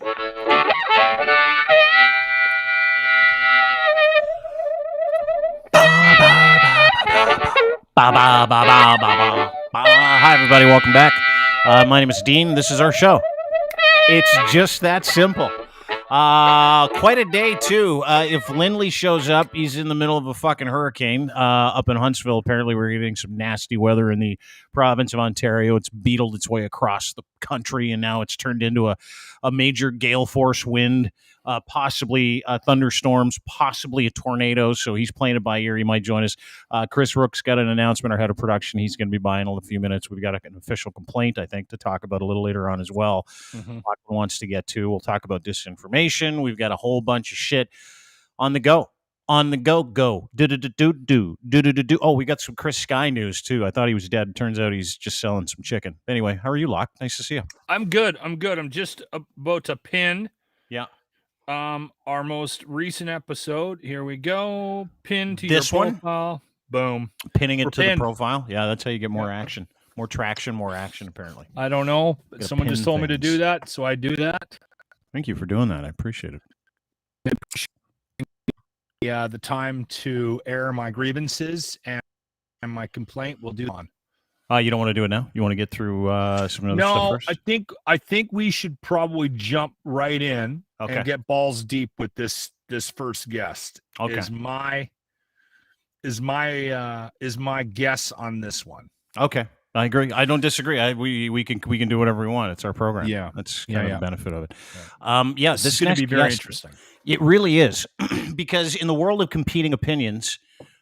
Hi, everybody. Welcome back. My name is Dean. This is our show. It's just that simple. Quite a day, too. If Lindley shows up, he's in the middle of a fucking hurricane up in Huntsville. Apparently, we're getting some nasty weather in the province of Ontario. It's beetled its way across the country, and now it's turned into a major gale force wind. Possibly thunderstorms, possibly a tornado. So he's playing it by ear. He might join us. Chris Rook's got an announcement, our head of production. He's going to be by in a few minutes. We've got an official complaint, I think, to talk about a little later on as well. Lachlan wants to get to. We'll talk about disinformation. We've got a whole bunch of shit on the go. On the go. Oh, we got some Chris Sky news, too. I thought he was dead. Turns out he's just selling some chicken. Anyway, how are you, Locke? Nice to see you. I'm good. I'm just about to pin. Yeah. Our most recent episode. Here we go. Pin to this your profile. Boom. Pinning it to the profile. Yeah, that's how you get more action, more traction, more action. Apparently, I don't know. Someone just told me to do that, so I do that. Thank you for doing that. I appreciate it. Yeah, the time to air my grievances and my complaint will do on. You don't want to do it now? You want to get through some other stuff first? I think we should probably jump right in and get balls deep with this first guest. Okay. Is my guess on this one. Okay. I agree. I don't disagree. We can do whatever we want. It's our program. Yeah. That's kind of the benefit of it. Yeah. This is going to be very interesting. It really is. Because in the world of competing opinions,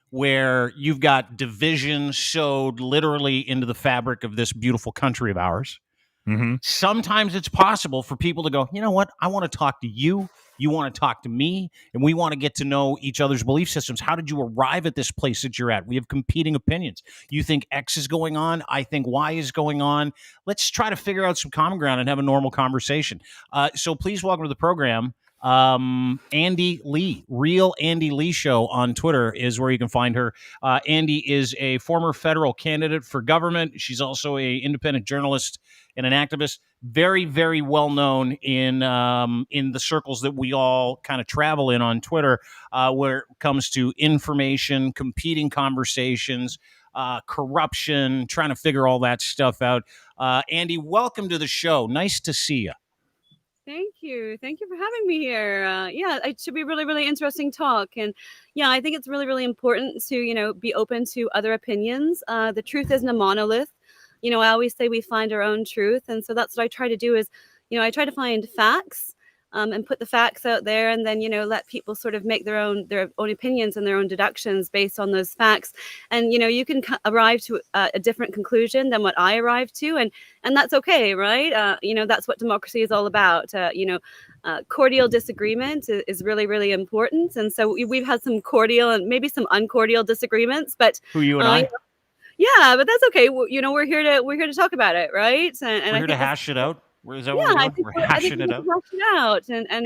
where you've got division sewed literally into the fabric of this beautiful country of ours. Mm-hmm. Sometimes it's possible for people to go, you know what? I want to talk to you. You want to talk to me, and we want to get to know each other's belief systems. How did you arrive at this place that you're at? We have competing opinions. You think X is going on. I think Y is going on. Let's try to figure out some common ground and have a normal conversation. So please welcome to the program, Andy Lee. Real Andy Lee Show on Twitter is where you can find her. Andy is a former federal candidate for government. She's also an independent journalist and an activist. Very, very well known in the circles that we all kind of travel in on Twitter, where it comes to information, competing conversations, corruption, trying to figure all that stuff out. Andy, welcome to the show. Nice to see you. Thank you. Thank you for having me here. It should be really, really interesting talk. And I think it's really, really important to, be open to other opinions. The truth isn't a monolith. I always say we find our own truth. And so that's what I try to do is, I try to find facts and put the facts out there and then, let people sort of make their own opinions and their own deductions based on those facts. And, you can arrive to a different conclusion than what I arrived to. And that's okay, right? That's what democracy is all about. Cordial disagreement is really, really important. And so we've had some cordial and maybe some uncordial disagreements, but who you and I? Yeah, but that's okay. We're here to talk about it, right? And we're here to hash it out. Is that what we're doing? We're hashing it out. Hash it out. And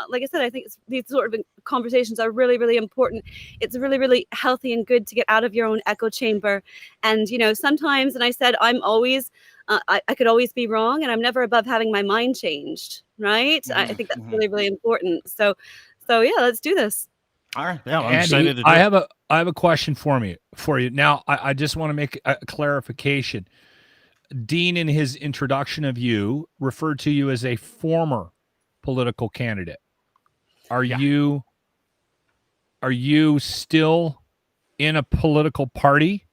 like I said, I think these sort of conversations are really, really important. It's really, really healthy and good to get out of your own echo chamber. And, sometimes, and I said, I'm always, I could always be wrong, and I'm never above having my mind changed, right? Mm-hmm. I think that's really, really important. So yeah, let's do this. All right. Yeah, I'm Andy, excited to do I have a question for you. Now, I just want to make a clarification. Dean, in his introduction of you, referred to you as a former political candidate. Are you still in a political party?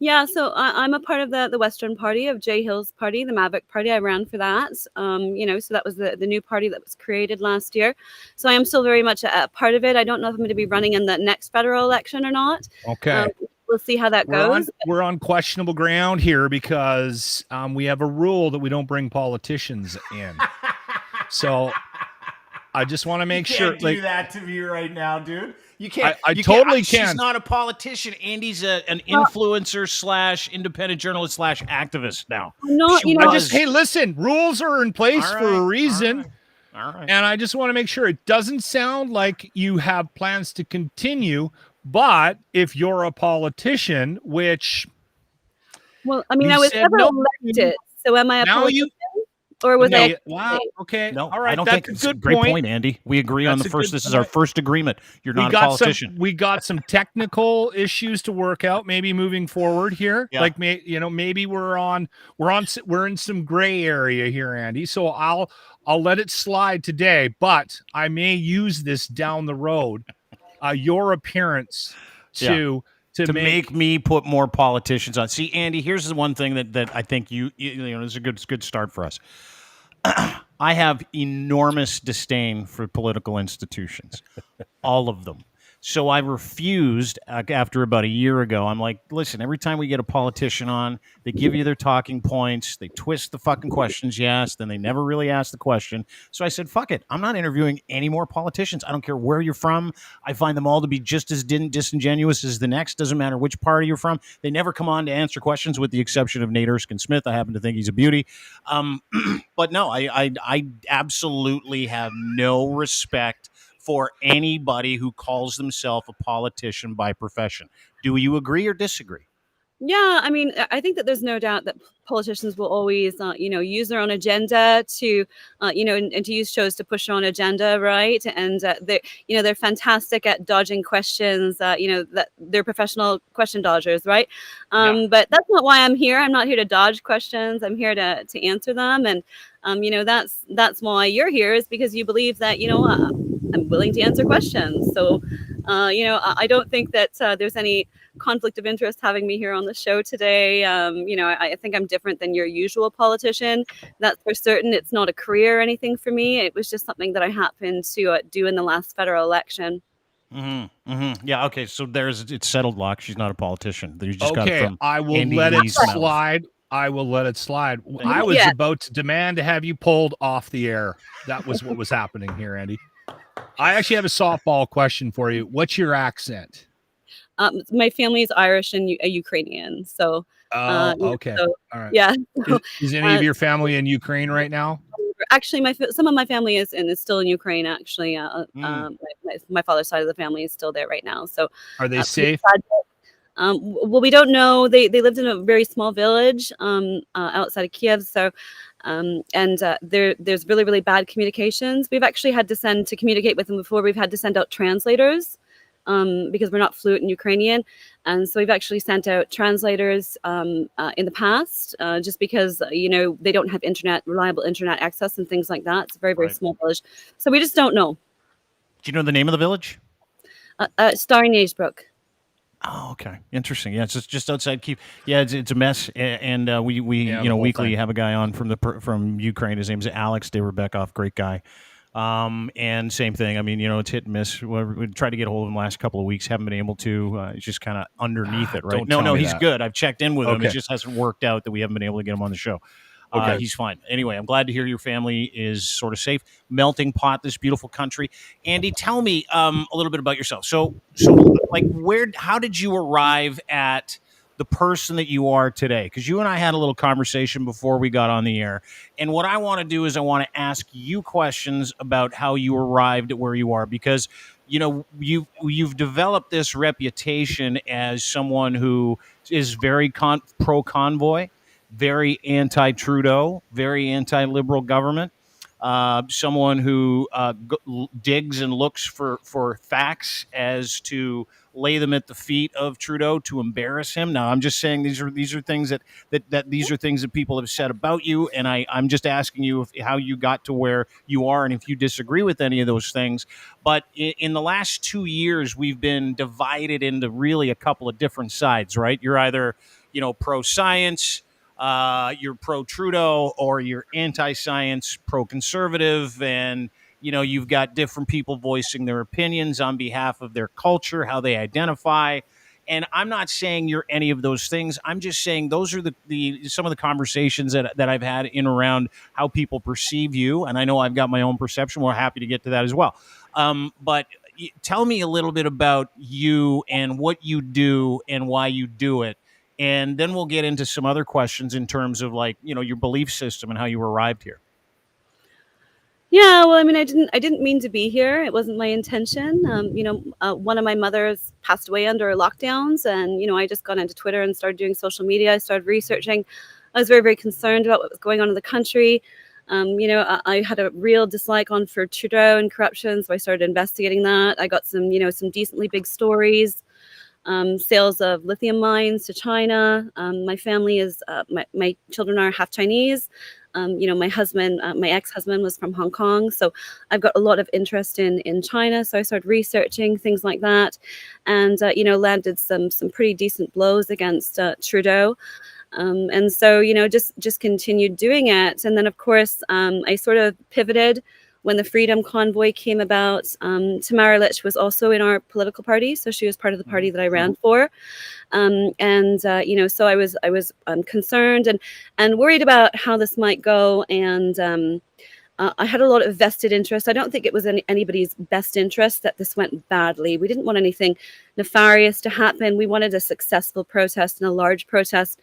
Yeah, so I'm a part of the Western Party of Jay Hill's party, the Maverick Party. I ran for that. So that was the new party that was created last year. So I am still very much a part of it. I don't know if I'm going to be running in the next federal election or not. Okay. We'll see how that goes. We're on questionable ground here because we have a rule that we don't bring politicians in. So I just want to make sure. Do that to me right now, dude. You can't. I totally can. She's She's not a politician. Andy's an influencer / independent journalist / activist now. Hey, listen. Rules are in place for a reason. All right. And I just want to make sure it doesn't sound like you have plans to continue. But if you're a politician, which I was never elected. So am I a politician? or was No, I? wow. Okay. No, All I right. don't That's think a it's a good great point. point, Andy. We agree on That's the a first. good This is our point. first agreement. You're We not a got politician. some technical issues to work out maybe moving forward here. Yeah. Like maybe we're in some gray area here, Andy. So I'll let it slide today, but I may use this down the road. Your appearance Yeah. to make me put more politicians on. See, Andy, here's the one thing that I think you know is a good start for us. I have enormous disdain for political institutions, all of them. So I refused after about a year ago. I'm like, listen, every time we get a politician on, they give you their talking points, they twist the fucking questions you ask, then they never really ask the question. So I said, fuck it. I'm not interviewing any more politicians. I don't care where you're from. I find them all to be just as disingenuous as the next. Doesn't matter which party you're from. They never come on to answer questions with the exception of Nate Erskine Smith. I happen to think he's a beauty. But no, I absolutely have no respect for anybody who calls themselves a politician by profession. Do you agree or disagree? Yeah, I mean, I think that there's no doubt that politicians will always, use their own agenda to, and to use shows to push their own agenda, right? And they're fantastic at dodging questions. That they're professional question dodgers, right? But that's not why I'm here. I'm not here to dodge questions. I'm here to answer them, and that's why you're here is because you believe that I'm willing to answer questions. So, I don't think that there's any conflict of interest having me here on the show today. I think I'm different than your usual politician. That's for certain. It's not a career or anything for me. It was just something that I happened to do in the last federal election. Mm-hmm. Mm-hmm. Yeah. Okay. So it's settled, Locke. She's not a politician. You just got it Okay, from I will Andy let Lee's it mouth. slide. I will let it slide. Thank I you. was Yeah. about to demand to have you pulled off the air. That was what was happening here, Andy. I actually have a softball question for you. What's your accent? My family is Irish and Ukrainian, so Okay. so, All right. yeah. Is any of Uh, your family in Ukraine right now? Actually, some of my family is still in Ukraine. Actually, my father's side of the family is still there right now. So, Are they pretty safe? sad. Well, we don't know. They lived in a very small village outside of Kiev. So, there's really really bad communications. We've actually had to communicate with them before. We've had to send out translators because we're not fluent in Ukrainian, and so we've actually sent out translators in the past just because they don't have reliable internet access and things like that. It's a very very Right. small village, so we just don't know. Do you know the name of the village? Starry Naysbrook. Oh, okay. Interesting. Yeah, it's just outside Kiev. Yeah, it's a mess. And we Yeah, the whole weekly thing. have a guy on from Ukraine. His name's Alex Derebekov. Great guy. And same thing. I mean, it's hit and miss. We tried to get a hold of him last couple of weeks. Haven't been able to. He's just kind of underneath it, right? Don't tell No, me he's that. good. I've checked in with him. It Okay. just hasn't worked out that we haven't been able to get him on the show. Okay. He's fine. Anyway, I'm glad to hear your family is sort of safe. Melting pot, this beautiful country. Andy, tell me a little bit about yourself. So like, how did you arrive at the person that you are today? Because you and I had a little conversation before we got on the air. And what I want to do is I want to ask you questions about how you arrived at where you are, because you've developed this reputation as someone who is very pro Convoy, very anti-Trudeau, very anti-liberal government, someone who digs and looks for facts as to lay them at the feet of Trudeau to embarrass him. Now, I'm just saying these are things that these are things that people have said about you, and I'm just asking you how you got to where you are, and if you disagree with any of those things. But in the last 2 years, we've been divided into really a couple of different sides, right? You're either pro-science, you're pro-Trudeau, or you're anti-science, pro-conservative, and you've got different people voicing their opinions on behalf of their culture, how they identify. And I'm not saying you're any of those things. I'm just saying those are the some of the conversations that I've had in around how people perceive you. And I know I've got my own perception. We're happy to get to that as well. But tell me a little bit about you and what you do and why you do it. And then we'll get into some other questions in terms of your belief system and how you arrived here. Yeah, well, I mean, I didn't mean to be here. It wasn't my intention. One of my mothers passed away under lockdowns, and I just got into Twitter and started doing social media. I started researching. I was very, very concerned about what was going on in the country. I had a real dislike on for Trudeau and corruption, so I started investigating that. I got some decently big stories. Sales of lithium mines to China. My family is, my children are half Chinese. My husband, my ex-husband was from Hong Kong. So I've got a lot of interest in China. So I started researching things like that and, landed some pretty decent blows against Trudeau. And so, just continued doing it. And then, of course, I sort of pivoted when the Freedom Convoy came about. Tamara Lich was also in our political party, so she was part of the party that I ran for. So I was concerned and worried about how this might go. And I had a lot of vested interest. I don't think it was anybody's best interest that this went badly. We didn't want anything nefarious to happen. We wanted a successful protest and a large protest.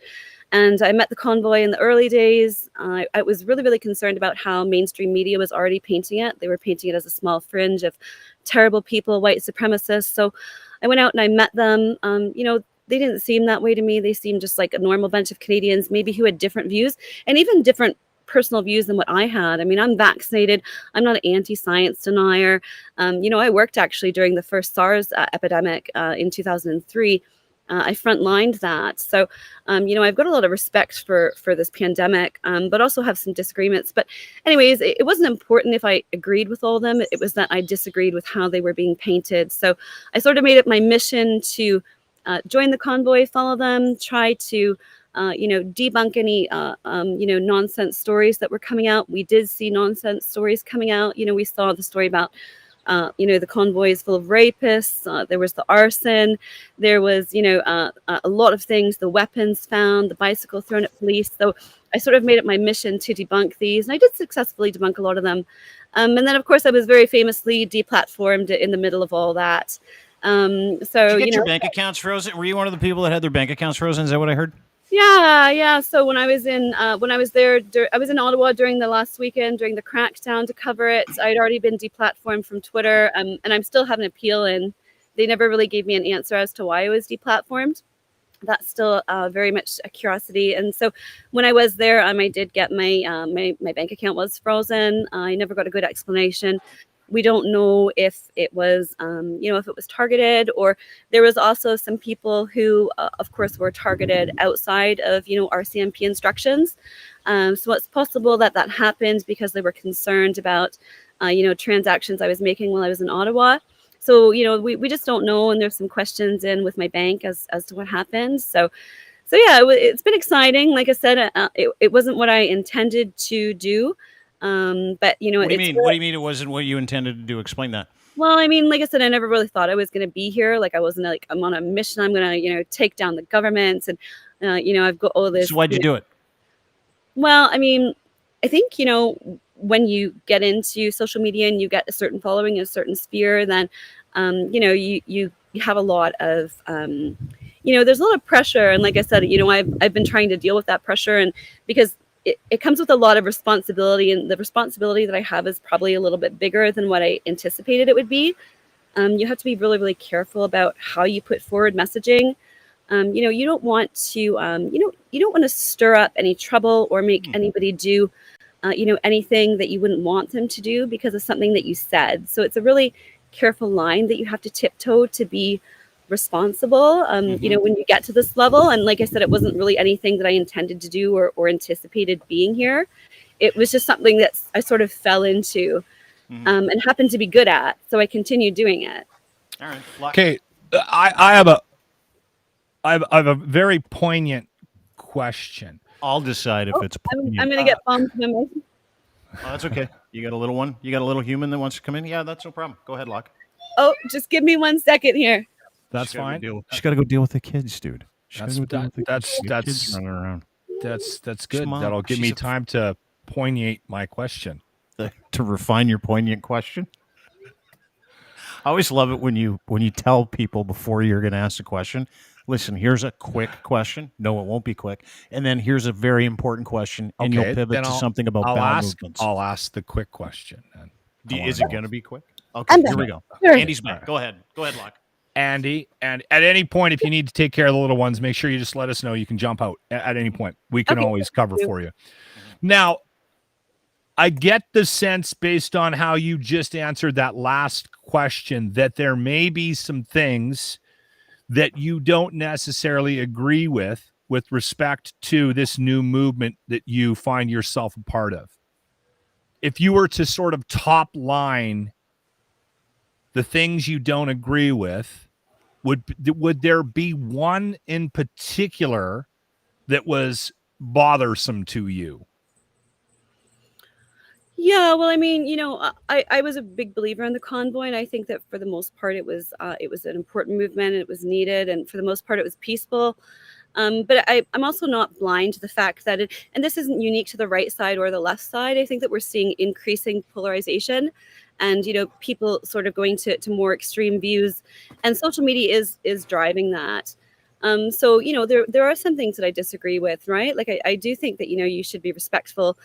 And I met the convoy in the early days. I was really, really concerned about how mainstream media was already painting it. They were painting it as a small fringe of terrible people, white supremacists. So I went out and I met them. They didn't seem that way to me. They seemed just like a normal bunch of Canadians, maybe who had different views and even different personal views than what I had. I mean, I'm vaccinated. I'm not an anti-science denier. I worked actually during the first SARS epidemic in 2003. I frontlined that. So, I've got a lot of respect for this pandemic, but also have some disagreements. But anyways, it wasn't important if I agreed with all of them. It was that I disagreed with how they were being painted. So I sort of made it my mission to join the convoy, follow them, try to debunk any, nonsense stories that were coming out. We did see nonsense stories coming out. We saw the story about the convoy is full of rapists. There was the arson. There was, a lot of things, the weapons found, the bicycle thrown at police. So I sort of made it my mission to debunk these. And I did successfully debunk a lot of them. And then, of course, I was very famously deplatformed in the middle of all that. Did you get your bank accounts frozen? Were you one of the people that had their bank accounts frozen? Is that what I heard? Yeah. So when I was there, I was in Ottawa during the last weekend during the crackdown to cover it. I'd already been deplatformed from Twitter, and I'm still having an appeal, and they never really gave me an answer as to why I was deplatformed. That's still very much a curiosity. And so when I was there, I did get my bank account was frozen. I never got a good explanation. We don't know if it was, if it was targeted, or there was also some people who, of course, were targeted outside of, RCMP instructions. So it's possible that happened because they were concerned about, transactions I was making while I was in Ottawa. So, we just don't know. And there's some questions in with my bank as to what happened. So yeah, it's been exciting. Like I said, it wasn't what I intended to do. But what do you mean? What do you mean it wasn't what you intended to do? Explain that. Well, I mean, like I said, I never really thought I was going to be here. Like I wasn't like I'm on a mission. I'm going to, take down the government, and I've got all this. So why'd you do it? Well, I mean, I think when you get into social media and you get a certain following in a certain sphere, then you have a lot of there's a lot of pressure, and like I said, I've been trying to deal with that pressure, and because it comes with a lot of responsibility, and the responsibility that I have is probably a little bit bigger than what I anticipated it would be. You have to be really, really careful about how you put forward messaging. You don't want to, you don't want to stir up any trouble or make anybody do, anything that you wouldn't want them to do because of something that you said. So it's a really careful line that you have to tiptoe to be responsible, when you get to this level. And like I said, it wasn't really anything that I intended to do or anticipated being here. It was just something that I sort of fell into and happened to be good at. So I continued doing it. All right. Okay. I have a very poignant question. I'll decide if it's poignant. I'm going to get bombed. Oh, that's okay. You got a little one? You got a little human that wants to come in? Yeah, that's no problem. Go ahead, Locke. Oh, just give me 1 second here. That's fine. She's got to go deal with the kids, dude. That's running around. That's good. That'll give me time to poignate my question. To refine your poignant question. I always love it when you tell people before you're going to ask a question. Listen, here's a quick question. No, it won't be quick. And then here's a very important question, and you'll pivot to something about bowel movements. I'll ask the quick question. Then. Is it going to be quick? Okay, here we go. Sure. Andy's back. Go ahead, Locke. Andy, and at any point, if you need to take care of the little ones, make sure you just let us know. You can jump out at any point. We can always cover for you. Now, I get the sense based on how you just answered that last question that there may be some things that you don't necessarily agree with respect to this new movement that you find yourself a part of. If you were to sort of top line the things you don't agree with, would there be one in particular that was bothersome to you? Yeah, well, I mean, I was a big believer in the convoy, and I think that for the most part, it was an important movement, and it was needed, and for the most part, it was peaceful. But I'm also not blind to the fact that and this isn't unique to the right side or the left side. I think that we're seeing increasing polarization, and people sort of going to more extreme views, and social media is driving that. So there are some things that I disagree with, right? Like I do think that you should be respectful.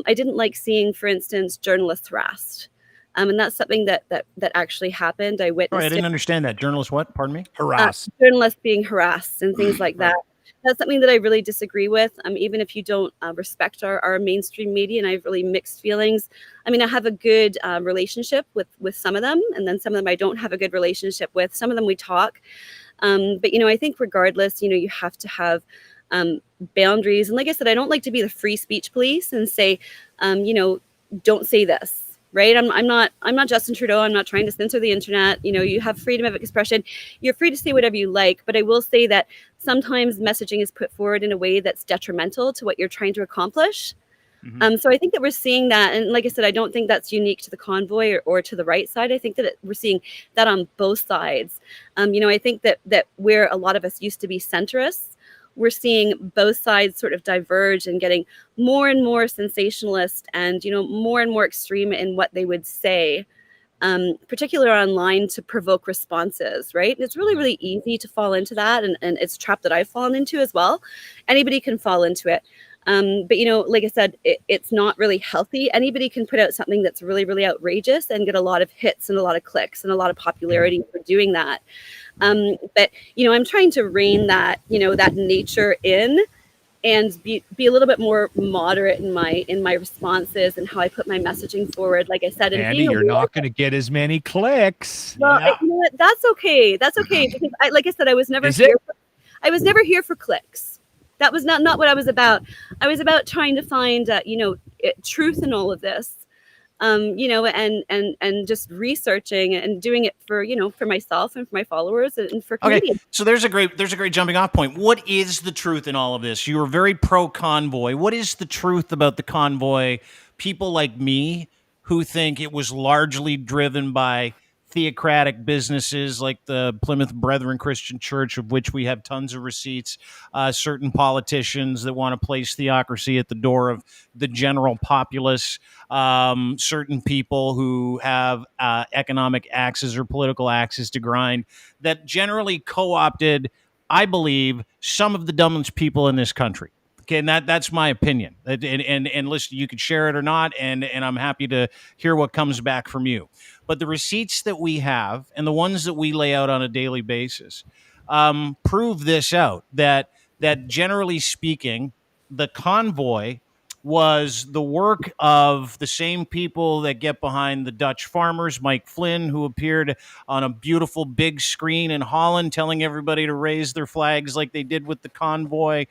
I didn't like seeing, for instance, journalists harassed. And that's something that actually happened. I Sorry, I witnessed didn't it. understand that. Journalists what? Pardon me? Harassed. Journalists being harassed and things like that. That's something that I really disagree with. Even if you don't respect our mainstream media, and I have really mixed feelings. I mean, I have a good relationship with some of them, and then some of them I don't have a good relationship with. Some of them we talk. But I think regardless, you have to have boundaries. And like I said, I don't like to be the free speech police and say, don't say this. Right. I'm not Justin Trudeau. I'm not trying to censor the internet. You have freedom of expression. You're free to say whatever you like. But I will say that sometimes messaging is put forward in a way that's detrimental to what you're trying to accomplish. So I think that we're seeing that. And like I said, I don't think that's unique to the convoy or to the right side. I think that we're seeing that on both sides. I think that where a lot of us used to be centrists, we're seeing both sides sort of diverge and getting more and more sensationalist and, more and more extreme in what they would say, particularly online, to provoke responses, right? And it's really, really easy to fall into that. And it's a trap that I've fallen into as well. Anybody can fall into it. But like I said, it's not really healthy. Anybody can put out something that's really, really outrageous and get a lot of hits and a lot of clicks and a lot of popularity for doing that. But I'm trying to rein that nature in and be a little bit more moderate in my responses and how I put my messaging forward. Like I said, and Andy, you're not going to get as many clicks. Well, you know what? That's okay. That's okay because like I said, I was never I was never here for clicks. That was not what I was about. I was about trying to find, truth in all of this, and just researching and doing it for myself and for my followers and for Canadians. Okay, so there's a great jumping off point. What is the truth in all of this? You were very pro convoy. What is the truth about the convoy? People like me who think it was largely driven by theocratic businesses like the Plymouth Brethren Christian Church, of which we have tons of receipts, certain politicians that want to place theocracy at the door of the general populace, certain people who have economic axes or political axes to grind, that generally co-opted, I believe, some of the dumbest people in this country. Okay, and that's my opinion. And listen, you could share it or not, and I'm happy to hear what comes back from you. But the receipts that we have and the ones that we lay out on a daily basis prove this out, that generally speaking, the convoy was the work of the same people that get behind the Dutch farmers, Mike Flynn, who appeared on a beautiful big screen in Holland telling everybody to raise their flags like they did with the convoy,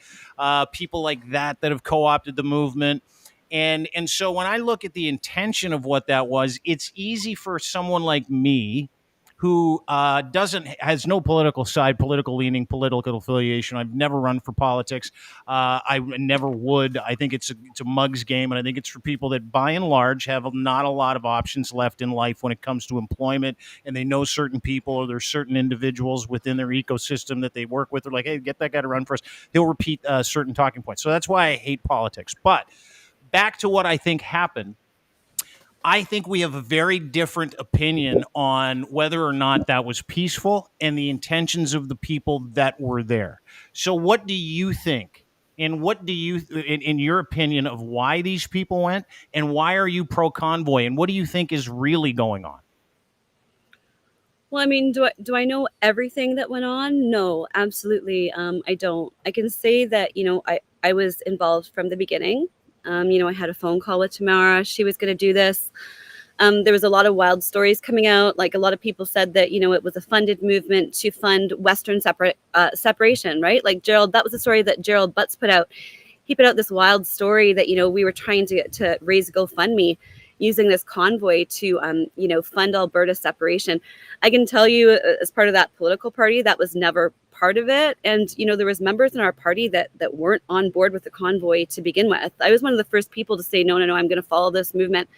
people like that have co-opted the movement. And so when I look at the intention of what that was, it's easy for someone like me who has no political side, political leaning, political affiliation. I've never run for politics. I never would. I think it's a mug's game, and I think it's for people that, by and large, have not a lot of options left in life when it comes to employment, and they know certain people or there's certain individuals within their ecosystem that they work with. They're like, hey, get that guy to run for us. He'll repeat certain talking points. So that's why I hate politics. But back to what I think happened. I think we have a very different opinion on whether or not that was peaceful and the intentions of the people that were there. So what do you think? And what do you, in your opinion, of why these people went, and why are you pro convoy, and what do you think is really going on? Well, I mean, do I know everything that went on? No, absolutely. I don't. I can say that, I was involved from the beginning. I had a phone call with Tamara. She was going to do this. There was a lot of wild stories coming out. Like a lot of people said that, it was a funded movement to fund Western separation, right? Like Gerald, that was a story that Gerald Butts put out. He put out this wild story that, we were trying to raise a GoFundMe using this convoy to, fund Alberta separation. I can tell you as part of that political party, that was never part of it. And, there was members in our party that weren't on board with the convoy to begin with. I was one of the first people to say, no, I'm going to follow this movement.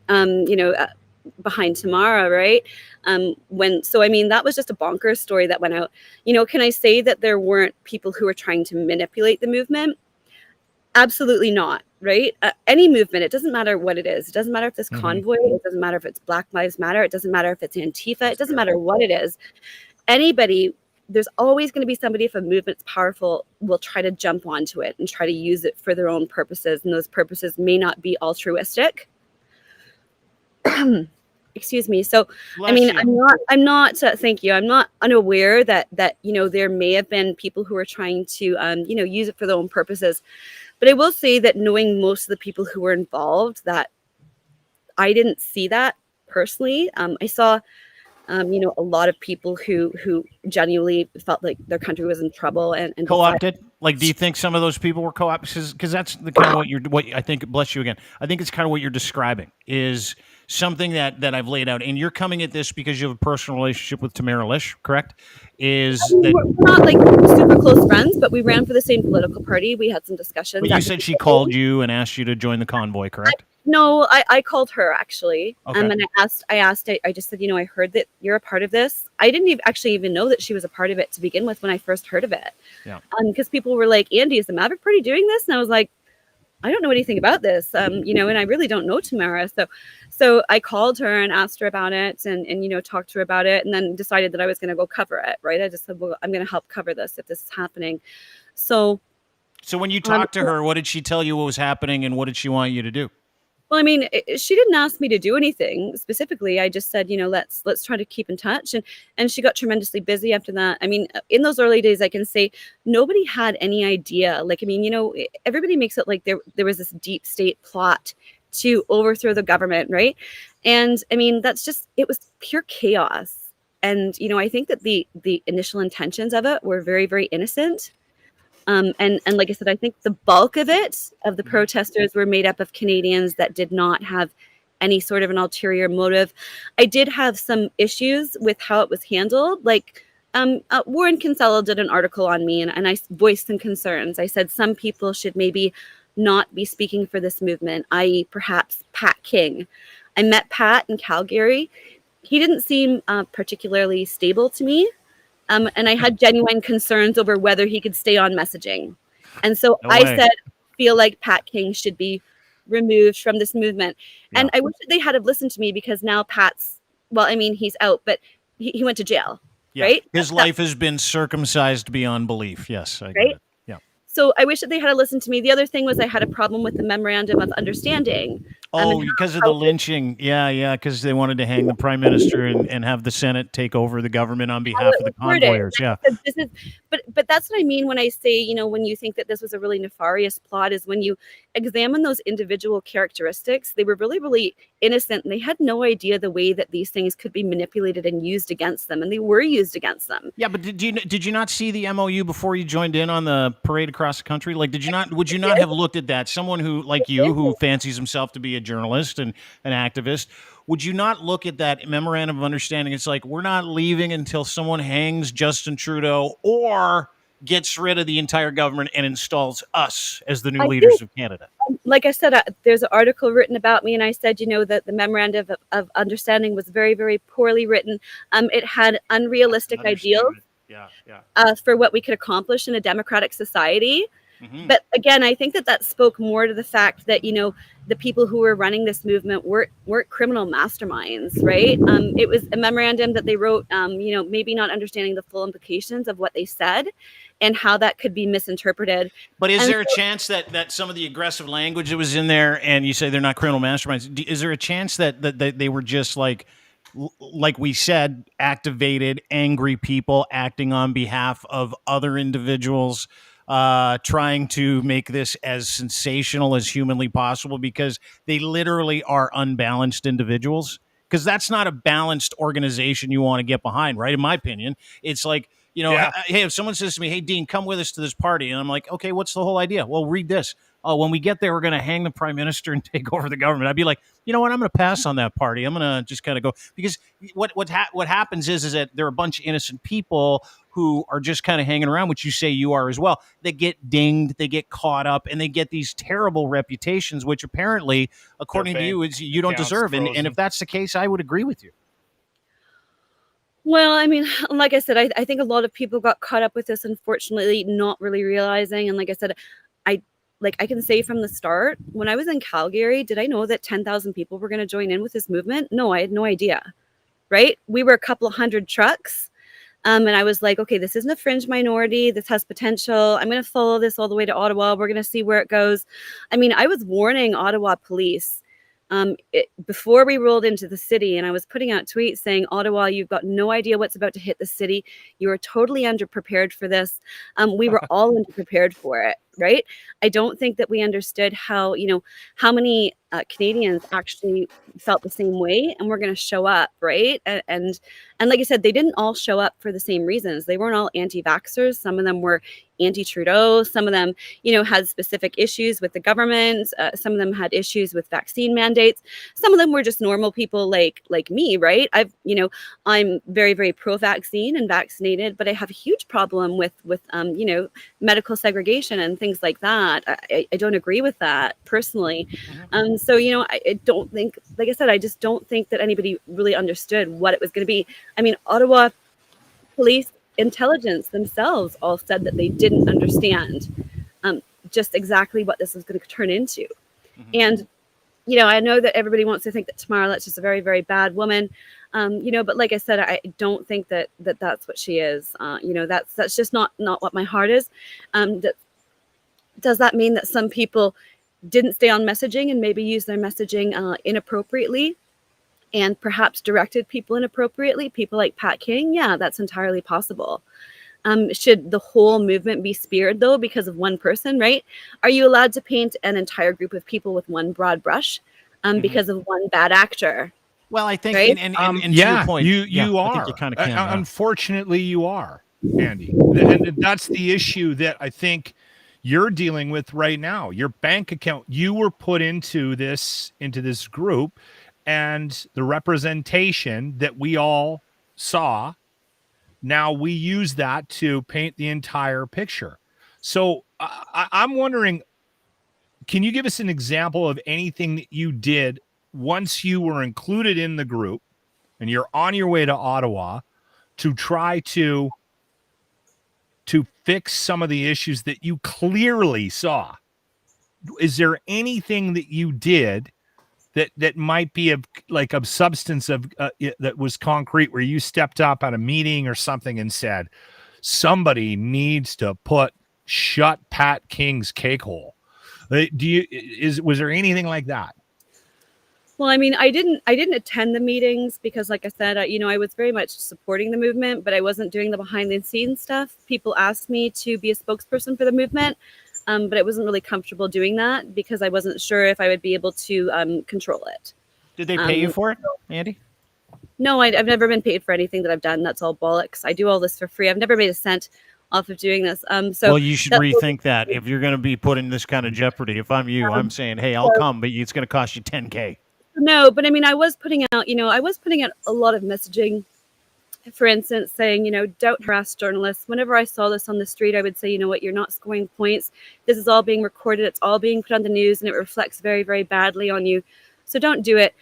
Behind Tamara, right? That was just a bonkers story that went out. Can I say that there weren't people who were trying to manipulate the movement? Absolutely not, right? Any movement, it doesn't matter what it is. It doesn't matter if this convoy, it doesn't matter if it's Black Lives Matter, it doesn't matter if it's Antifa, it doesn't matter what it is. Anybody, there's always going to be somebody, if a movement's powerful, will try to jump onto it and try to use it for their own purposes. And those purposes may not be altruistic. Excuse me. So, Bless you. I'm not, thank you. I'm not unaware that, there may have been people who are trying to, use it for their own purposes. But I will say that knowing most of the people who were involved, that I didn't see that personally. I saw, a lot of people who genuinely felt like their country was in trouble and co-opted. Like, do you think some of those people were co-opted? Because that's the kind of what I think. Bless you again. I think it's kind of what you're describing is something that I've laid out, and you're coming at this because you have a personal relationship with Tamara Lish, correct? We're not like super close friends, but we ran for the same political party. We had some discussions. But you said she called you and asked you to join the convoy, correct? No, I called her actually. Okay. And I just said, I heard that you're a part of this. I didn't actually even know that she was a part of it to begin with when I first heard of it. Yeah. Because people were like, Andy, is the Maverick Party doing this? And I was like, I don't know anything about this. And I really don't know Tamara. So I called her and asked her about it and talked to her about it, and then decided that I was going to go cover it. Right. I just said, well, I'm going to help cover this if this is happening. So when you talked to her, what did she tell you what was happening and what did she want you to do? Well, she didn't ask me to do anything specifically. I just said, let's try to keep in touch. And she got tremendously busy after that. In those early days, I can say nobody had any idea. Like, everybody makes it like there was this deep state plot to overthrow the government, right? And it was pure chaos. And, I think that the initial intentions of it were very, very innocent. And like I said, I think the bulk of the protesters were made up of Canadians that did not have any sort of an ulterior motive. I did have some issues with how it was handled. Like Warren Kinsella did an article on me and I voiced some concerns. I said some people should maybe not be speaking for this movement, i.e. perhaps Pat King. I met Pat in Calgary. He didn't seem particularly stable to me. And I had genuine concerns over whether he could stay on messaging. And so I said, feel like Pat King should be removed from this movement. Yeah. And I wish that they had have listened to me because now he's out, but he went to jail, right? His life has been circumcised beyond belief. Yes, I get it. Yeah. So I wish that they had listened to me. The other thing was I had a problem with the memorandum of understanding. Because of the lynching. Yeah, because they wanted to hang the prime minister and have the Senate take over the government on behalf of the convoyers. Yeah. But that's what I mean when I say, when you think that this was a really nefarious plot, is when you examine those individual characteristics, they were really, really innocent. And they had no idea the way that these things could be manipulated and used against them. And they were used against them. Yeah, but did you not see the MOU before you joined in on the parade across the country? Like, would you not have looked at that? Someone who, like you, who fancies himself to be a journalist and an activist, would you not look at that memorandum of understanding? It's like, we're not leaving until someone hangs Justin Trudeau or gets rid of the entire government and installs us as the new leaders of Canada. Like I said, there's an article written about me, and I said, that the memorandum of understanding was very, very poorly written. It had unrealistic ideals for what we could accomplish in a democratic society. Mm-hmm. But again, I think that spoke more to the fact that, the people who were running this movement weren't criminal masterminds, right? It was a memorandum that they wrote, maybe not understanding the full implications of what they said and how that could be misinterpreted. But is there a chance that some of the aggressive language that was in there, and you say they're not criminal masterminds, is there a chance that they were just like we said, activated, angry people acting on behalf of other individuals trying to make this as sensational as humanly possible because they literally are unbalanced individuals. Because that's not a balanced organization you want to get behind, right? In my opinion, it's like, Yeah. hey, if someone says to me, hey, Dean, come with us to this party. And I'm like, okay, what's the whole idea? Well, read this. Oh, when we get there, we're going to hang the prime minister and take over the government. I'd be like, you know what? I'm going to pass on that party. I'm going to just kind of go, because what happens is that there are a bunch of innocent people who are just kind of hanging around, which you say you are as well. They get dinged, they get caught up, and they get these terrible reputations, which apparently, according to you, is you don't deserve. And if that's the case, I would agree with you. Well, I mean, like I said, I think a lot of people got caught up with this, unfortunately, not really realizing. And like I said, I can say from the start, when I was in Calgary, did I know that 10,000 people were going to join in with this movement? No, I had no idea, right? We were a couple of hundred trucks. And I was like, okay, this isn't a fringe minority. This has potential. I'm going to follow this all the way to Ottawa. We're going to see where it goes. I mean, I was warning Ottawa police before we rolled into the city, and I was putting out tweets saying, Ottawa, you've got no idea what's about to hit the city. You are totally underprepared for this. We were all underprepared for it, right? I don't think that we understood how many Canadians actually felt the same way and were going to show up, right? And like I said, they didn't all show up for the same reasons. They weren't all anti-vaxxers. Some of them were anti-Trudeau. Some of them, had specific issues with the government. Some of them had issues with vaccine mandates. Some of them were just normal people like me, right? I'm very, very pro-vaccine and vaccinated, but I have a huge problem with medical segregation and things like that. I don't agree with that personally. So, I don't think, like I said, I just don't think that anybody really understood what it was going to be. I mean, Ottawa police intelligence themselves all said that they didn't understand just exactly what this was going to turn into. And, I know that everybody wants to think that Tamara Lett's just a very, very bad woman. But like I said, I don't think that that's what she is. That's just not what my heart is. Does that mean that some people didn't stay on messaging and maybe use their messaging inappropriately and perhaps directed people inappropriately, people like Pat King? Yeah, that's entirely possible. Should the whole movement be speared, though, because of one person, right? Are you allowed to paint an entire group of people with one broad brush because of one bad actor? Well, I think, right? and to your point, you are. I think you kind of can. Unfortunately, you are, Andy. And that's the issue that I think you're dealing with right now. Your bank account, you were put into this group, and the representation that we all saw, now we use that to paint the entire picture. So I'm wondering, can you give us an example of anything that you did once you were included in the group and you're on your way to Ottawa to try to fix some of the issues that you clearly saw? Is there anything that you did that might be of substance that was concrete, where you stepped up at a meeting or something and said, somebody needs to shut Pat King's cake hole? Was there anything like that? Well, I mean, I didn't attend the meetings because, like I said, I was very much supporting the movement, but I wasn't doing the behind the scenes stuff. People asked me to be a spokesperson for the movement, but I wasn't really comfortable doing that because I wasn't sure if I would be able to control it. Did they pay you for it, Andy? No, I've never been paid for anything that I've done. That's all bollocks. I do all this for free. I've never made a cent off of doing this. Well, you should rethink that if you're going to be put in this kind of jeopardy. If I'm you, I'm saying, hey, I'll come, but it's going to cost you $10,000. No, but I mean, I was putting out a lot of messaging, for instance, saying, don't harass journalists. Whenever I saw this on the street, I would say, you're not scoring points. This is all being recorded. It's all being put on the news, and it reflects very, very badly on you. So don't do it.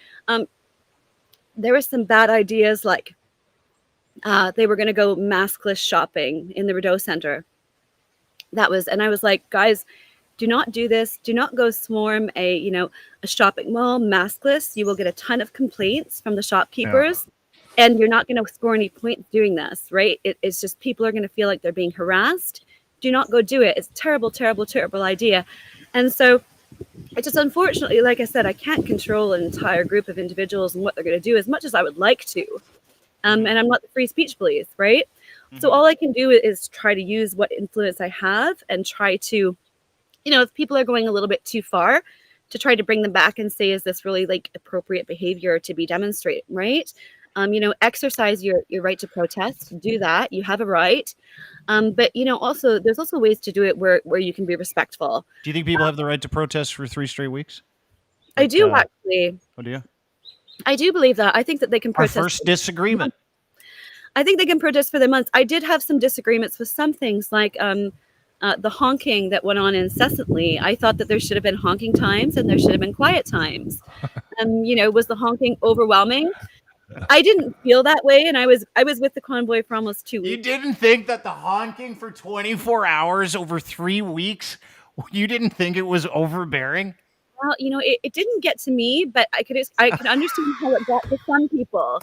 There were some bad ideas, like they were going to go maskless shopping in the Rideau Centre. And I was like, guys, do not do this. Do not go swarm a shopping mall maskless. You will get a ton of complaints from the shopkeepers, and you're not going to score any points doing this, right? It's just people are going to feel like they're being harassed. Do not go do it. It's a terrible, terrible, terrible idea. And so it just, unfortunately, like I said, I can't control an entire group of individuals and what they're going to do as much as I would like to. And I'm not the free speech police, right? So all I can do is try to use what influence I have and try to, if people are going a little bit too far, to try to bring them back and say, is this really like appropriate behavior to be demonstrated, right? Exercise your right to protest, do that. You have a right. But also there's also ways to do it where you can be respectful. Do you think people have the right to protest for 3 straight weeks? I do actually. Oh, do you? I do believe that. I think that they can Our protest. first disagreement. I think they can protest for their months. I did have some disagreements with some things like the honking that went on incessantly. I thought that there should have been honking times and there should have been quiet times. Was the honking overwhelming? I didn't feel that way, and I was with the convoy for almost 2 weeks. You didn't think that the honking for 24 hours over 3 weeks, you didn't think it was overbearing? Well, it didn't get to me, but I could understand how it got to some people.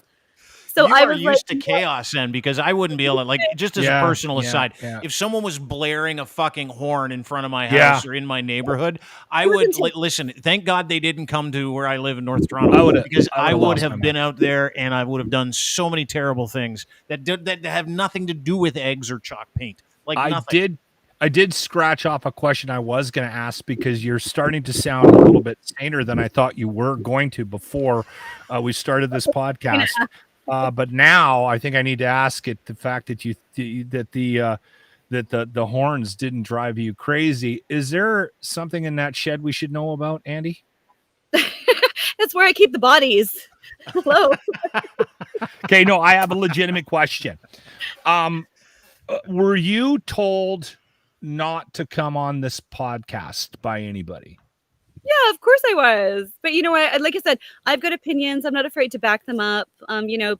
So you I are was used to chaos then, because I wouldn't be able to, like, just as a personal aside, if someone was blaring a fucking horn in front of my house or in my neighborhood, I would listen. Thank God they didn't come to where I live in North Toronto, because I would have been out there and I would have done so many terrible things that have nothing to do with eggs or chalk paint. Like nothing. I did scratch off a question I was going to ask, because you're starting to sound a little bit saner than I thought you were going to before we started this podcast. But now I think I need to ask it, the fact that the horns didn't drive you crazy. Is there something in that shed we should know about, Andy? That's where I keep the bodies. Hello. Okay, no, I have a legitimate question. Were you told not to come on this podcast by anybody? Yeah, of course I was. But like I said, I've got opinions. I'm not afraid to back them up.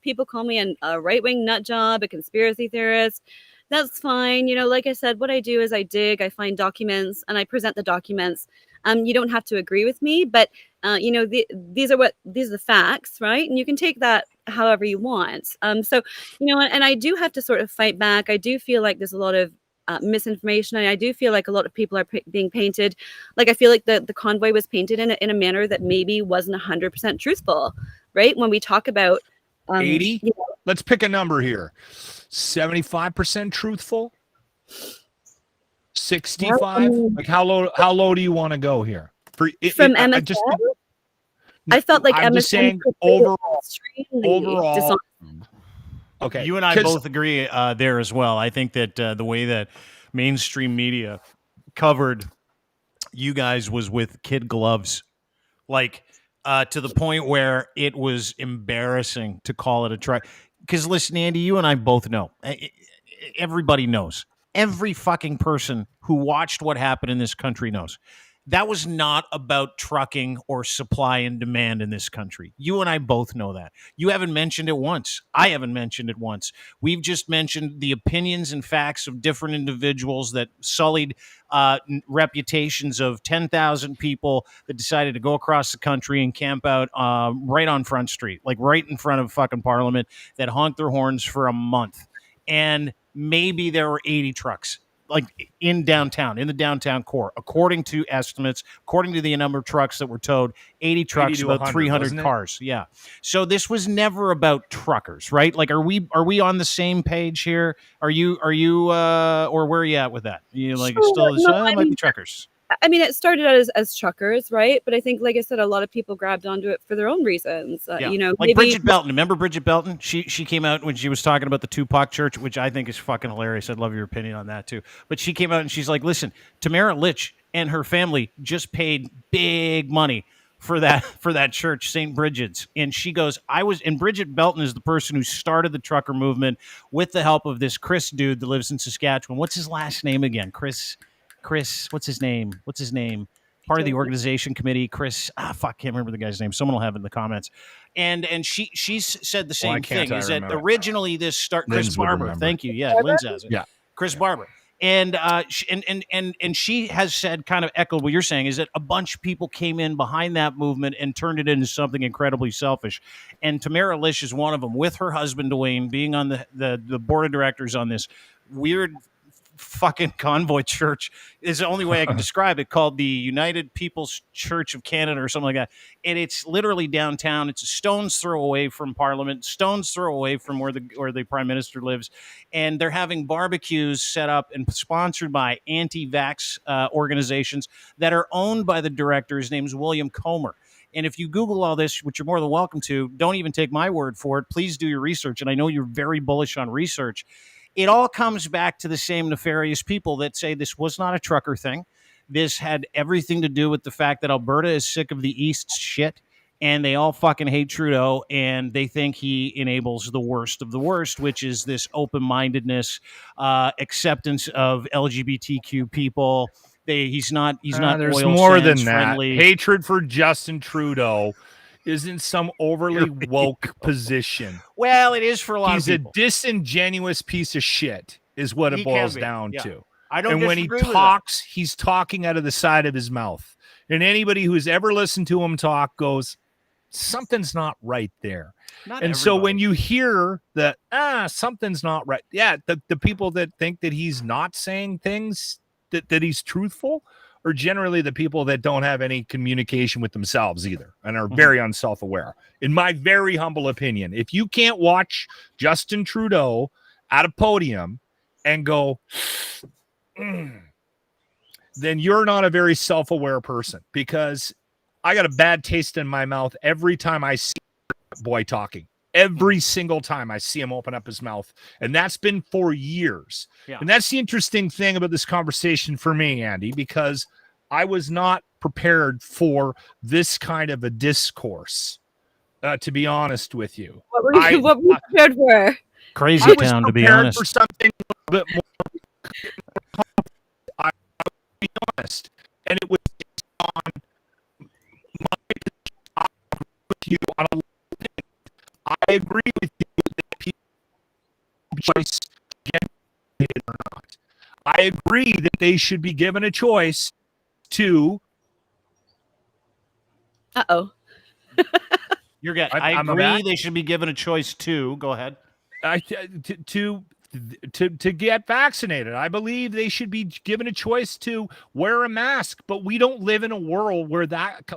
People call me a right-wing nut job, a conspiracy theorist. That's fine. Like I said, what I do is I dig, I find documents, and I present the documents. You don't have to agree with me, but these are the facts, right? And you can take that however you want. And I do have to sort of fight back. I do feel like there's a lot of misinformation, and I do feel like a lot of people are being painted. Like I feel like the convoy was painted in a manner that maybe wasn't 100% truthful, right? When we talk about 80, let's pick a number here. 75% truthful. 65. Like how low do you want to go here? From MSN, I felt like I'm MSN just saying overall. Okay, you and I both agree there as well. I think that the way that mainstream media covered you guys was with kid gloves, like to the point where it was embarrassing to call it a try. Because listen, Andy, you and I both know. Everybody knows. Every fucking person who watched what happened in this country knows. That was not about trucking or supply and demand in this country. You and I both know that. You haven't mentioned it once. I haven't mentioned it once. We've just mentioned the opinions and facts of different individuals that sullied reputations of 10,000 people that decided to go across the country and camp out right on Front Street, like right in front of fucking Parliament, that honked their horns for a month. And maybe there were 80 trucks, like in the downtown core, according to estimates, according to the number of trucks that were towed, 80 trucks, about 300 cars. Yeah. So this was never about truckers, right? Like, are we on the same page here? Are you, or where are you at with that? You like, still, it might be truckers. I mean, it started out as truckers, right? But I think, like I said, a lot of people grabbed onto it for their own reasons. Like maybe Bridget Belton. Remember Bridget Belton? She came out when she was talking about the Tupac Church, which I think is fucking hilarious. I'd love your opinion on that too. But she came out and she's like, listen, Tamara Litch and her family just paid big money for that church, St. Bridget's. And she goes, and Bridget Belton is the person who started the trucker movement with the help of this Chris dude that lives in Saskatchewan. What's his last name again? Chris, what's his name? Part of the organization committee, Chris. Can't remember the guy's name. Someone will have it in the comments. And she's said the same thing. Is that originally this start Chris Barber? Thank you. Yeah, Lynn's has it. Yeah, Chris Barber. And she has said, kind of echoed what you're saying, is that a bunch of people came in behind that movement and turned it into something incredibly selfish. And Tamara Lish is one of them, with her husband Dwayne being on the board of directors on this weird fucking Convoy church is the only way I can describe it, called the United People's Church of Canada or something like that. And it's literally downtown. It's a stone's throw away from Parliament, stone's throw away from where the Prime Minister lives. And they're having barbecues set up and sponsored by anti-vax organizations that are owned by the director. His name's William Comer. And if you Google all this, which you're more than welcome to, don't even take my word for it. Please do your research. And I know you're very bullish on research. It all comes back to the same nefarious people that say this was not a trucker thing. This had everything to do with the fact that Alberta is sick of the East's shit, and they all fucking hate Trudeau, and they think he enables the worst of the worst, which is this open-mindedness, acceptance of LGBTQ people. He's not There's oil more sands than that. friendly. Hatred for Justin Trudeau isn't some overly woke position. Well, it is for a lot He's of people. a disingenuous piece of shit is what it boils down to. I don't And when he disagree with talks, he's talking out of the side of his mouth. And anybody who's ever listened to him talk goes, something's not right there. Not and so when everybody. you hear that, something's not right. Yeah, the people that think that he's not saying things, that he's truthful, are generally the people that don't have any communication with themselves either and are very unself-aware. In my very humble opinion, if you can't watch Justin Trudeau at a podium and go, then you're not a very self-aware person, because I got a bad taste in my mouth every time I see a boy talking. Every single time I see him open up his mouth. And that's been for years. Yeah. And that's the interesting thing about this conversation for me, Andy, because I was not prepared for this kind of a discourse, to be honest with you. What were you prepared for? Crazy town, to be honest. For something a little bit more, I will be honest. And it was on my with you on a I agree with you that people choice or not. I agree that they should be given a choice to. You're good. I agree they should be given a choice to. Go ahead. To get vaccinated. I believe they should be given a choice to wear a mask, but we don't live in a world where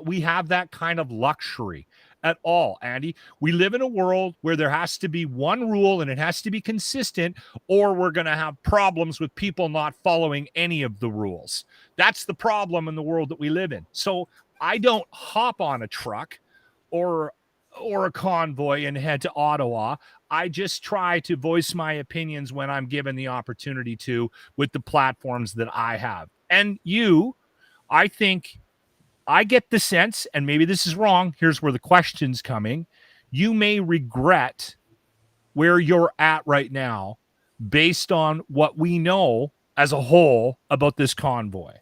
we have that kind of luxury at all, Andy. We live in a world where there has to be one rule and it has to be consistent, or we're going to have problems with people not following any of the rules. That's the problem in the world that we live in. So I don't hop on a truck or a convoy and head to Ottawa. I just try to voice my opinions when I'm given the opportunity to, with the platforms that I have. And I think I get the sense, and maybe this is wrong, here's where the question's coming. You may regret where you're at right now based on what we know as a whole about this convoy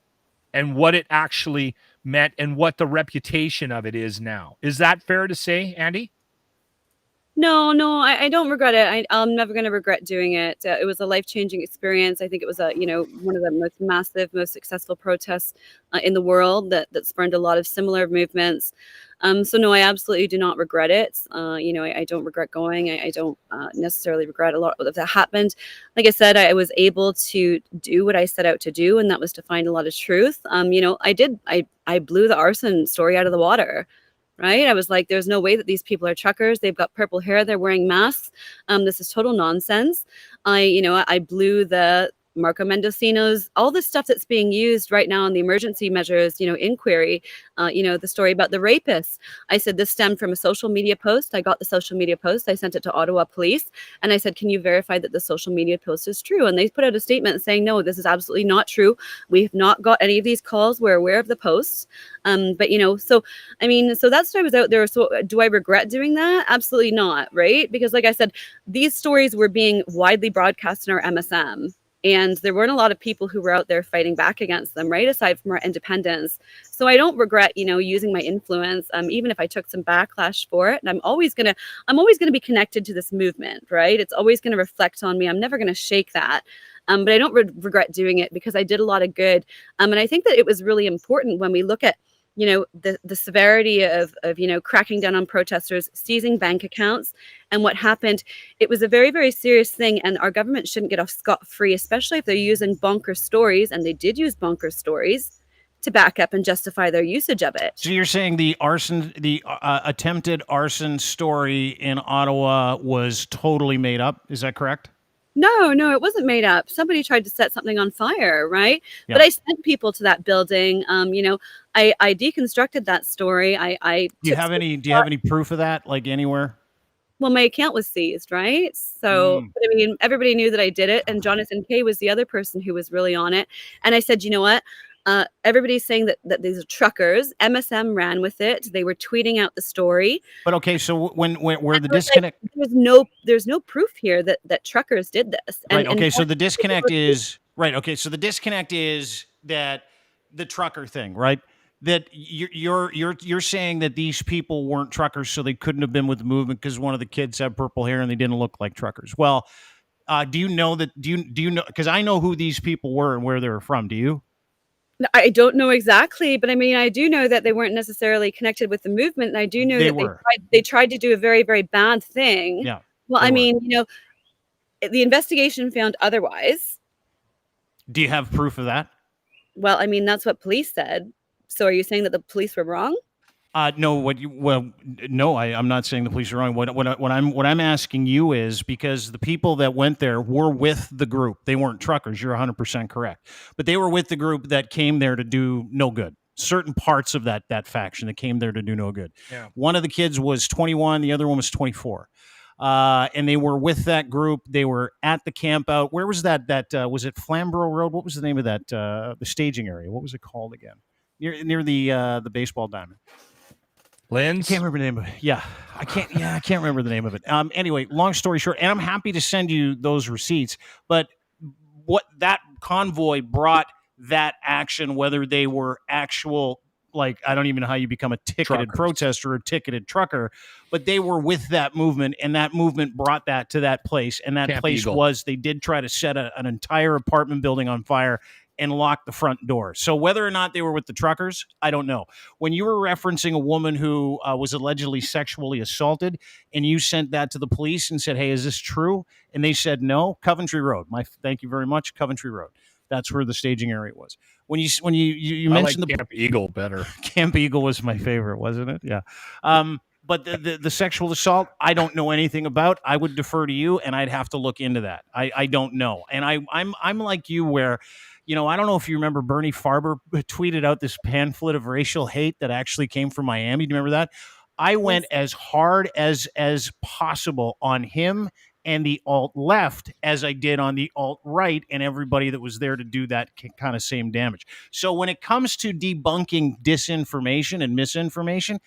and what it actually meant and what the reputation of it is now. Is that fair to say, Andy? No, I don't regret it. I'm never going to regret doing it. It was a life-changing experience. I think it was one of the most massive, most successful protests in the world that spurned a lot of similar movements. So no, I absolutely do not regret it. I don't regret going. I don't necessarily regret a lot of that happened. Like I said, I was able to do what I set out to do, and that was to find a lot of truth. I blew the arson story out of the water. Right? I was like, there's no way that these people are truckers. They've got purple hair. They're wearing masks. This is total nonsense. I blew the Marco Mendocino's, all the stuff that's being used right now in the emergency measures, inquiry, the story about the rapists. I said this stemmed from a social media post. I got the social media post. I sent it to Ottawa Police. And I said, can you verify that the social media post is true? And they put out a statement saying, no, this is absolutely not true. We have not got any of these calls. We're aware of the posts. So that's why I was out there. So do I regret doing that? Absolutely not. Right? Because like I said, these stories were being widely broadcast in our MSM. And there weren't a lot of people who were out there fighting back against them, right? Aside from our independence. So I don't regret, using my influence, even if I took some backlash for it. And I'm always gonna be connected to this movement, right? It's always gonna reflect on me. I'm never gonna shake that. But I don't regret doing it because I did a lot of good. And I think that it was really important when we look at the severity of cracking down on protesters, seizing bank accounts, and what happened. It was a very, very serious thing, and our government shouldn't get off scot-free, especially if they're using bonkers stories, and they did use bonkers stories to back up and justify their usage of it. So you're saying the attempted arson story in Ottawa was totally made up? Is that correct? No, it wasn't made up. Somebody tried to set something on fire, right? Yeah. But I sent people to that building. I deconstructed that story. Do you have any proof of that, like anywhere? Well, my account was seized, right? So, but I mean, everybody knew that I did it, and Jonathan Kay was the other person who was really on it. And I said, you know what? Everybody's saying that these are truckers. MSM ran with it. They were tweeting out the story. But okay, so when where the I was disconnect? Like, there's no proof here that truckers did this. Right. Okay. So the disconnect is right. Okay. So the disconnect is that the trucker thing, right? That you're saying that these people weren't truckers, so they couldn't have been with the movement because one of the kids had purple hair and they didn't look like truckers. Well, do you know that? Do you know? Because I know who these people were and where they were from. Do you? I don't know exactly, but I mean, I do know that they weren't necessarily connected with the movement, and I do know they tried to do a very, very bad thing. Yeah. Well, I mean, the investigation found otherwise. Do you have proof of that? Well, I mean, that's what police said. So are you saying that the police were wrong? No. I'm not saying the police are wrong. What I'm asking you is because the people that went there were with the group. They weren't truckers. You're 100% correct, but they were with the group that came there to do no good. Certain parts of that faction that came there to do no good. Yeah. One of the kids was 21. The other one was 24. And they were with that group. They were at the camp out. Where was that? Was it Flamborough Road? What was the name of that? The staging area. What was it called again? Near the baseball diamond. Lynn's? I can't remember the name of it. Yeah, I can't remember the name of it. Anyway, long story short, and I'm happy to send you those receipts. But what that convoy brought that action, whether they were actual, like, I don't even know how you become a ticketed protester or a ticketed trucker, but they were with that movement, and that movement brought that to that place. And that place was, they did try to set an entire apartment building on fire and lock the front door. So whether or not they were with the truckers, I don't know. When you were referencing a woman who was allegedly sexually assaulted, and you sent that to the police and said, hey, is this true? And they said no. Coventry Road. Thank you very much. Coventry Road. That's where the staging area was. When you mentioned the Camp Eagle better. Camp Eagle was my favorite, wasn't it? Yeah. But the sexual assault, I don't know anything about. I would defer to you, and I'd have to look into that. I don't know. And I'm like you, where, I don't know if you remember Bernie Farber tweeted out this pamphlet of racial hate that actually came from Miami. Do you remember that? I went as hard as possible on him and the alt-left as I did on the alt-right and everybody that was there to do that kind of same damage. So when it comes to debunking disinformation and misinformation,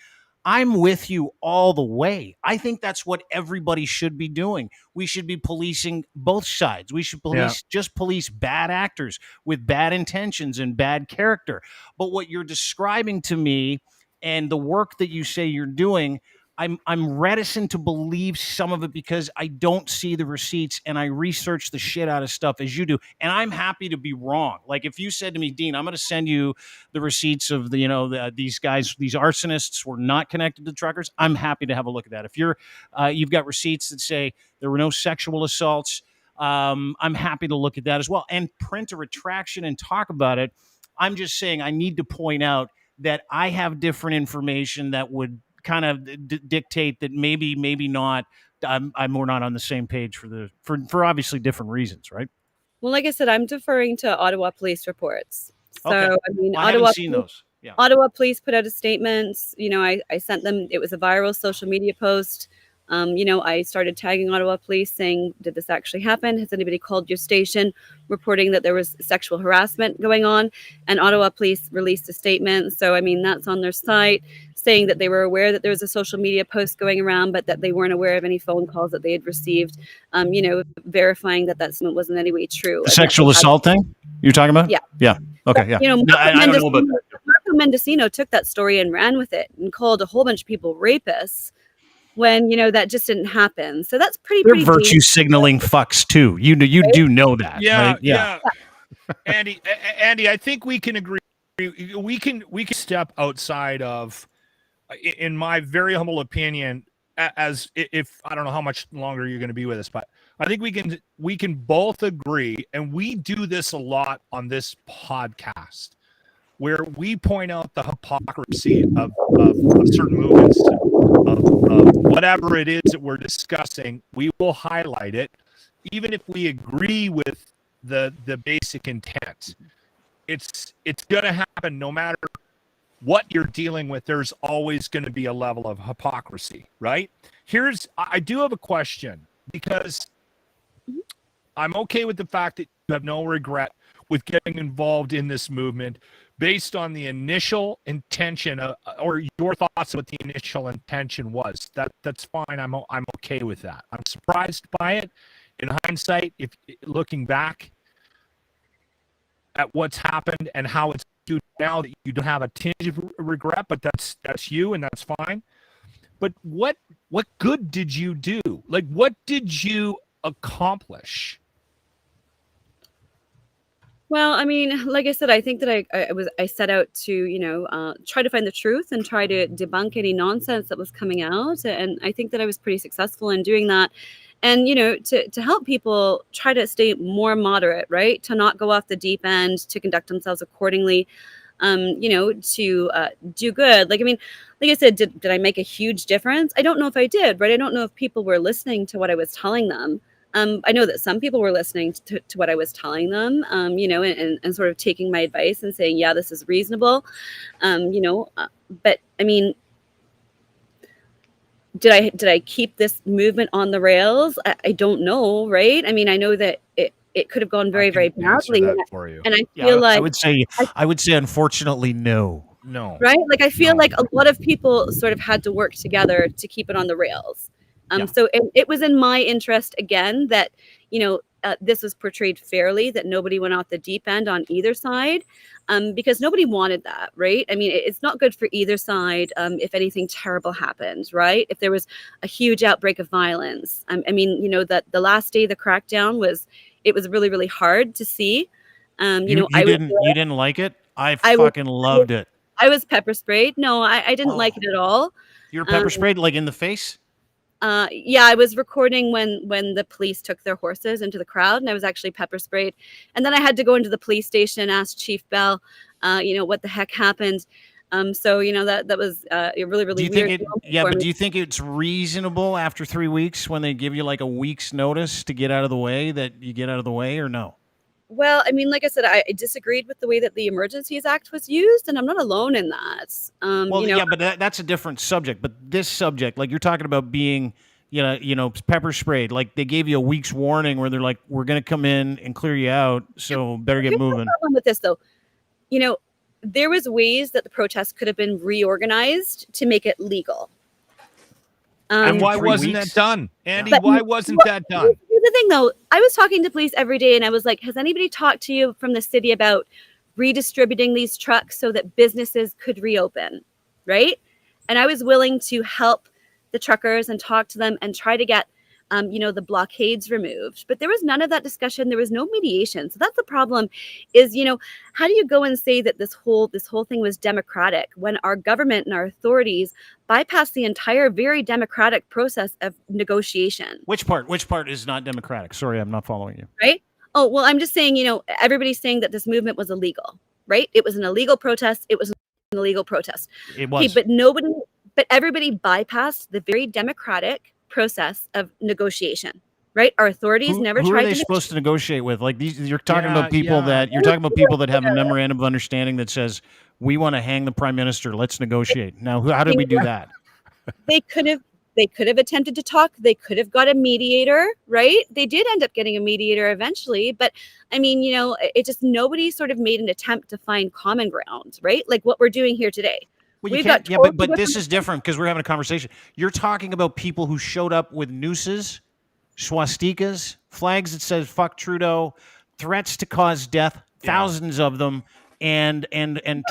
I'm with you all the way. I think that's what everybody should be doing. We should be policing both sides. We should just police bad actors with bad intentions and bad character. But what you're describing to me and the work that you say you're doing, I'm reticent to believe some of it because I don't see the receipts, and I research the shit out of stuff as you do. And I'm happy to be wrong. Like if you said to me, Dean, I'm going to send you the receipts of these guys, these arsonists were not connected to truckers, I'm happy to have a look at that. If you've got receipts that say there were no sexual assaults, I'm happy to look at that as well and print a retraction and talk about it. I'm just saying I need to point out that I have different information that would kind of dictate that maybe not. We're not on the same page for obviously different reasons, right? Well, like I said, I'm deferring to Ottawa police reports. So okay. I mean, I haven't seen those. Yeah. Ottawa police put out a statement. I sent them. It was a viral social media post. I started tagging Ottawa police saying, did this actually happen? Has anybody called your station reporting that there was sexual harassment going on? And Ottawa police released a statement. So, I mean, that's on their site saying that they were aware that there was a social media post going around, but that they weren't aware of any phone calls that they had received, verifying that statement wasn't in any way true. The sexual assault thing you're talking about? Yeah. Yeah. Okay. Yeah. I don't know about that. Marco Mendocino took that story and ran with it and called a whole bunch of people rapists when, that just didn't happen. So that's pretty virtue signaling fucks too. You do know that. Yeah. right? Yeah. Andy, I think we can agree we can step outside of, in my very humble opinion, as if I don't know how much longer you're going to be with us, but I think we can both agree, and we do this a lot on this podcast, where we point out the hypocrisy of certain movements, of whatever it is that we're discussing. We will highlight it, even if we agree with the basic intent. It's going to happen no matter what you're dealing with. There's always going to be a level of hypocrisy, right? I do have a question, because I'm okay with the fact that you have no regret with getting involved in this movement based on the initial intention, or your thoughts of what the initial intention was. That's fine. I'm okay with that. I'm surprised by it in hindsight, if looking back at what's happened and how it's do now, that you don't have a tinge of regret, but that's you, and that's fine. But what good did you do? Like, what did you accomplish? Well, I mean, like I said, I think that I set out to try to find the truth and try to debunk any nonsense that was coming out, and I think that I was pretty successful in doing that. And to help people try to stay more moderate, right? To not go off the deep end, to conduct themselves accordingly, to do good. Like, I mean, like I said, did I make a huge difference? I don't know if I did, right? I don't know if people were listening to what I was telling them. I know that some people were listening to what I was telling them, and sort of taking my advice and saying, yeah, this is reasonable. But I mean, did I keep this movement on the rails? I don't know, right? I mean, I know that it could have gone very, very badly. For you. And I feel like I would say unfortunately no. Right? Like, I feel like a lot of people sort of had to work together to keep it on the rails. So it was in my interest, again, that this was portrayed fairly, that nobody went off the deep end on either side, because nobody wanted that, right? I mean, it's not good for either side if anything terrible happened, right? If there was a huge outbreak of violence. I mean, that the last day of the crackdown was really, really hard to see. You didn't like it? I fucking loved it. I was pepper sprayed. No, I didn't like it at all. You were pepper sprayed, like, in the face? Yeah, I was recording when the police took their horses into the crowd, and I was actually pepper sprayed. And then I had to go into the police station and ask Chief Bell, what the heck happened. So that was really, really weird. But do you think it's reasonable after 3 weeks, when they give you like a week's notice to get out of the way, that you get out of the way, or no? Well, I mean, like I said, I disagreed with the way that the Emergencies Act was used, and I'm not alone in that. But that's a different subject. But this subject, like, you're talking about being, pepper sprayed. Like, they gave you a week's warning where they're like, we're going to come in and clear you out, so better get moving. The problem with this, though, there was ways that the protests could have been reorganized to make it legal. And why wasn't that done, Andy? Why wasn't that done? Here's the thing, though. I was talking to police every day, and I was like, has anybody talked to you from the city about redistributing these trucks so that businesses could reopen, right? And I was willing to help the truckers and talk to them and try to get the blockades removed. But there was none of that discussion. There was no mediation. So that's the problem, is, how do you go and say that this whole thing was democratic when our government and our authorities bypassed the entire very democratic process of negotiation? Which part is not democratic? Sorry, I'm not following you. Right? Oh, well, I'm just saying, everybody's saying that this movement was illegal, right? It was an illegal protest. It was an illegal protest. It was. Okay, but everybody bypassed the very democratic process of negotiation, right? Our authorities never tried. Who are they supposed to negotiate with? Like, these, you're talking about people that have a memorandum of understanding that says, we want to hang the prime minister. Let's negotiate. Now, how did we do that? They could have attempted to talk. They could have got a mediator, right? They did end up getting a mediator eventually, but I mean, it just, nobody sort of made an attempt to find common ground, right? Like what we're doing here today. Well, but this is different because we're having a conversation. You're talking about people who showed up with nooses, swastikas, flags that says "fuck Trudeau," threats to cause death, thousands of them, and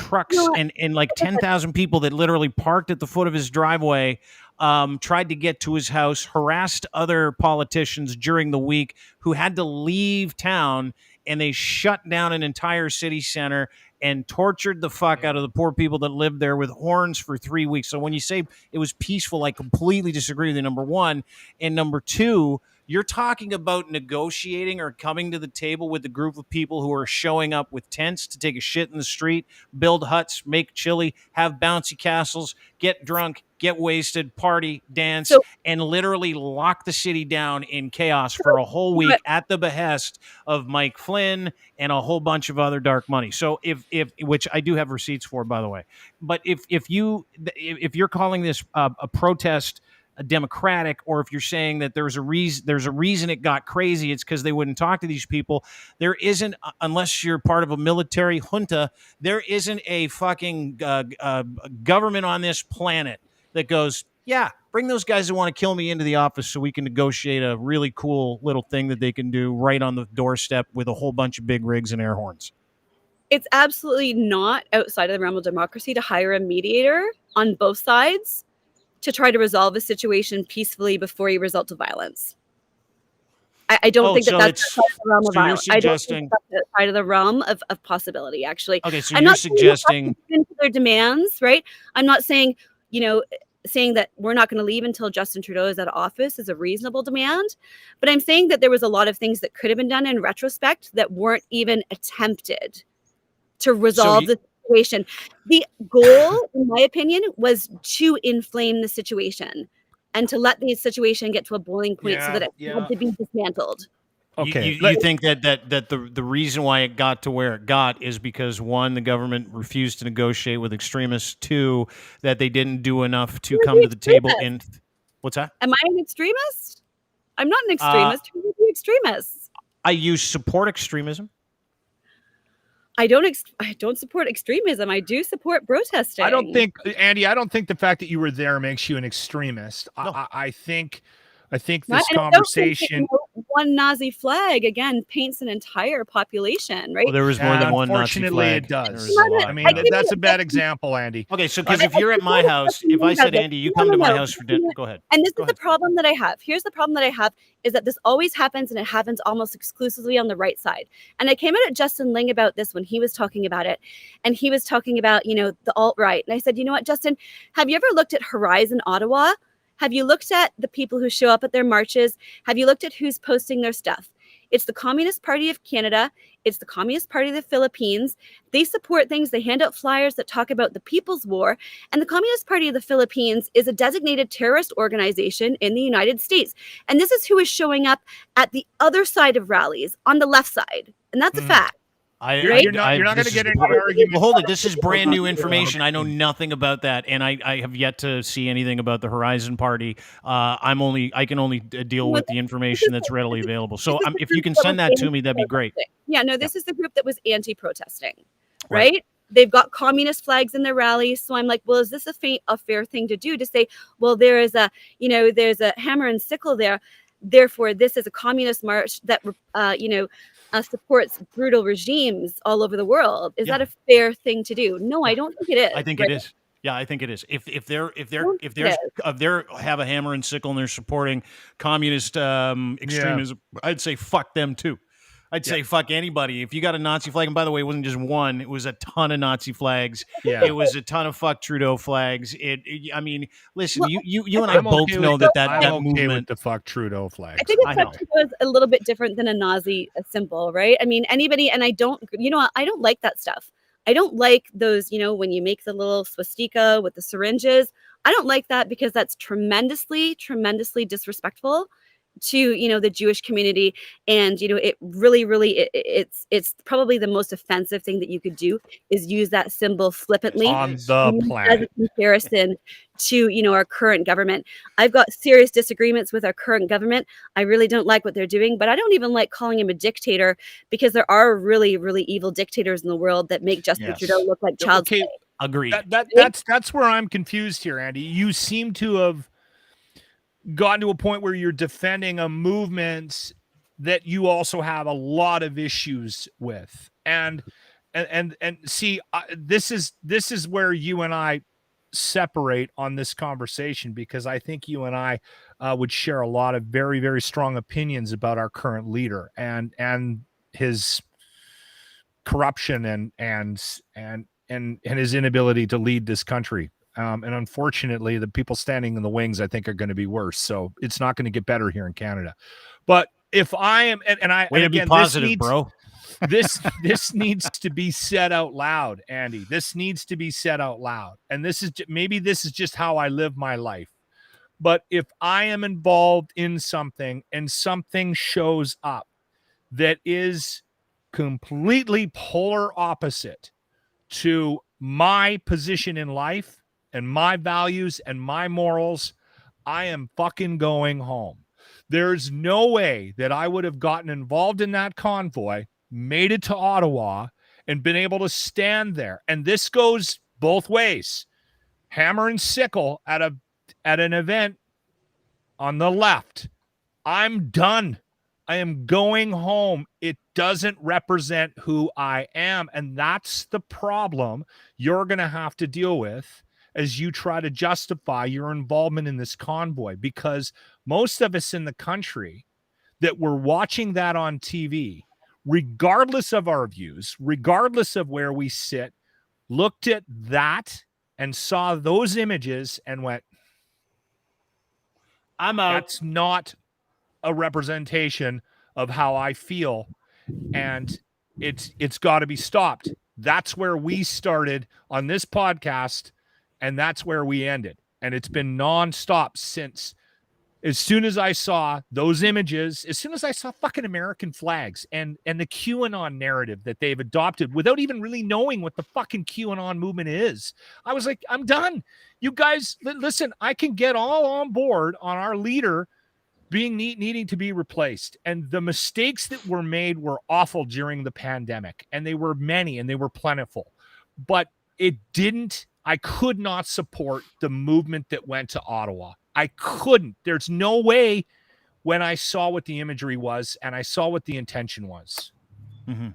trucks and like 10,000 people that literally parked at the foot of his driveway, tried to get to his house, harassed other politicians during the week who had to leave town, and they shut down an entire city center. and tortured the fuck out of the poor people that lived there with horns for 3 weeks. So when you say it was peaceful, I completely disagree with you, number one. And number two, you're talking about negotiating or coming to the table with a group of people who are showing up with tents to take a shit in the street, build huts, make chili, have bouncy castles, get drunk, get wasted, party, dance, So, and literally lock the city down in chaos for a whole week at the behest of Mike Flynn and a whole bunch of other dark money. So if which I do have receipts for, by the way, but if you're calling this a protest democratic, or if you're saying that there's a reason it got crazy, it's because they wouldn't talk to these people. There isn't, unless you're part of a military junta, there isn't a fucking government on this planet that goes, yeah, bring those guys that want to kill me into the office so we can negotiate a really cool little thing that they can do right on the doorstep with a whole bunch of big rigs and air horns. it's absolutely not outside of the realm of democracy to hire a mediator on both sides to try to resolve a situation peacefully before you result to violence. I don't think that's outside of the realm of violence. I don't think that's outside of the realm of possibility, actually. Okay, so I'm you're not suggesting into their demands, right? I'm not saying, saying that we're not going to leave until Justin Trudeau is out of office is a reasonable demand. But I'm saying that there was a lot of things that could have been done in retrospect that weren't even attempted to resolve the situation. The goal, in my opinion, was to inflame the situation and to let the situation get to a boiling point so that it had to be dismantled. Okay, you think that the reason why it got to where it got is because, one, the government refused to negotiate with extremists. Two, that they didn't do enough to come to the table. And what's that? Am I an extremist? I'm not an extremist. Who are the extremists? You support extremism. I don't support extremism. I do support protesting. I don't think, Andy, I don't think the fact that you were there makes you an extremist. No. I think this conversation. One Nazi flag again paints an entire population, right? Well, there was more than one Nazi flag. Unfortunately, it does. I mean, that's a bad example, Andy. Okay, so because if you're at my house, if I said, Andy, you come to my house for dinner, go ahead. And this is the problem that I have. Here's the problem that I have is that this always happens, and it happens almost exclusively on the right side. And I came out at Justin Ling about this when he was talking about it, and he was talking about, the alt-right. And I said, you know what, Justin, have you ever looked at Horizon Ottawa? Have you looked at the people who show up at their marches? Have you looked at who's posting their stuff? It's the Communist Party of Canada. It's the Communist Party of the Philippines. They support things. They hand out flyers that talk about the People's War. And the Communist Party of the Philippines is a designated terrorist organization in the United States. And this is who is showing up at the other side of rallies, on the left side. And that's a fact. You're not going to get into an argument. Well, hold it. This is brand new information. I know nothing about that, and I have yet to see anything about the Horizon Party. I can only deal with the information that's readily available. So if you can send that to me, that'd be great. Yeah, no, this is the group that was anti-protesting, right? They've got communist flags in their rallies. So I'm like, well, is this a fair thing to do? To say, well, there's a hammer and sickle there. Therefore, this is a communist march that, supports brutal regimes all over the world. Is that a fair thing to do? No, I don't think it is. I think it is. Yeah, I think it is. If they have a hammer and sickle and they're supporting communist extremism, I'd say fuck them too. I'd say fuck anybody. If you got a Nazi flag, and by the way, it wasn't just one; it was a ton of Nazi flags. Yeah. It was a ton of fuck Trudeau flags. I mean, listen, you and I both know that I'm movement. okay with the fuck Trudeau flags. I think fuck Trudeau is a little bit different than a Nazi symbol, right? I mean, anybody, and I don't like that stuff. I don't like those, when you make the little swastika with the syringes. I don't like that because that's tremendously, tremendously disrespectful to the Jewish community, and it really it's probably the most offensive thing that you could do is use that symbol flippantly on the planet as a comparison to our current government. I've got serious disagreements with our current government. I really don't like what they're doing, but I don't even like calling him a dictator because there are really, really evil dictators in the world that make Justin Trudeau look like child's play. Agreed. That's where I'm confused here, Andy. You seem to have gotten to a point where you're defending a movement that you also have a lot of issues with, and see, this is where you and I separate on this conversation, because I think you and I would share a lot of very, very strong opinions about our current leader and his corruption and his inability to lead this country. And unfortunately, the people standing in the wings, I think, are going to be worse. So it's not going to get better here in Canada. But if I am, Way to be positive, bro. this needs to be said out loud, Andy. This needs to be said out loud. And this is just how I live my life. But if I am involved in something and something shows up that is completely polar opposite to my position in life and my values and my morals, I am fucking going home. There's no way that I would have gotten involved in that convoy, made it to Ottawa, and been able to stand there. And this goes both ways. Hammer and sickle at an event on the left. I'm done. I am going home. It doesn't represent who I am. And that's the problem you're going to have to deal with as you try to justify your involvement in this convoy, because most of us in the country that were watching that on TV, regardless of our views, regardless of where we sit, looked at that and saw those images and went, I'm out. That's not a representation of how I feel, and it's got to be stopped. That's where we started on this podcast, and that's where we ended. And it's been nonstop since. As soon as I saw those images, as soon as I saw fucking American flags and the QAnon narrative that they've adopted without even really knowing what the fucking QAnon movement is, I was like, I'm done. You guys, listen, I can get all on board on our leader needing to be replaced. And the mistakes that were made were awful during the pandemic, and they were many and they were plentiful. But I could not support the movement that went to Ottawa. I couldn't. There's no way when I saw what the imagery was and I saw what the intention was. Mm-hmm.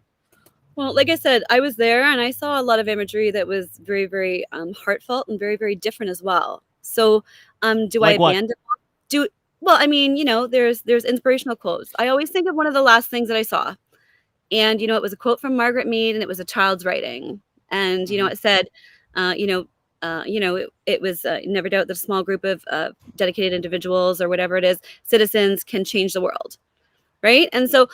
Well, like I said, I was there and I saw a lot of imagery that was very, very heartfelt and very, very different as well. So do Like I abandon? Well, I mean, there's inspirational quotes. I always think of one of the last things that I saw. And, it was a quote from Margaret Mead and it was a child's writing. And, it said, it was never doubt that a small group of dedicated individuals or whatever it is, citizens can change the world. Right. And so,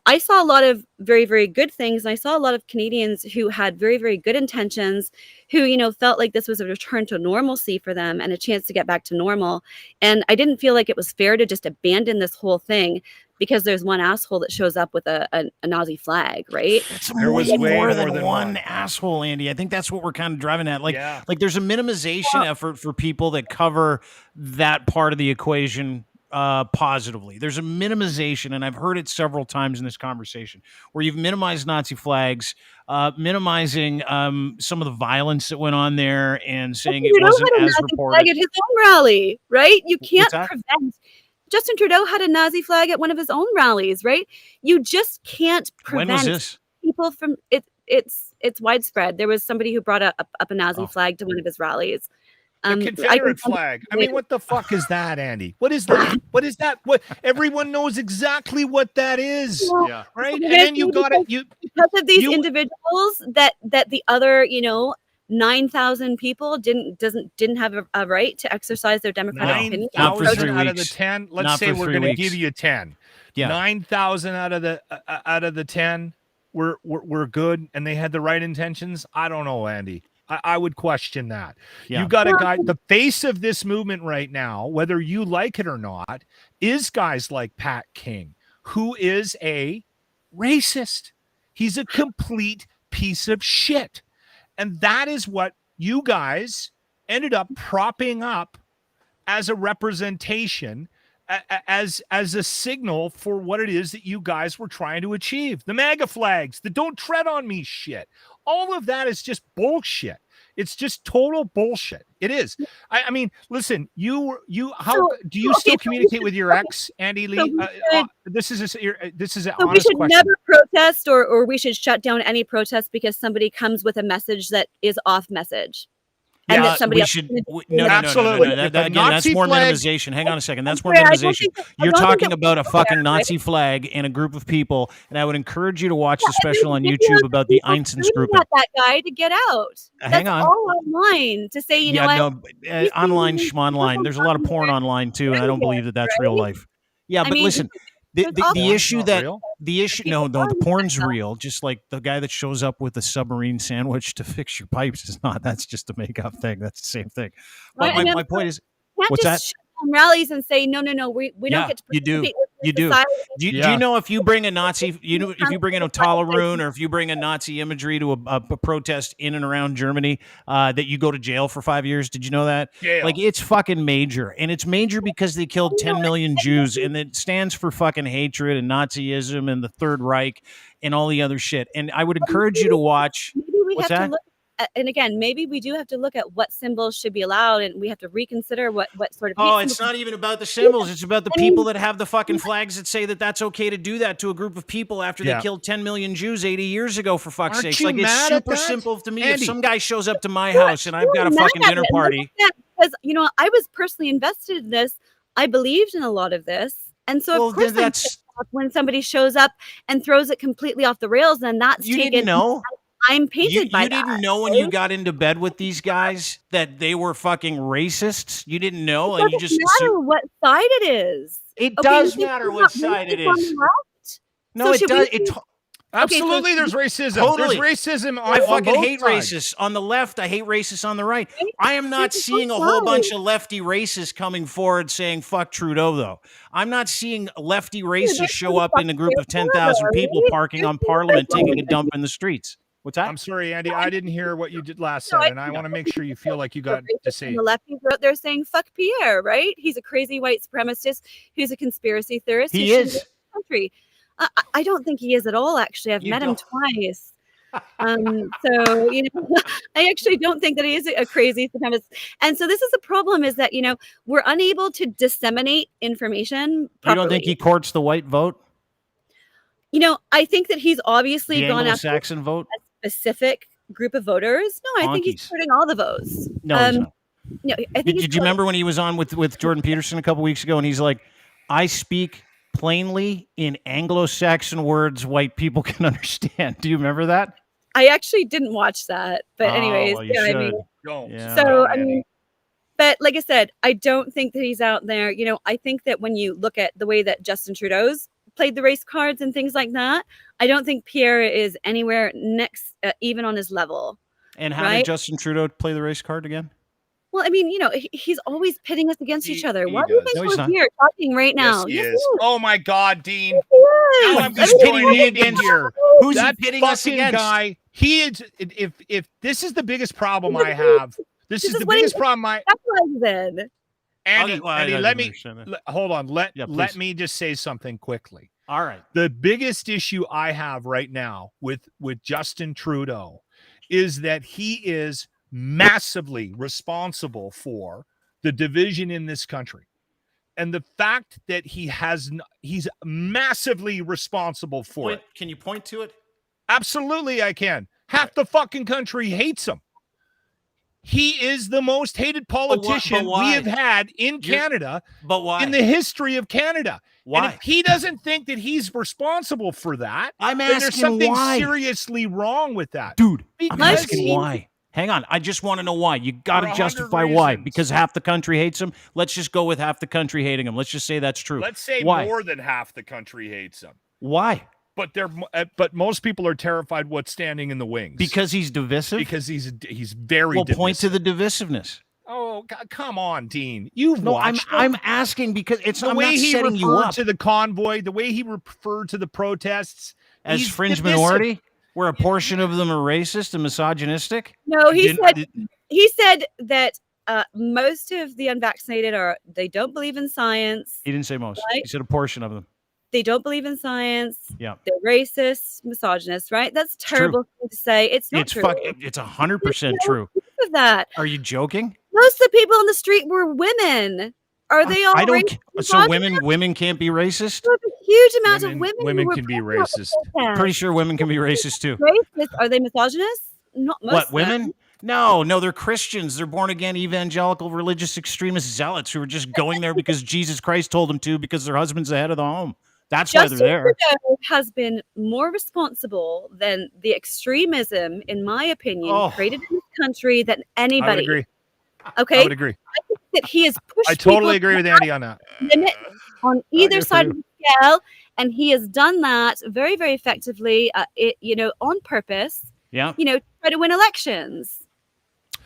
I saw a lot of very, very good things. And I saw a lot of Canadians who had very, very good intentions, who, felt like this was a return to normalcy for them and a chance to get back to normal. And I didn't feel like it was fair to just abandon this whole thing because there's one asshole that shows up with a Nazi flag, right? It's way more than one asshole, Andy. I think that's what we're kind of driving at. Like there's a minimization effort for people that cover that part of the equation positively. There's a minimization, and I've heard it several times in this conversation, where you've minimized Nazi flags, minimizing some of the violence that went on there, and saying it wasn't as reported. At his own rally, right? You can't prevent. Justin Trudeau had a Nazi flag at one of his own rallies, right? You just can't prevent when was this? People from it. It's widespread. There was somebody who brought up a Nazi flag to one of his rallies. The Confederate flag. I mean, what the fuck is that, Andy? What is that? What is that? What everyone knows exactly what that is, right? And then you got it. Because of these individuals that the other 9,000 people didn't have a right to exercise their democratic opinion. 9,000 out of the 10. Let's say we're going to give you 10. Yeah. 9,000 out of the 10 were good, and they had the right intentions. I don't know, Andy. I would question that. Yeah. You got a guy, the face of this movement right now, whether you like it or not, is guys like Pat King, who is a racist. He's a complete piece of shit. And that is what you guys ended up propping up as a representation, as a signal for what it is that you guys were trying to achieve. The MAGA flags, the don't tread on me shit. All of that is just bullshit. It's just total bullshit. It is. I mean, listen, do you still communicate with your ex, Andy Lee? This is an honest question. We should never protest or we should shut down any protest because somebody comes with a message that is off message. and Yeah, that somebody we else should is gonna do no, that. Absolutely. That, If a that- again, that's Nazi more flag- minimization. Hang on a second. That's more Okay, I don't minimization. think that- I You're don't think talking that about a we're fucking there, Nazi flag and a group of people, and I would encourage you to watch the and there's special on videos YouTube of about the people Einstein's shooting grouping. at that guy to get out. Hang That's on. all online to say, you know Yeah, what? no, These online, things- schmonline. There's a lot of porn online too, and I don't believe that that's real right? life. Yeah, I but mean, listen, there's the also- issue Not that real? the issue people no, the on porn's TikTok. real. Just like the guy that shows up with a submarine sandwich to fix your pipes is not. That's just a make up thing. That's the same thing. But Right, and my point is, can't what's just shut down rallies and say no, we Yeah, don't get to you do. participate with You do. society. Do Yeah. you know if you bring a Nazi, if you bring in a Tolerone or if you bring a Nazi imagery to a protest in and around Germany, that you go to jail for 5 years? Did you know that? Jail. Like, it's fucking major, and it's major because they killed 10 million Jews, and it stands for fucking hatred and Nazism and the Third Reich and all the other shit. And I would encourage you to watch. Maybe we What's have that? to look at, and again, maybe we do have to look at what symbols should be allowed, and we have to reconsider what sort of. Oh, hate it's symbols- not even about the symbols. It's about the people that have the fucking flags that say that that's okay to do that to a group of people after Yeah. they killed 10 million Jews 80 years ago, for fuck's Aren't sakes. you Like, it's mad at super that? simple to me. Andy. If some guy shows up to my Sure, house and I've got a sure, fucking mad at dinner it, and party. because I was personally invested in this. I believed in a lot of this, and so Well, of course then I'm that's- pissed off when somebody shows up and throws it completely off the rails. Then that's You taken. didn't know? I'm painted by You that. didn't know when you got into bed with these guys that they were fucking racists? You didn't know? It And you doesn't just matter what side it is. It Okay, does you think matter it's what not side it racist on is. the left? No, So it should we does. be- It Absolutely, so- there's racism. Totally. There's racism on, I on fucking both hate sides. racists on the left. I hate racists on the right. Right? I am not There's seeing a both whole bunch sides. of lefty racists coming forward saying fuck Trudeau, though. I'm not seeing lefty racists there's show no up in a group of fucking 10,000 Trudeau, people right? parking on There's no Parliament fucking taking a dump in the streets. What's that? I'm sorry, Andy. I didn't hear what you did last No, said, I- and I want to make sure you feel like you got to say. And the lefties are out there saying "fuck Pierre," right? He's a crazy white supremacist who's a conspiracy theorist. He shouldn't is. be in the country. I don't think he is at all. Actually, I've You met him don't. twice. So I actually don't think that he is a crazy supremacist. And so this is the problem: is that we're unable to disseminate information You properly. don't think he courts the white vote? I think that he's obviously The gone after Anglo-Saxon vote? a specific group of voters. No, I think he's Honkies. hurting all the votes. No, he's not. No, I think Did you remember when he was on with Jordan Peterson a couple weeks ago, and he's like, "I speak plainly in Anglo-Saxon words white people can understand." Do you remember that? I actually didn't watch that, but anyways, well, you yeah, I should. mean, Don't. Yeah. so I mean, but like I said, I don't think that he's out there. I think that when you look at the way that Justin Trudeau's played the race cards and things like that, I don't think Pierre is anywhere next, even on his level. And how did Right? Justin Trudeau play the race card again? Well, I mean, he's always pitting us against each other. He Why do you does. think No, he's we're not. here talking right now? Yes, he Yes, is. Oh my God, Dean. he is. Now I'm He's just pitting going me in against- here. Who's he That pitting us fucking against? guy. He is. If this is the biggest problem I have, this is is the what biggest he- problem I. Specialize in. Andy, Okay, well, I Andy, don't let me understand that. hold on. Let Yeah, let please. me just say something quickly. All right. The biggest issue I have right now with Justin Trudeau is that he is massively responsible for the division in this country. And the fact that he's massively responsible for it. Can you point to it? Absolutely, I can. Half the fucking country hates him. He is the most hated politician we why? have had in You're- Canada But why? in the history of Canada. Why? And if he doesn't think that he's responsible for that, I'm then there's asking something why. seriously wrong with that. Dude, I'm Because asking he- why. Hang on. I just want to know why. You got For to 100 justify why. reasons. Because half the country hates him. Let's just go with half the country hating him. Let's just say that's true. Let's say Why? more than half the country hates him. Why? But most people are terrified what's standing in the wings. Because he's divisive? Because he's very Well, divisive. point to the divisiveness. Oh, come on, Dean. You've No, I'm watched I'm asking because it's the I'm way not he setting you referred up to the convoy, the way he referred to the protests. as he's fringe divisive. minority, where a portion of them are racist and misogynistic. No, he Didn't- said that most of the unvaccinated they don't believe in science. He didn't say most. Right. He said a portion of them. They don't believe in science. Yeah. They're racist, misogynist, right? That's true. terrible thing to say. It's not It's true. it's 100% true. Of that. Are you joking? Most of the people on the street were women. Are they all I don't. racist, So misogynist? women can't be racist. There's a huge amount of Women women. who were can be present at the racist. protest. Pretty sure women can be racist too. Racist? Are they misogynist? Not most. What of them. women? No, they're Christians. They're born again, evangelical, religious extremist zealots who are just going there because Jesus Christ told them to because their husband's the head of the home. That's why they're Justin there. Trudeau has been more responsible than the extremism, in my opinion, created in this country than anybody. I would agree. Okay, I would agree. I think that he has pushed. I totally people agree with Andy on that. limit on either side of the scale, and he has done that very, very effectively. On purpose. Yeah. To try to win elections.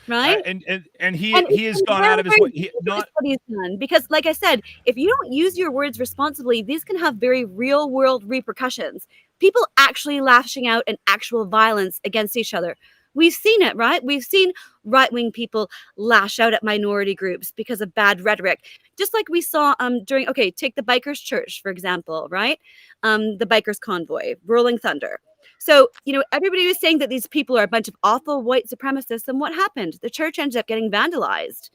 Right, and he has gone out of his way. What he's done, because, like I said, if you don't use your words responsibly, these can have very real world repercussions. People actually lashing out and actual violence against each other. We've seen it, right? We've seen right-wing people lash out at minority groups because of bad rhetoric, just like we saw take the Bikers Church, for example, right? The Bikers Convoy, Rolling Thunder. So, everybody was saying that these people are a bunch of awful white supremacists. And what happened? The church ended up getting vandalized.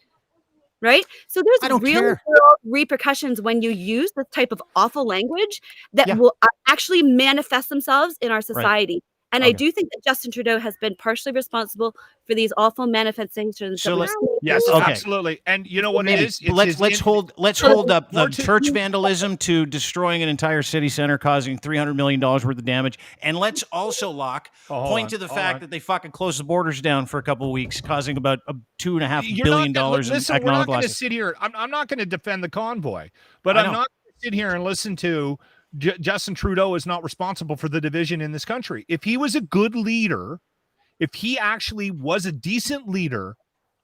Right? So there's real world repercussions when you use this type of awful language that will actually manifest themselves in our society. Right. And I do think that Justin Trudeau has been partially responsible for these awful manifestations. So yes, absolutely. And you know what it is? Let's hold up the church vandalism to destroying an entire city center, causing $300 million worth of damage. And let's also, point to the fact that they fucking closed the borders down for a couple of weeks, causing about $2.5 billion in economic we're not going to losses. sit here. I'm not going to defend the convoy, but I'm not going to sit here and listen to Justin Trudeau is not responsible for the division in this country. If he was a good leader, if he actually was a decent leader,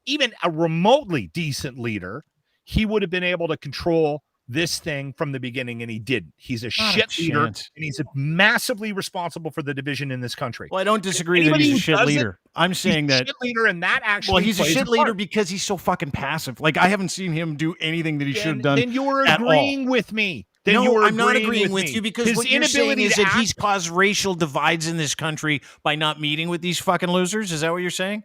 even a remotely decent leader, he would have been able to control this thing from the beginning, and he didn't. He's a shit leader, and he's massively responsible for the division in this country. Well, I don't disagree that he's a shit leader. I'm saying that shit leader, and that actually he's a shit leader because he's so fucking passive. Like, I haven't seen him do anything that he should have done. Then you were agreeing with me. I'm not agreeing with you because what you're saying is that he's caused racial divides in this country by not meeting with these fucking losers. Is that what you're saying?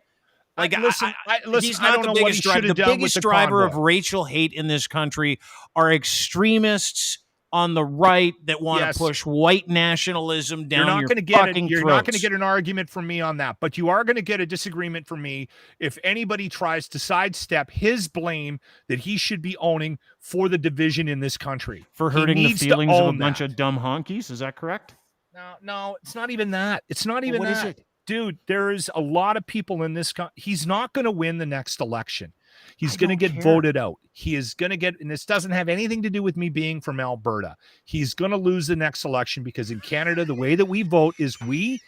Like, listen, he's not the biggest driver. The biggest driver of racial hate in this country are extremists on the right that want to push white nationalism down your fucking throats. You're not going to get an argument from me on that, but you are going to get a disagreement from me if anybody tries to sidestep his blame that he should be owning for the division in this country. For hurting the feelings of a bunch of dumb honkies, is that correct? No, it's not even that. It's not even that. What is it? Dude, there is a lot of people in this he's not going to win the next election. He's going to get voted out. He is going to get, and this doesn't have anything to do with me being from Alberta. He's going to lose the next election because in Canada, the way that we vote is we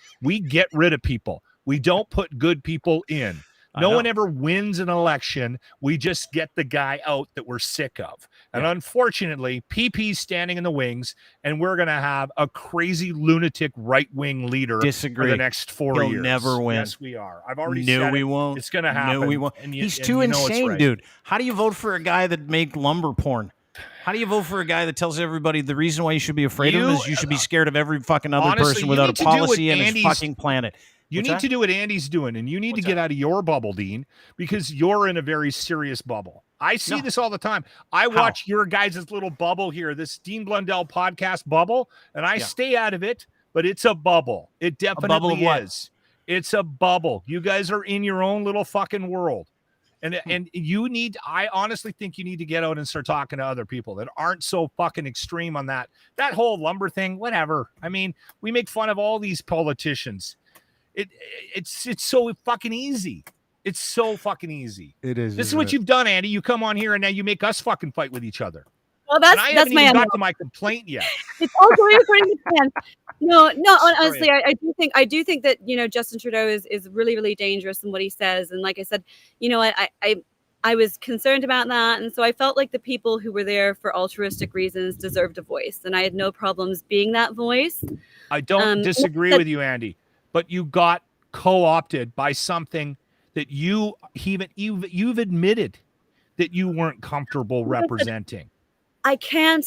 get rid of people. We don't put good people in. No one ever wins an election. We just get the guy out that we're sick of. And unfortunately, PP's standing in the wings, and we're going to have a crazy lunatic right-wing leader for the next 4 years. He'll never win. Yes, we are. I've already said No, we won't. It's going to happen. No, we won't. He's too insane, dude. How do you vote for a guy that made lumber porn? How do you vote for a guy that tells everybody the reason why you should be afraid of him is you should be scared of every fucking other person without a policy in his fucking planet? You need to do what Andy's doing, and you need to get out of your bubble, Dean, because you're in a very serious bubble. I see this all the time. I watch your guys' little bubble here, this Dean Blundell podcast bubble, and I stay out of it, but it's a bubble. It definitely is. It's a bubble. You guys are in your own little fucking world. And I honestly think you need to get out and start talking to other people that aren't so fucking extreme on that whole lumber thing, whatever. I mean, we make fun of all these politicians. It's so fucking easy. It's so fucking easy. It is. This is what you've done, Andy. You come on here and now you make us fucking fight with each other. Well, that's even got to my complaint yet. It's all going according to plan. No. Honestly, I do think that Justin Trudeau is really, really dangerous in what he says. And like I said, I was concerned about that, and so I felt like the people who were there for altruistic reasons deserved a voice, and I had no problems being that voice. I don't disagree with you, Andy. But you got co-opted by something that you've admitted that you weren't comfortable representing. I can't,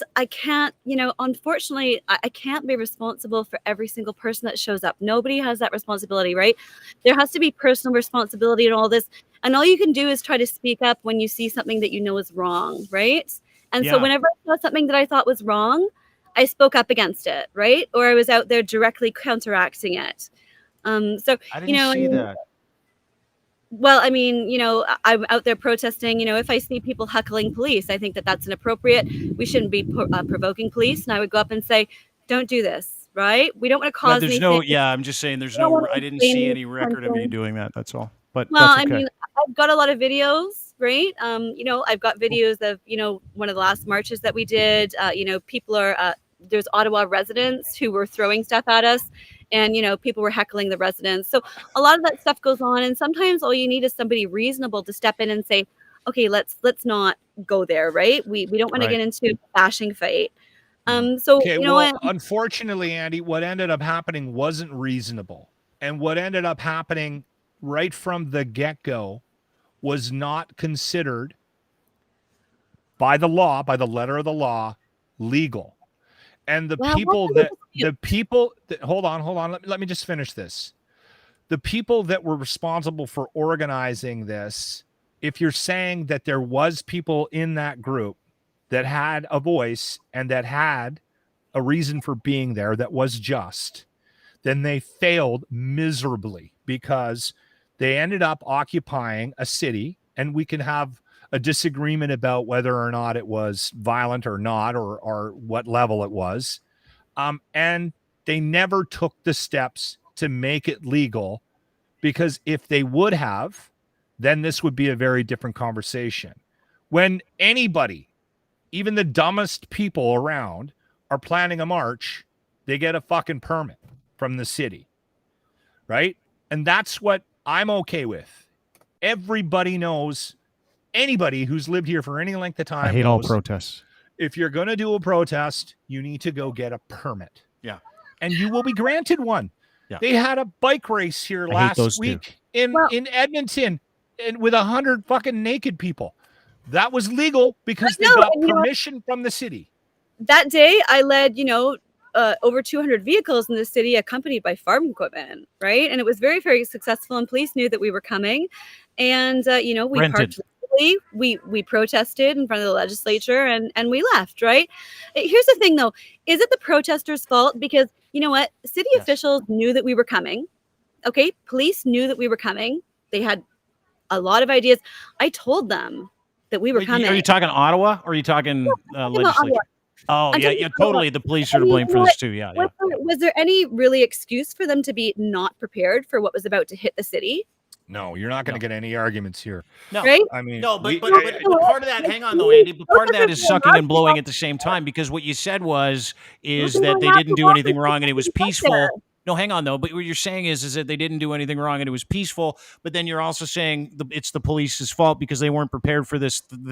unfortunately, I can't be responsible for every single person that shows up. Nobody has that responsibility, right? There has to be personal responsibility in all this. And all you can do is try to speak up when you see something that you know is wrong, right? And so whenever I saw something that I thought was wrong, I spoke up against it, right? Or I was out there directly counteracting it. So I didn't see that. Well, I mean, I'm out there protesting. If I see people heckling police, I think that that's inappropriate. We shouldn't be provoking police. And I would go up and say, don't do this, right? We don't want to But cause there's anything. no, yeah, I'm just saying there's We don't want no, I to didn't see inflame any record of you tension. doing that. That's all. But Well, that's I okay. mean, I've got a lot of videos, right? I've got videos of, one of the last marches that we did. People are, there's Ottawa residents who were throwing stuff at us, and, people were heckling the residents. So a lot of that stuff goes on, and sometimes all you need is somebody reasonable to step in and say, okay, let's not go there, right? We don't want to Right. get into a bashing fight. So, Okay, you know well, what? unfortunately, Andy, what ended up happening wasn't reasonable. And what ended up happening right from the get-go was not considered by the law, by the letter of the law, legal. And the Well, people that hold on, let me just finish this. The people that were responsible for organizing this, if you're saying that there was people in that group that had a voice and that had a reason for being there that was just, then they failed miserably because they ended up occupying a city, and we can have a disagreement about whether or not it was violent or not, or what level it was. And they never took the steps to make it legal, because if they would have, then this would be a very different conversation. When anybody, even the dumbest people around, are planning a march, they get a fucking permit from the city, right? And that's what I'm okay with. Everybody knows, anybody who's lived here for any length of time I hate all knows, protests. if you're going to do a protest, you need to go get a permit. Yeah. And you will be granted one. Yeah. They had a bike race here I hate those last week in Edmonton, and with 100 fucking naked people. That was legal because they got permission from the city. That day I led, over 200 vehicles in the city accompanied by farm equipment, right? And it was very, very successful, and police knew that we were coming. And, we Rented. parked legally, we protested in front of the legislature, and we left, right? Here's the thing, though. Is it the protesters' fault? Because, you know what? City officials knew that we were coming. Okay? Police knew that we were coming. They had a lot of ideas. I told them that we were coming. Are you talking Ottawa, or are you talking legislature? Oh, yeah, totally. The police are to blame for this too. Yeah. Was there any really excuse for them to be not prepared for what was about to hit the city? No, you're not going to get any arguments here. No, right? I mean, no, but part of that, hang on though, Andy, but part of that is sucking and blowing at the same time, because what you said is that they didn't do anything wrong and it was peaceful. No, hang on though. But what you're saying is that they didn't do anything wrong and it was peaceful. But then you're also saying it's the police's fault because they weren't prepared for the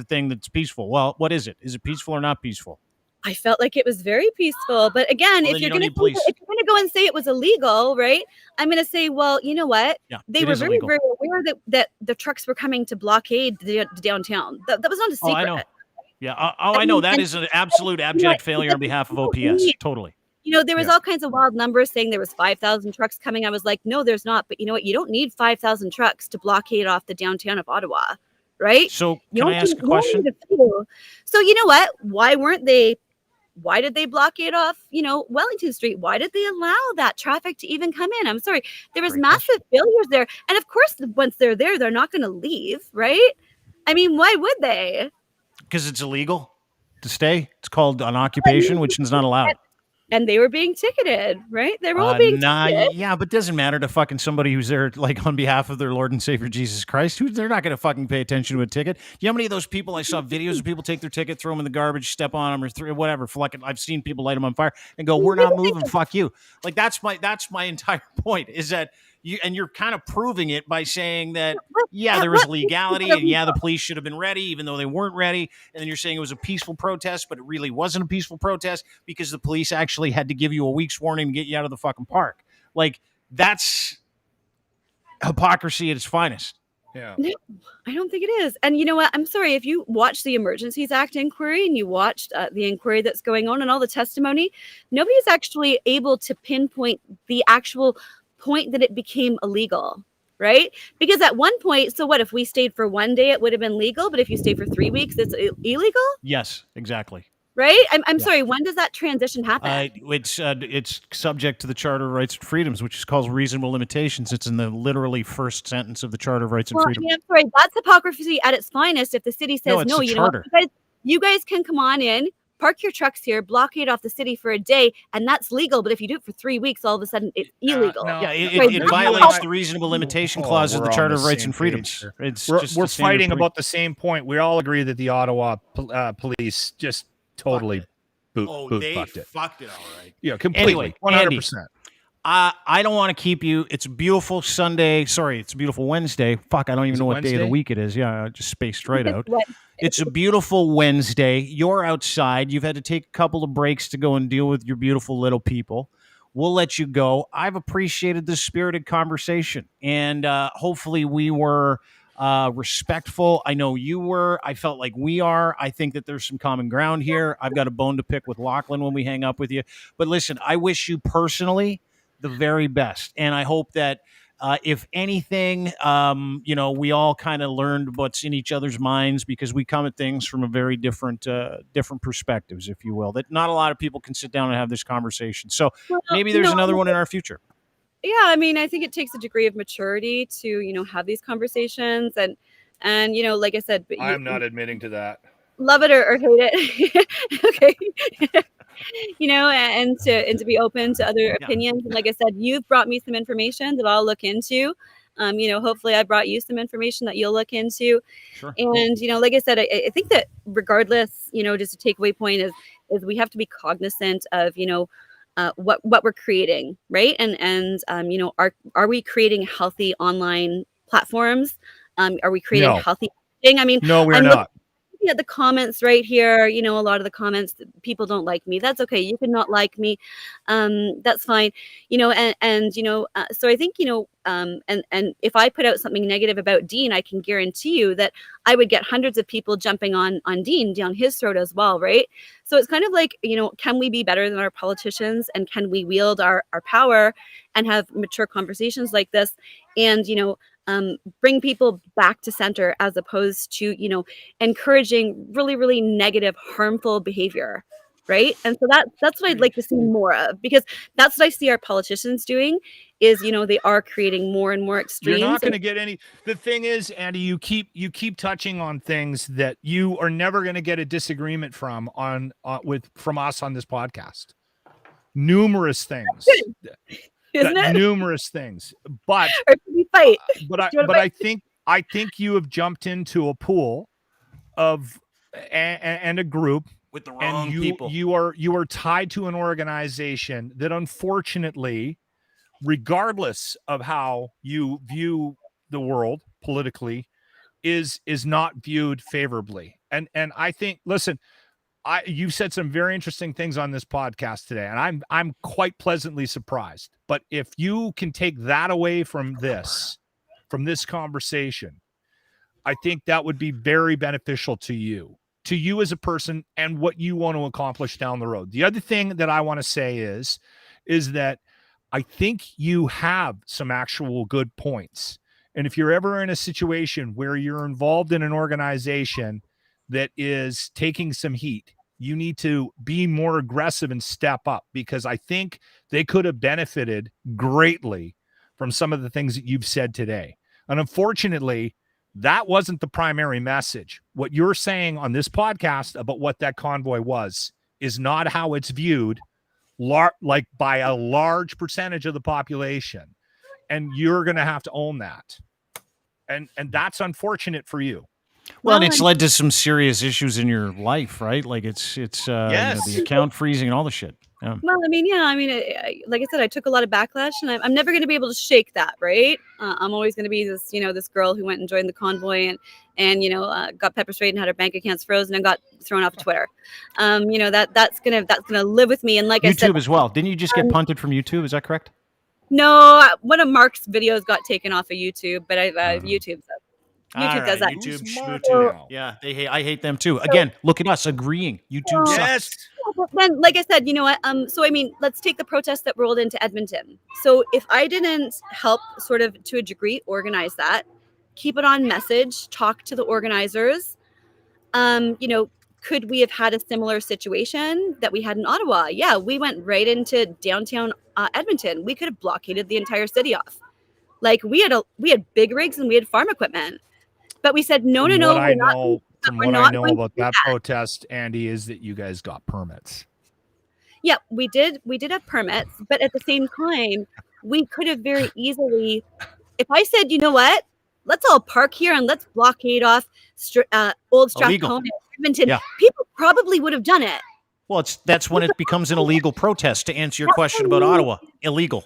thing that's peaceful. Well, what is it? Is it peaceful or not peaceful? I felt like it was very peaceful. But again, if you're going to go and say it was illegal, right? I'm going to say, well, you know what? Yeah, they were very, very aware that the trucks were coming to blockade the downtown. That was not a secret. Oh, I know. Yeah. I know. That is an absolute abject failure on behalf of OPS. Totally. There was all kinds of wild numbers saying there was 5,000 trucks coming. I was like, no, there's not. But you know what? You don't need 5,000 trucks to blockade off the downtown of Ottawa, right? So can I ask a question? So you know what? Why did they blockade off, Wellington Street? Why did they allow that traffic to even come in? I'm sorry. There was massive failures there. And of course, once they're there, they're not going to leave, right? I mean, why would they? Because it's illegal to stay. It's called an occupation, which is not allowed. And they were being ticketed, right? They were all being ticketed. Yeah, but it doesn't matter to fucking somebody who's there like on behalf of their Lord and Savior Jesus Christ. They're not going to fucking pay attention to a ticket. You know how many of those people, I saw videos of people take their ticket, throw them in the garbage, step on them, or whatever. I've seen people light them on fire and go, "We're not moving. Fuck you." Like that's my entire point. Is that you're kind of proving it by saying that there was legality and the police should have been ready even though they weren't ready, and then you're saying it was a peaceful protest, but it really wasn't a peaceful protest because the police actually had to give you a week's warning to get you out of the fucking park. Like that's hypocrisy at its finest. Yeah. No, I don't think it is. And you know what? I'm sorry, if you watch the Emergencies Act inquiry and you watched the inquiry that's going on and all the testimony, nobody's actually able to pinpoint the actual point that it became illegal, right? Because at one point, so what if we stayed for one day, it would have been legal, but if you stay for 3 weeks, it's illegal? Yes, exactly. right? I'm Yeah. sorry. When does that transition happen? It's subject to the Charter of Rights and Freedoms, which is called reasonable limitations. It's in the literally first sentence of the Charter of Rights and Well, I Freedoms. mean, I'm sorry. That's hypocrisy at its finest. If the city says No, it's no, the you know what, charter. you guys can come on in, park your trucks here, blockade off the city for a day, and that's legal. But if you do it for 3 weeks, all of a sudden it's illegal. No, Yeah, Sorry, it that's violates how- the reasonable limitation Oh, clause of we're the on Charter the of Rights same and page Freedoms. here. It's We're just a standard fighting police. about the same point. We all agree that the Ottawa police just totally boot fucked it. Fucked it all right. Yeah, completely, Anyway, 100%. I don't want to keep you. It's a beautiful Sunday. Sorry, it's a beautiful Wednesday. Fuck, I don't even Is know it what day of the Wednesday? week it is. Yeah, I just spaced right out. What? It's a beautiful Wednesday. You're outside. You've had to take a couple of breaks to go and deal with your beautiful little people. We'll let you go. I've appreciated this spirited conversation, and hopefully we were respectful. I know you were. I felt like we are. I think that there's some common ground here. I've got a bone to pick with Lachlan when we hang up with you. But listen, I wish you personally the very best, and I hope that if anything, we all kind of learned what's in each other's minds because we come at things from a very different perspectives, if you will. That not a lot of people can sit down and have this conversation. So Well, maybe there's no, another one in our future. yeah, I mean, I think it takes a degree of maturity to, have these conversations and like I said, but I am not admitting to that. love it or hate it. Okay. And to be open to other opinions. And like I said, you've brought me some information that I'll look into. Hopefully I brought you some information that you'll look into. Sure. And, like I said, I think that regardless, just a takeaway point is we have to be cognizant of, what we're creating, right? And are we creating healthy online platforms? Are we creating No. healthy thing? I mean, No, we're I'm not. looking at the comments right here. A lot of the comments, people don't like me. That's okay. You can not like me. That's fine. So I think, and if I put out something negative about Dean, I can guarantee you that I would get hundreds of people jumping on Dean down his throat as well, right? So it's kind of like, can we be better than our politicians, and can we wield our power and have mature conversations like this, and bring people back to center as opposed to encouraging really, really negative, harmful behavior. Right. And so that's what I'd like to see more of, because that's what I see our politicians doing is, they are creating more and more extremes. You're not going to get any. The thing is, Andy, you keep touching on things that you are never going to get a disagreement from from us on this podcast. Numerous things. Isn't it? Numerous things. But Or should we fight? but Do you wanna fight? I think you have jumped into a pool of and a group With the wrong and people. you are tied to an organization that, unfortunately, regardless of how you view the world politically, is not viewed favorably. And I think, listen, you've said some very interesting things on this podcast today, and I'm quite pleasantly surprised. But if you can take that away from this conversation, I think that would be very beneficial to you as a person and what you want to accomplish down the road. The other thing that I want to say is that I think you have some actual good points. And if you're ever in a situation where you're involved in an organization that is taking some heat, you need to be more aggressive and step up, because I think they could have benefited greatly from some of the things that you've said today. And unfortunately, that wasn't the primary message. What you're saying on this podcast about what that convoy was is not how it's viewed, like by a large percentage of the population. And you're going to have to own that. And that's unfortunate for you. Well, and it's led to some serious issues in your life, right? Like it's the account freezing and all the shit. Yeah. Well, like I said, I took a lot of backlash, and I'm never going to be able to shake that, right? I'm always going to be this, this girl who went and joined the convoy and got pepper sprayed and had her bank accounts frozen and got thrown off of Twitter. That's gonna live with me. And like YouTube I said, as well. Didn't you just get punted from YouTube? Is that correct? No, one of Mark's videos got taken off of YouTube, but YouTube does that. YouTube schmooty. Yeah, I hate them too. Again, look at us agreeing. YouTube sucks. Yes. But then, like I said, you know what? So let's take the protest that rolled into Edmonton. So if I didn't help, sort of to a degree, organize that, keep it on message, talk to the organizers, Could we have had a similar situation that we had in Ottawa? Yeah, we went right into downtown Edmonton. We could have blockaded the entire city off. Like we had big rigs and we had farm equipment, but we said no, From no, what no. I know, from we're what I not know going to about do that that. protest, Andy, is that you guys got permits. Yeah, we did have permits, but at the same time, we could have very easily, if I said, you know what, let's all park here and let's blockade off Old Illegal. Strathcona, Edmonton, Yeah. people probably would have done it. Well, that's when it becomes an illegal protest. To answer your question about Ottawa, illegal.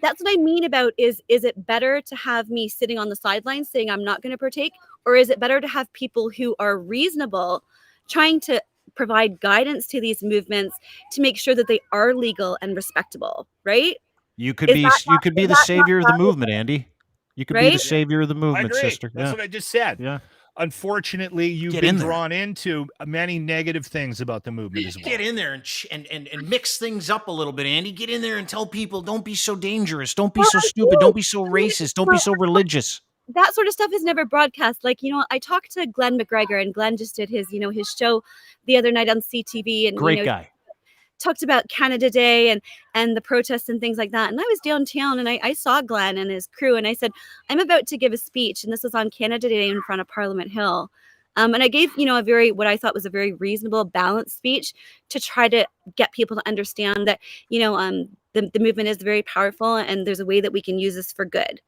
That's what I mean about is it better to have me sitting on the sidelines saying I'm not going to partake, or is it better to have people who are reasonable trying to provide guidance to these movements to make sure that they are legal and respectable, right? You could be the savior of the movement, Andy. You could be the Right? savior of the I movement, agree. sister. That's what I just said. Yeah. Unfortunately, you've Get been in there. drawn into many negative things about the movement as well. Get in there and mix things up a little bit, Andy. Get in there and tell people, don't be so dangerous. Don't be so stupid. Don't be so racist. Don't be so religious. That sort of stuff is never broadcast. Like, I talked to Glenn McGregor, and Glenn just did his show the other night on CTV, and Great guy. talked about Canada Day and the protests and things like that. And I was downtown and I saw Glenn and his crew, and I said, I'm about to give a speech, and this was on Canada Day in front of Parliament Hill. And I gave, what I thought was a very reasonable, balanced speech to try to get people to understand that, the movement is very powerful, and there's a way that we can use this for good.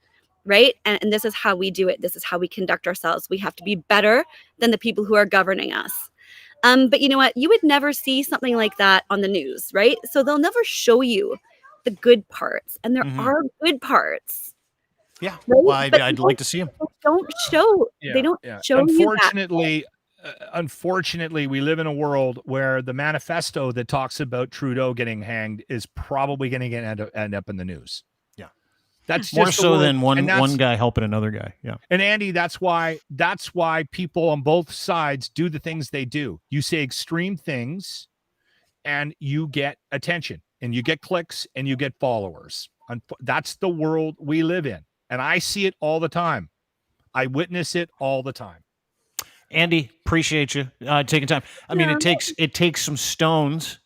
Right. And this is how we do it. This is how we conduct ourselves. We have to be better than the people who are governing us. But you know what? You would never see something like that on the news, right? So they'll never show you the good parts, and there are good parts. Yeah. Right? Well, I'd like to see him. Don't show. They don't show Unfortunately, unfortunately, we live in a world where the manifesto that talks about Trudeau getting hanged is probably going to end up in the news. Yeah. That's More just so than one guy helping another guy. Yeah. And Andy, that's why people on both sides do the things they do. You say extreme things and you get attention and you get clicks and you get followers. That's the world we live in. And I see it all the time. I witness it all the time. Andy, appreciate you taking time. I mean, it takes some stones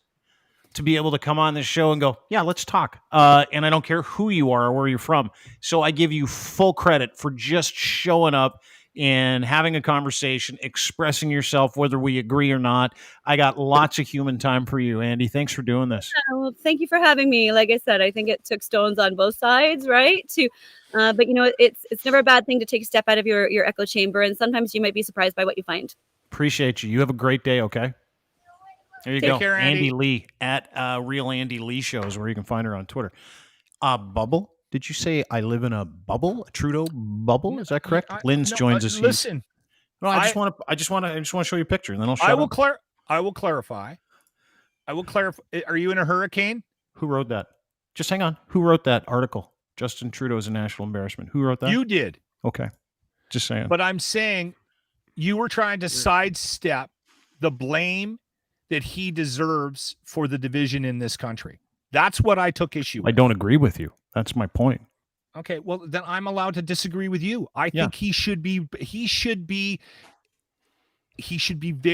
to be able to come on this show and go, yeah, let's talk. And I don't care who you are or where you're from. So I give you full credit for just showing up and having a conversation, expressing yourself, whether we agree or not. I got lots of human time for you, Andy. Thanks for doing this. Well, thank you for having me. Like I said, I think it took stones on both sides, right? But it's never a bad thing to take a step out of your echo chamber, and sometimes you might be surprised by what you find. Appreciate you. You have a great day. Okay. There you Take go. care, Andy. Lee at Real Andy Lee Shows, where you can find her on Twitter. Bubble? Did you say I live in a bubble? A Trudeau bubble? Is that correct? Linz joins us. Listen. No, I just want to show you a picture, and then I'll shut up. I will clarify. Are you in a hurricane? Who wrote that? Just hang on. Who wrote that article? Justin Trudeau is a national embarrassment. Who wrote that? You did. Okay. Just saying. But I'm saying you were trying to sidestep the blame that he deserves for the division in this country. That's what I took issue with. I don't agree with you. That's my point. Okay, well then I'm allowed to disagree with you. I think he should be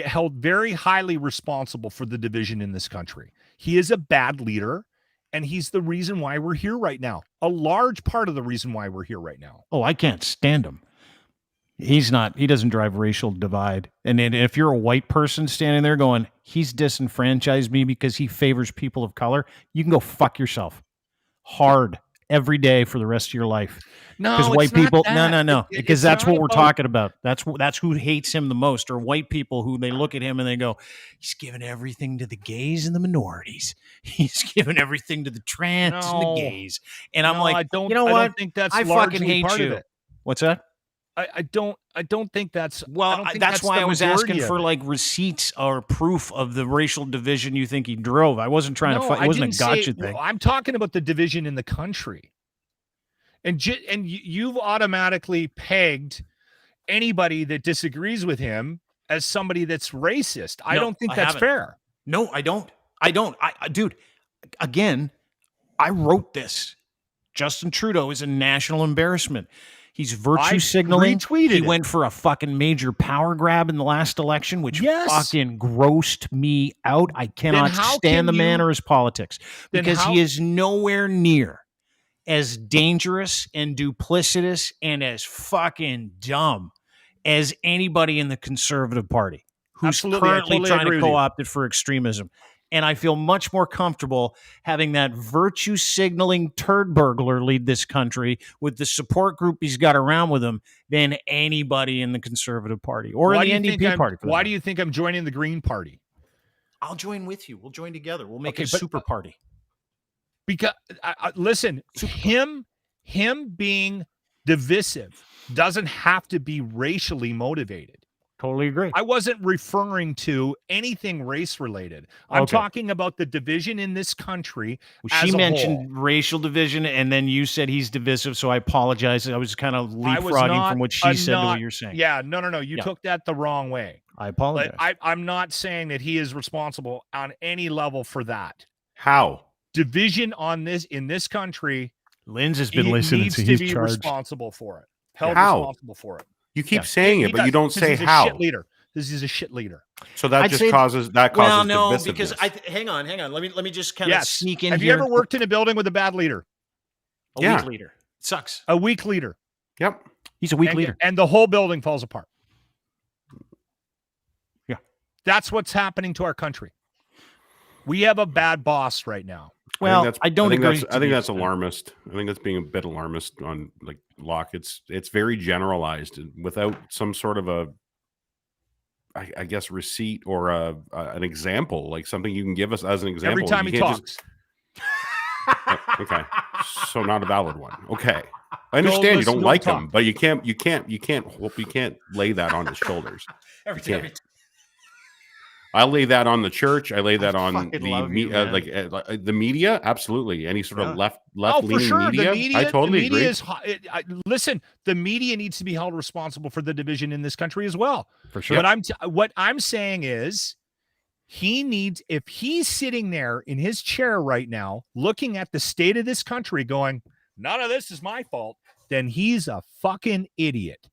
held very highly responsible for the division in this country. He is a bad leader, and he's the reason why we're here right now. A large part of the reason why we're here right now. Oh, I can't stand him. He doesn't drive racial divide. And if you're a white person standing there going, he's disenfranchised me because he favors people of color, you can go fuck yourself. Hard. Every day for the rest of your life. No, because white people, no, It- because it's that's not what we're about- talking about. That's who hates him the most, or white people who they look at him and they go, he's giving everything to the gays and the minorities. He's giving everything to the trans and the gays. And I'm like, I don't think that's I fucking largely hate part you. of it. What's that? I don't think that's That's why I was asking the for like receipts or proof of the racial division you think he drove. I wasn't trying to fight. It wasn't a gotcha thing. No, I'm talking about the division in the country. And you've automatically pegged anybody that disagrees with him as somebody that's racist. I don't think that's fair. No, I don't. Dude, again, I wrote this. Justin Trudeau is a national embarrassment. He's virtue signaling. retweeted He it. went for a fucking major power grab in the last election, which Yes. fucking grossed me out. I cannot how stand can the man you- or his politics then because how- he is nowhere near as dangerous and duplicitous and as fucking dumb as anybody in the Conservative Party who's Absolutely, I currently totally trying agree to with you. co-opt it for extremism. And I feel much more comfortable having that virtue signaling turd burglar lead this country with the support group he's got around with him than anybody in the Conservative Party or in the NDP party. Why do you think I'm joining the Green Party? I'll join with you. We'll join together. We'll make Okay, a but- super party. Because listen, him being divisive doesn't have to be racially motivated. Totally agree. I wasn't referring to anything race related. I'm Okay. talking about the division in this country. She as a mentioned whole. racial division, and then you said he's divisive, so I apologize. I was kind of I was leapfrogging not- from what she said to not- what you're saying. Yeah, no. You Yeah. took that the wrong way. I apologize. But I'm not saying that he is responsible on any level for that. How? Division in this country, Linz has been he listening, needs so to he's be charged. responsible for it. Held How? responsible for it. You keep Yeah. saying He it, but does, you don't 'cause say he's a how. shit leader. This is a shit leader. So that I'd just say- causes Well, no, divisiveness. because hang on. Let me just kind of Yes. sneak in Have here. you ever worked in a building with a bad leader? A Yeah. weak leader? It sucks. A weak leader. Yep. He's a weak and, leader. and the whole building falls apart. Yeah. That's what's happening to our country. We have a bad boss right now. Well, I don't think agree. That's, I think that's alarmist. I think that's being a bit alarmist on like Locke. It's very generalized and without some sort of a, I guess, receipt or an example, like something you can give us as an example. Every time You he can't talks. okay, so not a valid one. Okay, I understand you listen, don't don't like talk. him, but you can't lay that on his shoulders. Every You time can't. I lay that on the church. I lay that on fucking the love you, man. the media. Absolutely, any sort Yeah. of left Oh, for leaning sure. media. I totally the media agree. is listen. The media needs to be held responsible for the division in this country as well. For sure. What I'm saying is, he needs, if he's sitting there in his chair right now, looking at the state of this country, going, "None of this is my fault," then he's a fucking idiot,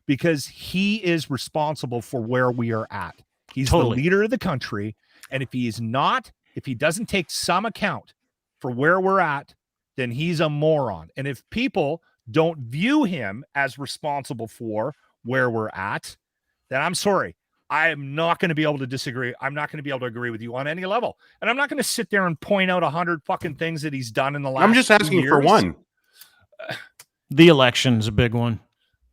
because he is responsible for where we are at. He's Totally. the leader of the country, and if he doesn't take some account for where we're at, then he's a moron. And if people don't view him as responsible for where we're at, then I'm sorry. I am not going to be able to disagree. I'm not going to be able to agree with you on any level. And I'm not going to sit there and point out 100 fucking things that he's done in the last I'm just 2 asking for years. one. The election's a big one.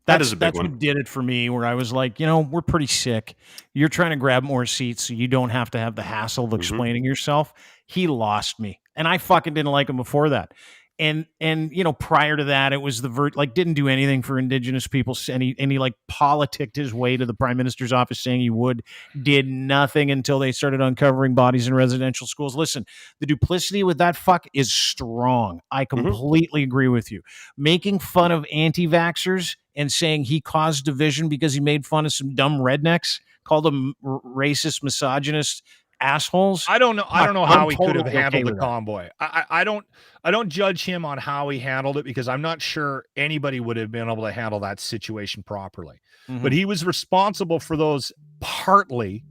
That is a big That's one. what did it for me, where I was like, we're pretty sick. You're trying to grab more seats so you don't have to have the hassle of explaining yourself. He lost me. And I fucking didn't like him before that. And prior to that, it was didn't do anything for Indigenous people. And he like politicked his way to the Prime Minister's office saying he would. Did nothing until they started uncovering bodies in residential schools. Listen, the duplicity with that fuck is strong. I completely agree with you. Making fun of anti-vaxxers and saying he caused division because he made fun of some dumb rednecks, called them racist, misogynist assholes. I don't know I'm how he could have totally okay handled the with that. convoy. I don't judge him on how he handled it, because I'm not sure anybody would have been able to handle that situation properly. Mhm. But he was responsible for those partly,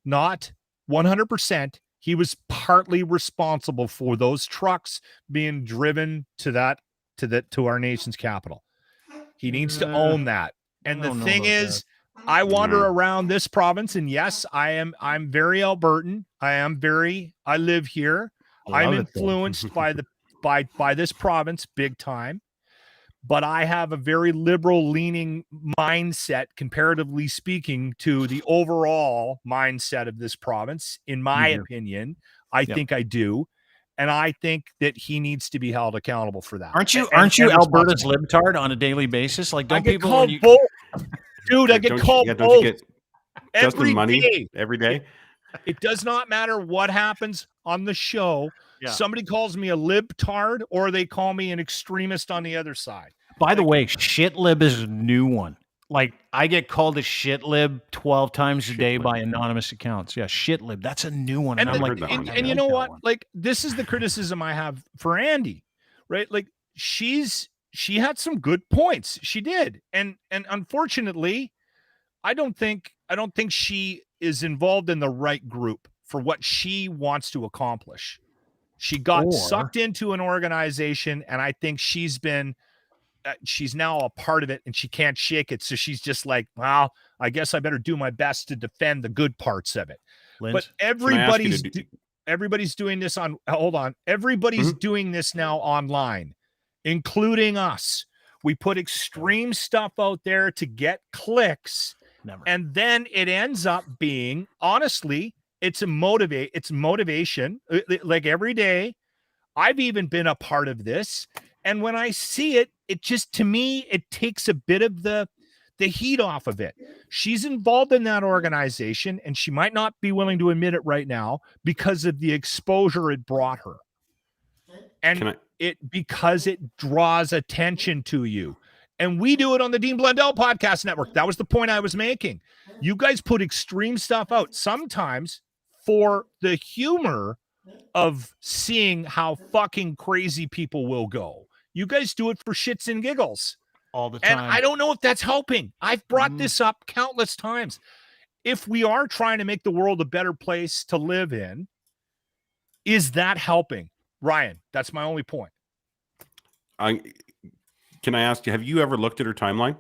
not 100%. He was partly responsible for those trucks being driven to our nation's capital. He needs to own that. And I the don't know thing about is, I wander around this province, and yes, I'm very Albertan. I live here. I I'm love it there. influenced by this province big time. But I have a very liberal leaning mindset, comparatively speaking, to the overall mindset of this province. In my You do. opinion, I think I do. And I think that he needs to be held accountable for that. Aren't you And Alberta's responsible. libtard on a daily basis? Like, I don't get people called when you, both. Dude, I get Don't called you both get Justin every money day. every day? It does not matter what happens on the show. Yeah. Somebody calls me a libtard, or they call me an extremist on the other side. By the way, shit lib is a new one. Like, I get called a shit lib 12 times a day Shitlib. by anonymous accounts. Yeah, shit lib. That's a new one. And, And I'm the- like, that and, one. and you I know like that what? one. Like, this is the criticism I have for Andy, right? Like, she's she had some good points. She did. And unfortunately, I don't think she is involved in the right group for what she wants to accomplish. She got sucked into an organization, and I think she's now a part of it, and she can't shake it. So she's just like, well, I guess I better do my best to defend the good parts of it. Lynch, but everybody's doing this on. Hold on, everybody's doing this now online, including us. We put extreme stuff out there to get clicks. Never. And then it ends up being, honestly, it's motivation. Like every day, I've even been a part of this. And when I see it, it just, to me, it takes a bit of the heat off of it. She's involved in that organization, and she might not be willing to admit it right now because of the exposure it brought her. And because it draws attention to you. And we do it on the Dean Blundell Podcast Network. That was the point I was making. You guys put extreme stuff out, sometimes for the humor of seeing how fucking crazy people will go. You guys do it for shits and giggles. All the time. And I don't know if that's helping. I've brought this up countless times. If we are trying to make the world a better place to live in, is that helping? Ryan, that's my only point. Can I ask you, have you ever looked at her timeline?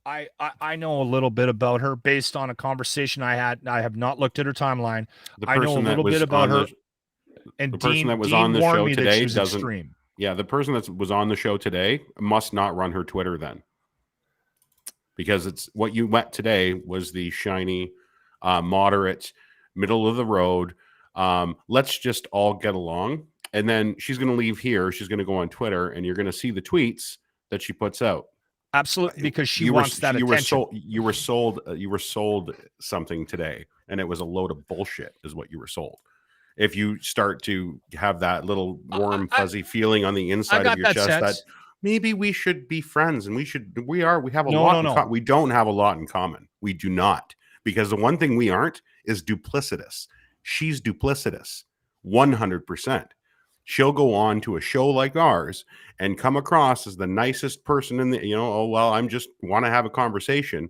I know a little bit about her based on a conversation I had. I have not looked at her timeline. I know a little bit about her. And the person that was on the show today doesn't. Extreme. Yeah, the person that was on the show today must not run her Twitter then, because it's what you went today was the shiny, moderate, middle of the road. Let's just all get along. And then she's going to leave here. She's going to go on Twitter, and you're going to see the tweets that she puts out. Absolutely, because she wants that attention. You were sold something today, and it was a load of bullshit, is what you were sold. If you start to have that little warm, fuzzy feeling on the inside of your chest that maybe we should be friends, and we have a lot. We don't have a lot in common. We do not, because the one thing we aren't is duplicitous. She's duplicitous, 100%. She'll go on to a show like ours and come across as the nicest person in the, I'm just want to have a conversation.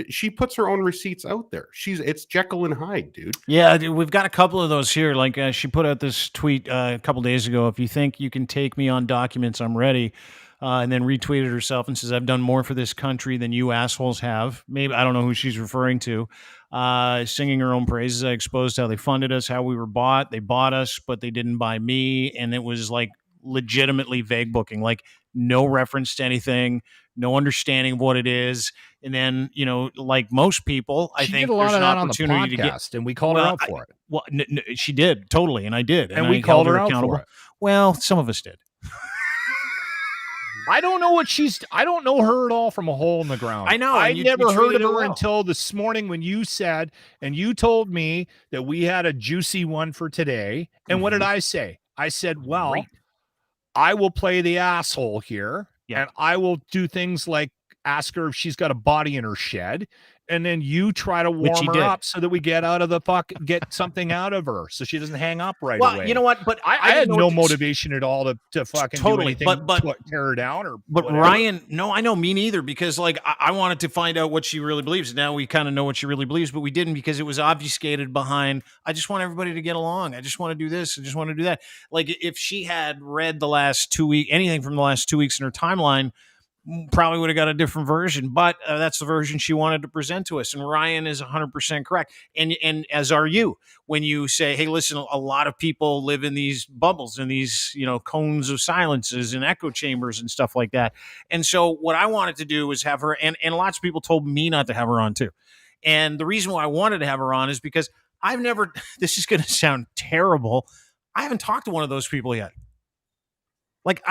She puts her own receipts out there. It's Jekyll and Hyde, dude. Yeah, we've got a couple of those here. Like she put out this tweet a couple days ago. If you think you can take me on documents, I'm ready. And then retweeted herself and says, I've done more for this country than you assholes have. Maybe, I don't know who she's referring to. Singing her own praises. I exposed how they funded us, how we were bought. They bought us, but they didn't buy me. And it was like legitimately vague booking, like no reference to anything, no understanding of what it is. And then, like most people, I think there's an opportunity to get, and we called her out for it. Well, she did totally. And I did. And we called her out for it. Well, some of us did. I don't know I don't know her at all from a hole in the ground. I know. I never heard of her until this morning when you said, and you told me that we had a juicy one for today. And what did I say? I said, well, I will play the asshole here. Yeah. And I will do things like ask her if she's got a body in her shed. And then you try to warm her up so that we get something out of her so she doesn't hang up right away. Well, you know what? But I had no motivation at all to fucking do anything but tear her down But whatever. Ryan, no, I know, me neither, because like I wanted to find out what she really believes. Now we kind of know what she really believes, but we didn't because it was obfuscated behind, I just want everybody to get along. I just want to do this. I just want to do that. Like if she had read the last 2 weeks, anything from the last 2 weeks in her timeline, probably would have got a different version, but that's the version she wanted to present to us. And Ryan is 100% correct. And as are you, when you say, hey, listen, a lot of people live in these bubbles and these, cones of silences and echo chambers and stuff like that. And so what I wanted to do was have her, and lots of people told me not to have her on too. And the reason why I wanted to have her on is because this is going to sound terrible, I haven't talked to one of those people yet. Like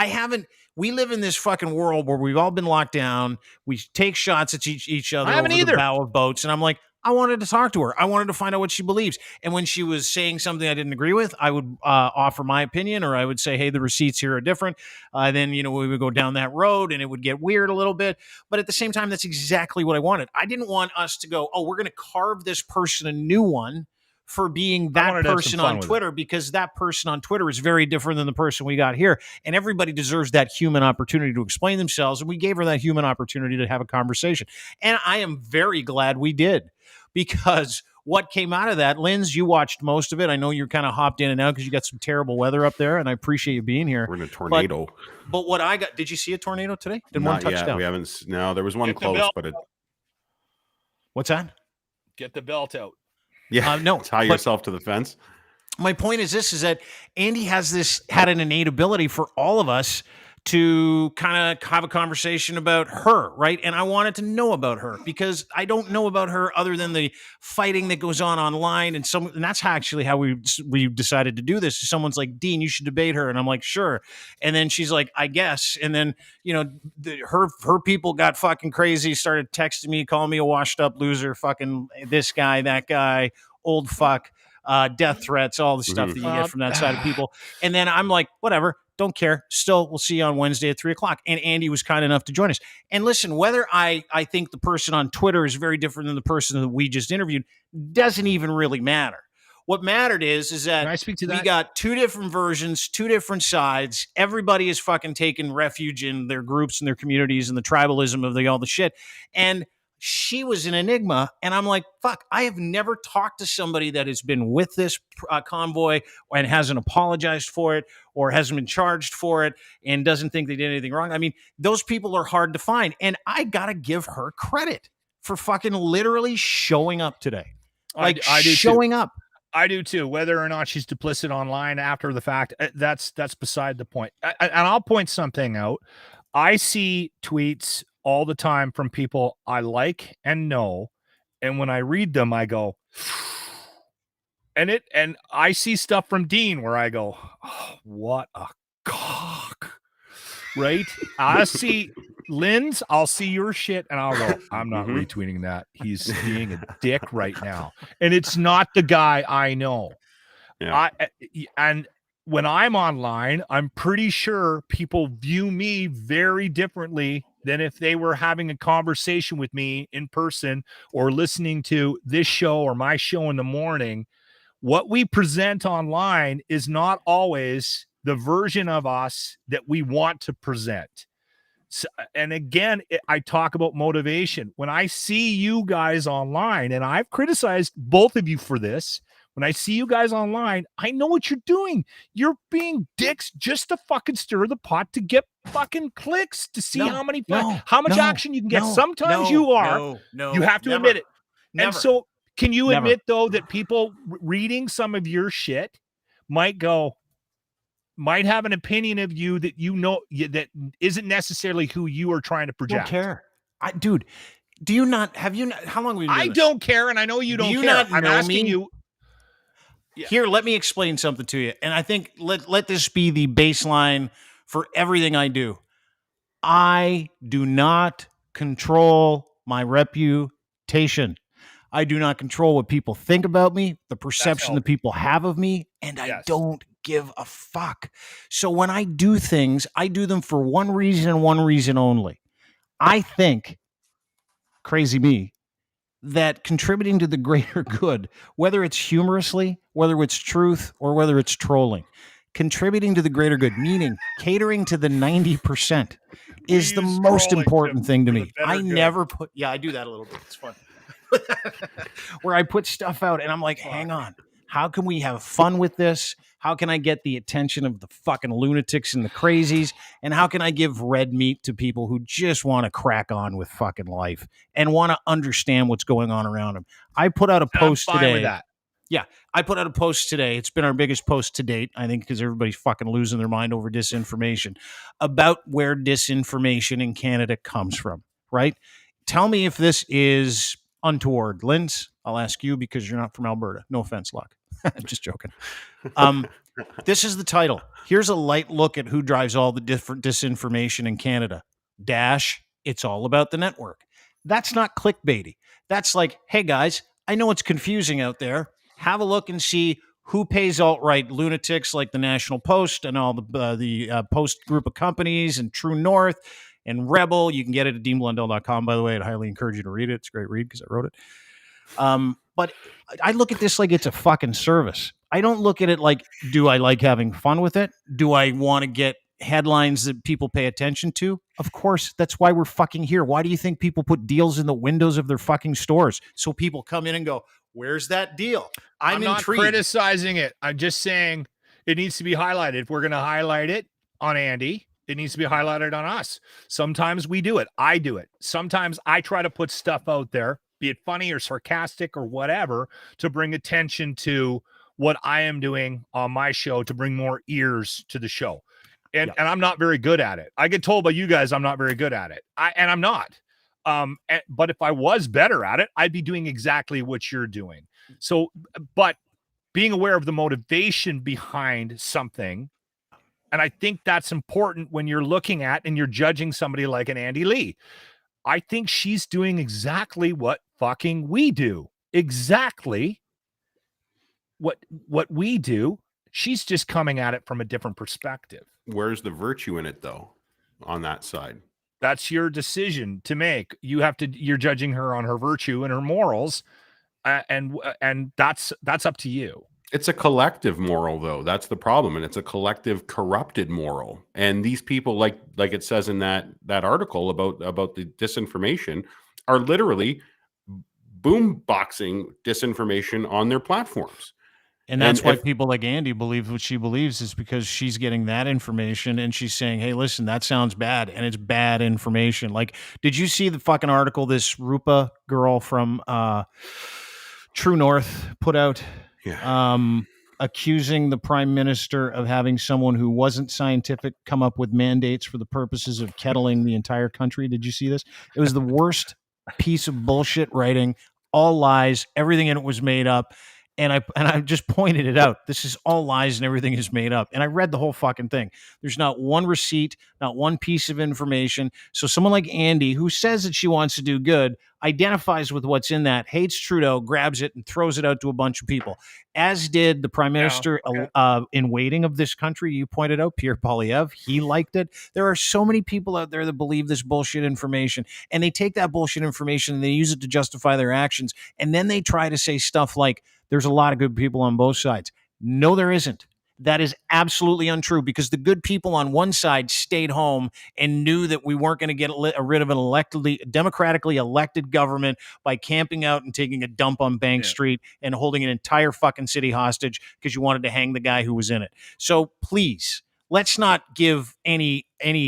we live in this fucking world where we've all been locked down. We take shots at each other over the bow of boats. And I'm like, I wanted to talk to her. I wanted to find out what she believes. And when she was saying something I didn't agree with, I would offer my opinion, or I would say, hey, the receipts here are different. Then, we would go down that road and it would get weird a little bit. But at the same time, that's exactly what I wanted. I didn't want us to go, oh, we're going to carve this person a new one for being I that wanted to have some person fun on with it. Twitter, because that person on Twitter is very different than the person we got here. And everybody deserves that human opportunity to explain themselves. And we gave her that human opportunity to have a conversation. And I am very glad we did, because what came out of that, Linz, you watched most of it. I know you're kind of hopped in and out because you got some terrible weather up there, and I appreciate you being here. We're in a tornado. But what I got, did you see a tornado today? Did one Not touch yet. down? We haven't. No, there was one Get the close, belt. but it. What's that? Get the belt out. Yeah, no, tie but- yourself to the fence. My point is this, is that Andy had an innate ability for all of us to kind of have a conversation about her, right? And I wanted to know about her because I don't know about her other than the fighting that goes on online. And that's actually how we decided to do this. Someone's like, Dean, you should debate her. And I'm like, sure. And then she's like, I guess. And then, her people got fucking crazy, started texting me, calling me a washed up loser, fucking this guy, that guy, old fuck. Death threats, all the stuff that you get from that side of people. And then I'm like, whatever, don't care. Still, we'll see you on Wednesday at 3:00. And Andy was kind enough to join us. And listen, whether I think the person on Twitter is very different than the person that we just interviewed doesn't even really matter. What mattered is that Can I speak to that? we got two different versions, two different sides. Everybody is fucking taking refuge in their groups and their communities and the tribalism of all the shit. And she was an enigma, and I'm like, fuck, I have never talked to somebody that has been with this convoy and hasn't apologized for it or hasn't been charged for it and doesn't think they did anything wrong. I mean, those people are hard to find, and I gotta give her credit for fucking literally showing up today. Like, I do showing up. I do too. Whether or not she's duplicit online after the fact, that's beside the point. And I'll point something out. I see tweets all the time from people I like and know, and when I read them, I go, and I see stuff from Dean where I go, oh, what a cock, right? I see Linz, I'll see your shit, and I'll go, I'm not retweeting that. He's being a dick right now, and it's not the guy I know. Yeah. And when I'm online, I'm pretty sure people view me very differently than if they were having a conversation with me in person or listening to this show or my show in the morning. What we present online is not always the version of us that we want to present. So, and again, I talk about motivation. When I see you guys online, and I've criticized both of you for this, when I see you guys online, I know what you're doing. You're being dicks just to fucking stir the pot to get fucking clicks to see how much action you can get. Sometimes you are. You have to admit it. Never. And so can you admit, though, that people reading some of your shit might have an opinion of you that that isn't necessarily who you are trying to project? Don't care. Dude, do you not, how long have we been doing I this? don't care, and I know you don't care. Not I'm know asking me? you. Yeah. Here, let me explain something to you. And I think let this be the baseline for everything I do. I do not control my reputation. I do not control what people think about me, the perception that people have of me, and I don't give a fuck. So when I do things, I do them for one reason and one reason only. I think, crazy me, that contributing to the greater good, whether it's humorously, whether it's truth, or whether it's trolling, contributing to the greater good, meaning catering to the 90%, is the most important thing to me. I never put, I do that a little bit. It's fun. Where I put stuff out and I'm like, hang on, how can we have fun with this? How can I get the attention of the fucking lunatics and the crazies? And how can I give red meat to people who just want to crack on with fucking life and want to understand what's going on around them? I put out a post today. With that. Yeah, I put out a post today. It's been our biggest post to date, I think, because everybody's fucking losing their mind over disinformation, about where disinformation in Canada comes from, right? Tell me if this is untoward. Linz, I'll ask you because you're not from Alberta. No offense, Locke. Just joking. This is the title. Here's a light look at who drives all the different disinformation in Canada. It's all about the network. That's not clickbaity. That's like, hey guys, I know it's confusing out there. Have a look and see who pays alt-right lunatics like the National Post and all the Post group of companies and True North and Rebel. You can get it at deanblundell.com, by the way. I'd highly encourage you to read it. It's a great read because I wrote it. But I look at this like it's a fucking service. I don't look at it like, do I like having fun with it? Do I want to get headlines that people pay attention to? Of course, that's why we're fucking here. Why do you think people put deals in the windows of their fucking stores? So people come in and go, where's that deal? I'm not intrigued. criticizing it. I'm just saying it needs to be highlighted. If we're going to highlight it on Andy, it needs to be highlighted on us. Sometimes we do it. I do it. Sometimes I try to put stuff out there, be it funny or sarcastic or whatever, to bring attention to what I am doing on my show, to bring more ears to the show. And I'm not very good at it. I get told by you guys I'm not very good at it. I'm not. But if I was better at it, I'd be doing exactly what you're doing. So, but being aware of the motivation behind something, and I think that's important when you're looking at and you're judging somebody like an Andy Lee. I think she's doing exactly what fucking we do. Exactly what we do. She's just coming at it from a different perspective. Where's the virtue in it, though, on that side? That's your decision to make. You're judging her on her virtue and her morals, and that's up to you. It's a collective moral, though. That's the problem, and it's a collective corrupted moral. And these people, like it says in that article about the disinformation, are literally boomboxing disinformation on their platforms. And that's why people like Andy believe what she believes, is because she's getting that information and she's saying, hey, listen, that sounds bad. And it's bad information. Like, did you see the fucking article this Rupa girl from True North put out? Yeah. Accusing the prime minister of having someone who wasn't scientific come up with mandates for the purposes of kettling the entire country. Did you see this? It was the worst piece of bullshit writing, all lies, everything in it was made up. And I just pointed it out. This is all lies and everything is made up. And I read the whole fucking thing. There's not one receipt, not one piece of information. So someone like Andy, who says that she wants to do good, identifies with what's in that, hates Trudeau, grabs it and throws it out to a bunch of people, as did the prime minister in waiting of this country. You pointed out Pierre Poilievre. He liked it. There are so many people out there that believe this bullshit information, and they take that bullshit information and they use it to justify their actions. And then they try to say stuff like, there's a lot of good people on both sides. No, there isn't. That is absolutely untrue, because the good people on one side stayed home and knew that we weren't going to get rid of an democratically elected government by camping out and taking a dump on Bank Street and holding an entire fucking city hostage because you wanted to hang the guy who was in it. So please, let's not give any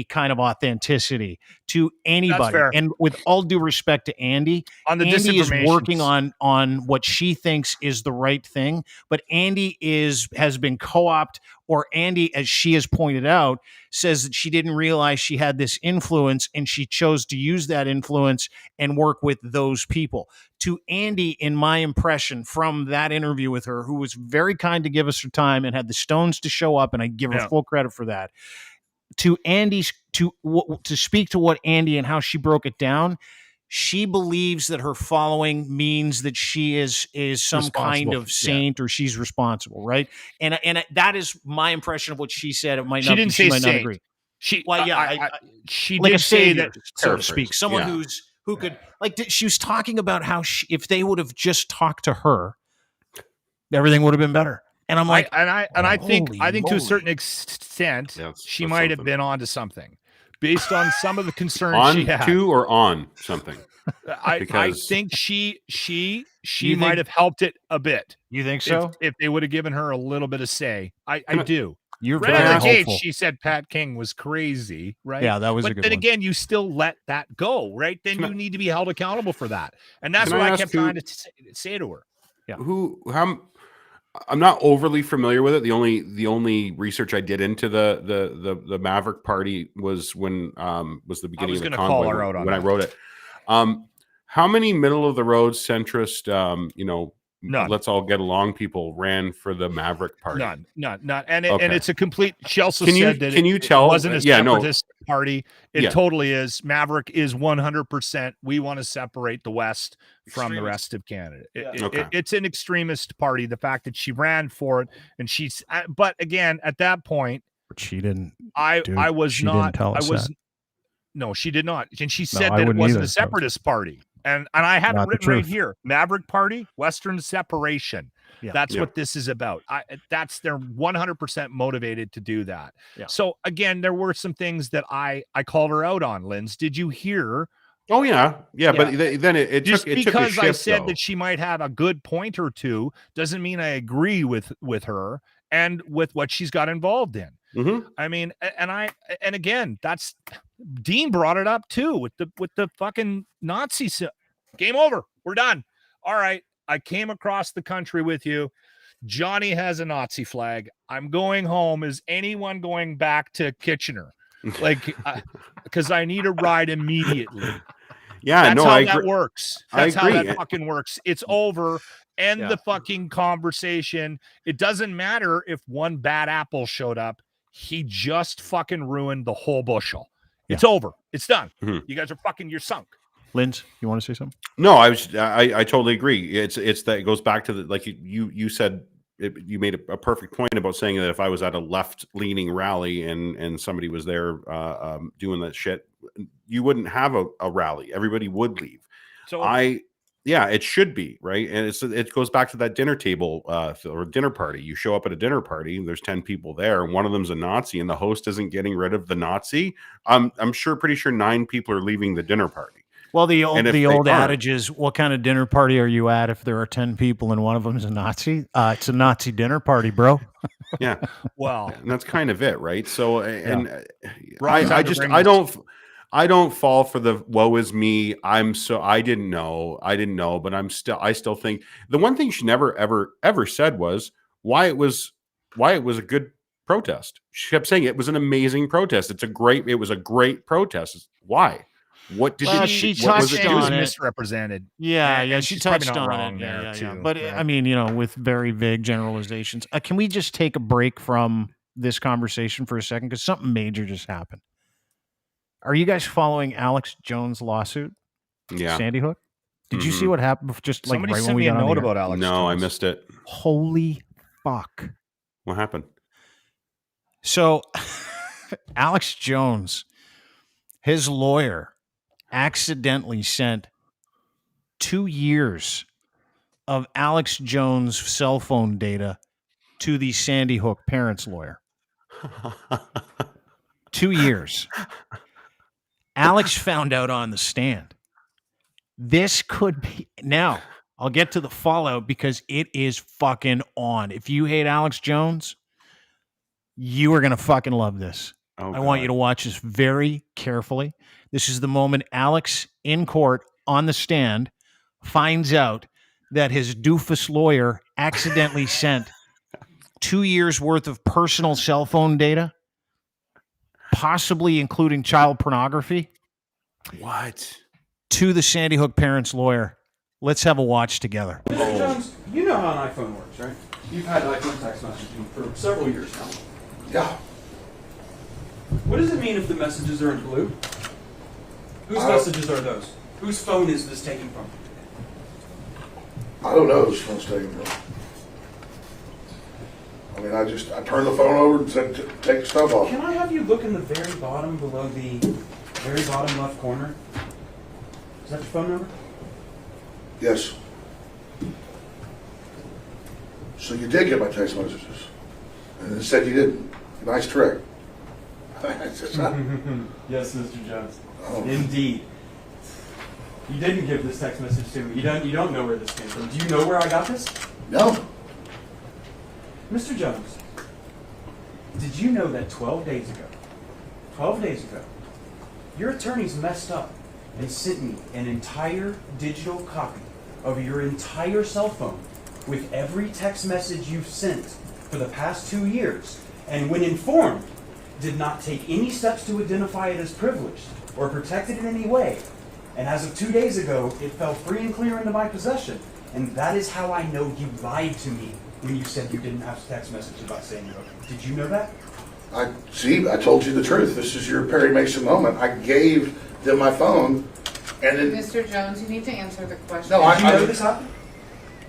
kind of authenticity to anybody. And with all due respect to Andy, Andy is working on what she thinks is the right thing, but Andy has been co-opted, or Andy, as she has pointed out, says that she didn't realize she had this influence and she chose to use that influence and work with those people. To Andy, in my impression from that interview with her, who was very kind to give us her time and had the stones to show up, and I give her full credit for that, to Andy's to speak to what Andy and how she broke it down, she believes that her following means that she is some kind of saint, or she's responsible, right? And that is my impression of what she said. It might not. She didn't say might saint. Not agree. She she like did say that, so to speak, someone who could, like, she was talking about how if they would have just talked to her, everything would have been better. And I'm like, I think to a certain extent, she might have been onto something, based on some of the concerns she had. On something. I think she might have helped it a bit. You think so? If they would have given her a little bit of say, I do. You're right very out of the hopeful. gate, she said Pat King was crazy, right? Yeah, that was a good one. But then again, you still let that go, right? Then you need to be held accountable for that, and that's what I kept trying to say to her. Yeah. I'm not overly familiar with it. The only research I did into the Maverick Party was when was the beginning of the Convoy when I wrote it. How many middle of the road centrist None. Let's all get along people ran for the Maverick Party? None. And it's a complete. She also said that it tell? Wasn't a separatist party. It totally is. Maverick is 100%. We want to separate the West from the rest of Canada. It's an extremist party. The fact that she ran for it, and she's. But again, at that point, she didn't. I was she not. Didn't tell us I was. That. No, she did not. And she said that it wasn't a separatist party. And I had Not it the written right truth. here. Maverick Party, Western separation. Yeah. That's Yeah. what this is about. They're 100% motivated to do that. Yeah. So again, there were some things that I called her out on, Linz. Did you hear? Oh yeah. But then it Just took a because I shift, said though. that she might have a good point or two doesn't mean I agree with her and with what she's got involved in. Mhm. I mean, and again, that's Dean brought it up too with the fucking Nazis. Game over. We're done. All right. I came across the country with you. Johnny has a Nazi flag. I'm going home. Is anyone going back to Kitchener? Like, because I need a ride immediately. Yeah, That's no, how I that agree. works. I That's how agree. that fucking works. It's over. End Yeah. the fucking conversation. It doesn't matter if one bad apple showed up. He just fucking ruined the whole bushel. It's over. It's done. Mhm. You guys are you're sunk. Linz, you want to say something? No, I totally agree. It's that it goes back to the, like you said, you made a perfect point about saying that if I was at a left leaning rally and somebody was there doing that shit, you wouldn't have a rally. Everybody would leave. So it should be right. And it goes back to that dinner table or dinner party. You show up at a dinner party and there's 10 people there and one of them's a Nazi and the host isn't getting rid of the Nazi. I'm pretty sure 9 people are leaving the dinner party. Well, the old aren't- adage is, what kind of dinner party are you at if there are 10 people and one of them is a Nazi? It's a Nazi dinner party, bro. Yeah. well, And that's kind of it, right? So, and Ron's had I to just, bring I this. don't fall for the woe is me. I didn't know, but I still think the one thing she never, ever said was why it was a good protest. She kept saying it was an amazing protest. It was a great protest. Why? What did she what was touched it She on was doing? it. misrepresented. Yeah, And- yeah, and she she's probably touched not on wrong it. there, Yeah. too, But right? I mean, with very vague generalizations. Can we just take a break from this conversation for a second? Because something major just happened. Are you guys following Alex Jones' lawsuit? Yeah. Sandy Hook? Did you see Mhm. what happened just like Somebody right when sent we me a got on the note air? about Alex No, I Jones. missed it. Holy fuck. What happened? So Alex Jones, his lawyer, accidentally sent 2 years of Alex Jones' cell phone data to the Sandy Hook parents' lawyer. 2 years. Alex found out on the stand. This could be now. I'll get to the fallout because it is fucking on. If you hate Alex Jones, you are going to fucking love this. Oh, I want you to God. watch this very carefully. This is the moment Alex in court on the stand finds out that his doofus lawyer accidentally sent 2 years worth of personal cell phone data, possibly including child pornography, What? to the Sandy Hook parents' lawyer. Let's have a watch together. Mr. Jones, you know how an iPhone works, right? You've had iPhone text messaging for several years now. Yeah. What does it mean if the messages are in blue? Whose messages are those? Whose phone is this taken from? I don't know whose phone's taken from. I mean, I turned the phone over and said, take the stuff off. Can I have you look in the very bottom below the very bottom left corner? Is that your phone number? Yes. So you did get my text messages. And it said you didn't. Nice trick. Yes, Mr. Jones. Oh. Indeed. You didn't give this text message to me. You don't know where this came from. Do you know where I got this? No. Mr. Jones, did you know that 12 days ago, your attorneys messed up and sent me an entire digital copy of your entire cell phone with every text message you've sent for the past 2 years, and when informed, did not take any steps to identify it as privileged or protect it in any way. And as of 2 days ago, it fell free and clear into my possession. And that is how I know you lied to me when you said you didn't have a text message about Sandy Hook. Did you know that? I told you the truth. This is your Perry Mason moment. I gave them my phone, and then Mr. Jones, you need to answer the question. No, Did you know this happened?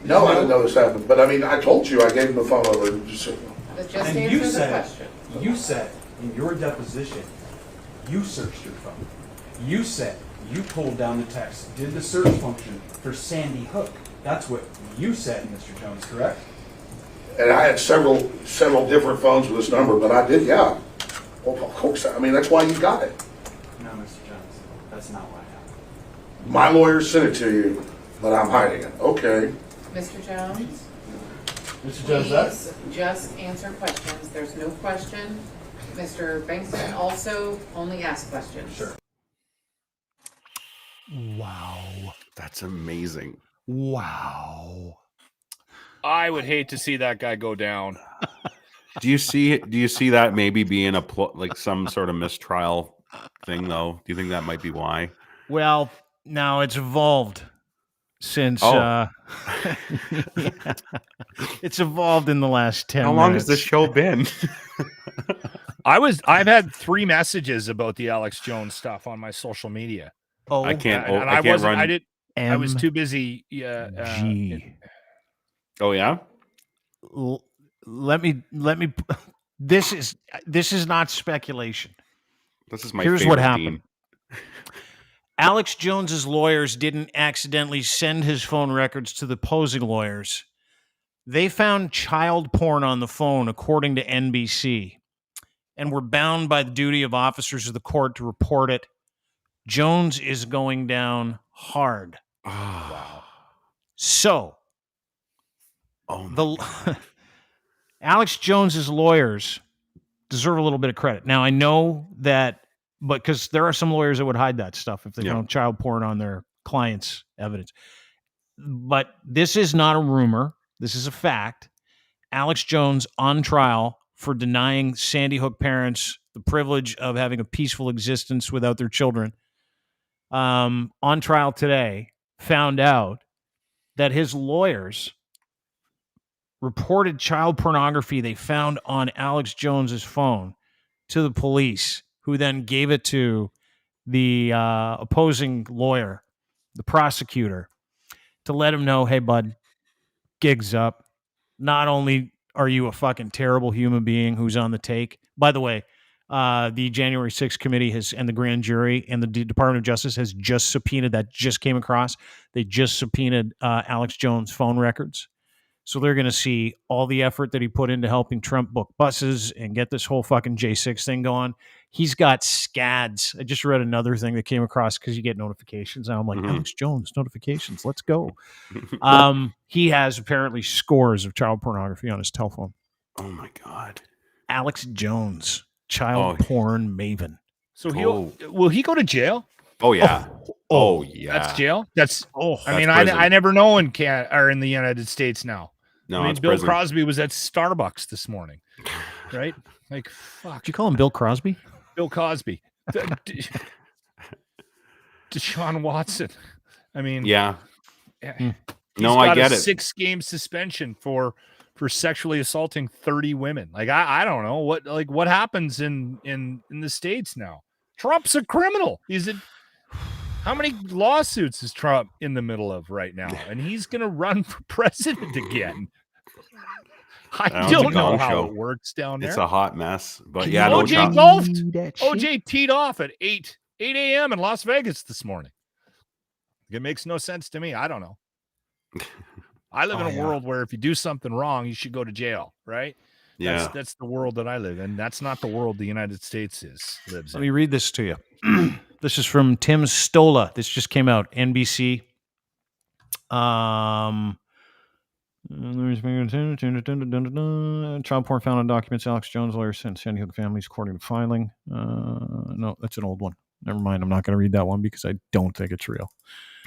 no, I didn't know this happened. But I mean, I told you I gave them the phone over. Just Just And answer you the said, question. you said in your deposition, you searched your phone. You said You pulled down the text, did the search function for Sandy Hook. That's what you said, Mr. Jones, correct? And I had several different phones with this number, but I did, yeah. Well, of course, I mean, that's why you got it. No, Mr. Jones, that's not what happened. My lawyer sent it to you, but I'm hiding it. Okay. Mr. Jones, Mr. Jones, that's... please just answer questions. There's no question. Mr. Bankston also only asks questions. Sure. Wow. That's amazing. Wow. I would hate to see that guy go down. Do you see that maybe being like some sort of mistrial thing though? Do you think that might be why? Well, now it's evolved since Oh. it's evolved in the last 10 How long minutes. has this show been? I've had 3 messages about the Alex Jones stuff on my social media. Oh, I can't. And I can't run. I was too busy. G. Oh yeah. Let me. This is not speculation. This is my. Here's what favorite happened. Dean. Alex Jones's lawyers didn't accidentally send his phone records to the opposing lawyers. They found child porn on the phone, according to NBC, and were bound by the duty of officers of the court to report it. Jones is going down hard. Wow. So, Oh the Alex Jones's lawyers deserve a little bit of credit. Now, I know that, but because there are some lawyers that would hide that stuff if they found child porn on their client's evidence. But this is not a rumor. This is a fact. Alex Jones on trial for denying Sandy Hook parents the privilege of having a peaceful existence without their children. On trial today, found out that his lawyers reported child pornography they found on Alex Jones's phone to the police, who then gave it to the opposing lawyer, the prosecutor, to let him know, hey, bud, gig's up. Not only are you a fucking terrible human being who's on the take, by the way, the January 6th committee and the grand jury and the Department of Justice has just subpoenaed, that just came across. They just subpoenaed Alex Jones' phone records. So they're going to see all the effort that he put into helping Trump book buses and get this whole fucking J6 thing going. He's got scads. I just read another thing that came across because you get notifications. Now I'm like, Alex Jones, notifications. Let's go. He has apparently scores of child pornography on his telephone. Oh my God. Alex Jones, child porn maven. So will he go to jail? Oh yeah. Oh yeah. That's jail. That's I mean, prison. I never know in the United States now. No, I mean, it's Bill prison. Crosby was at Starbucks this morning, right? Like, fuck. Did you call him Bill Crosby? Bill Cosby. Deshaun Watson. I mean, yeah. He's No, got I get a it. 6-game suspension for sexually assaulting 30 women. Like, I don't know what happens in the States now. Trump's a criminal. How many lawsuits is Trump in the middle of right now? And he's going to run for president again. I don't know how it works down there. It's a hot mess. But OJ no, golfed. OJ teed off at 8 a.m. in Las Vegas this morning. It makes no sense to me. I don't know. I live in a world where if you do something wrong, you should go to jail, right? Yeah. That's the world that I live in. That's not the world the United States lives in. Let me read this to you. This is from Tim Stola. This just came out, NBC. Child porn found on documents Alex Jones lawyer sent Sandy Hook families according to filing. No, that's an old one. Never mind. I'm not going to read that one because I don't think it's real.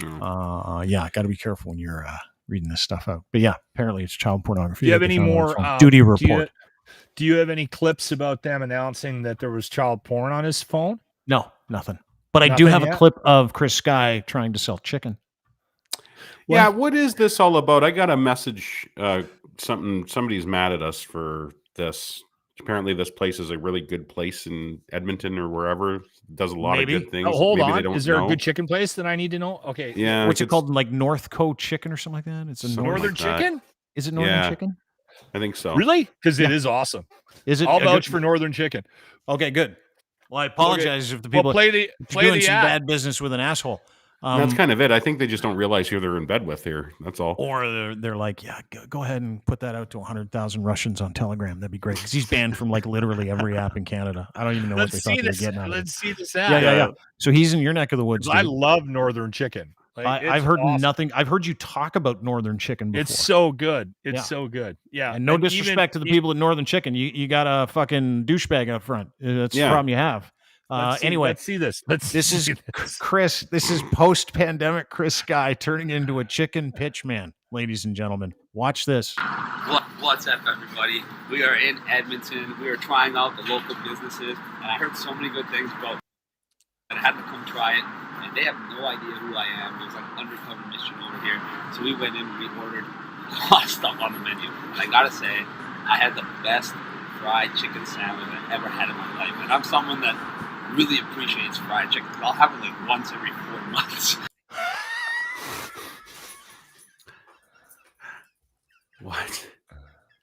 Yeah, got to be careful when you're reading this stuff out. But yeah, apparently it's child pornography. Do you have any more duty report? Do you have any clips about them announcing that there was child porn on his phone? No, nothing. But I do have a clip of Chris Sky trying to sell chicken. Yeah, what is this all about? I got a message. Somebody's mad at us for this. Apparently, this place is a really good place in Edmonton or wherever. Does a lot of good things. Oh, hold Maybe on. they don't Is there know. a good chicken place that I need to know? Okay. Yeah. What's it called? Like North Coast Chicken or something like that? It's a Northern Chicken? Is it Northern Chicken? I think so. Really? Because it is awesome. Is it? I'll vouch for Northern Chicken. Okay, good. Well, I apologize if the Well, people play the doing some ad. bad business with an asshole. That's kind of it. I think they just don't realize who they're in bed with here. That's all. Or they're like, yeah, go ahead and put that out to 100,000 Russians on Telegram. That'd be great because he's banned from like literally every app in Canada. I don't even know what they thought they were getting out of it. Let's see this ad. Yeah. So he's in your neck of the woods. I dude. love Northern Chicken. Like, I've heard awesome. nothing. I've heard you talk about Northern Chicken before. It's so good. It's Yeah. so good. Yeah. And no disrespect to the people at Northern Chicken. You got a fucking douchebag up front. That's the problem you have. Anyway, let's see this. This is Chris. This is post-pandemic Chris Sky turning into a chicken pitch man, ladies and gentlemen. Watch this. What's up, everybody? We are in Edmonton. We are trying out the local businesses, and I heard so many good things about it. I had to come try it, and they have no idea who I am. There's like undercover mission over here. So we went in, we ordered a lot of stuff on the menu, and I gotta say, I had the best fried chicken sandwich I've ever had in my life. And I'm someone that really appreciates fried chicken. I'll have it like once every 4 months.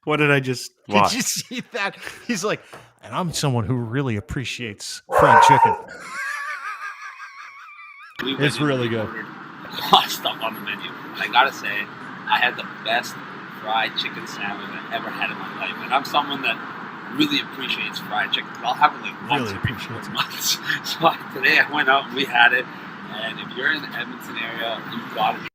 What did I just watch? Did you see that? He's like, and I'm someone who really appreciates fried chicken. It's really good. Ordered a lot of stuff on the menu. And I gotta say, I had the best fried chicken sandwich I've ever had in my life. And I'm someone that really appreciates fried chicken. I'll have it like once every 4 months. So today I went out and we had it. And if you're in the Edmonton area, you've got to.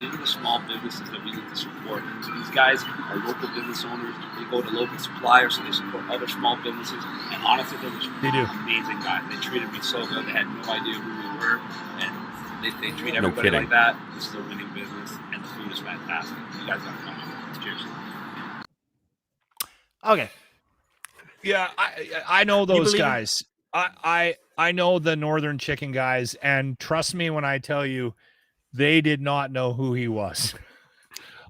These are the small businesses that we need to support. So these guys are local business owners. They go to local suppliers, so they support other small businesses. And honestly, they do amazing guys. They treated me so good. They had no idea who we were, and they treat everybody like that. This is a winning business, and the food is fantastic. You guys got to come. Cheers. Okay. Yeah, I know those guys. I know the Northern Chicken guys, and trust me when I tell you, they did not know who he was.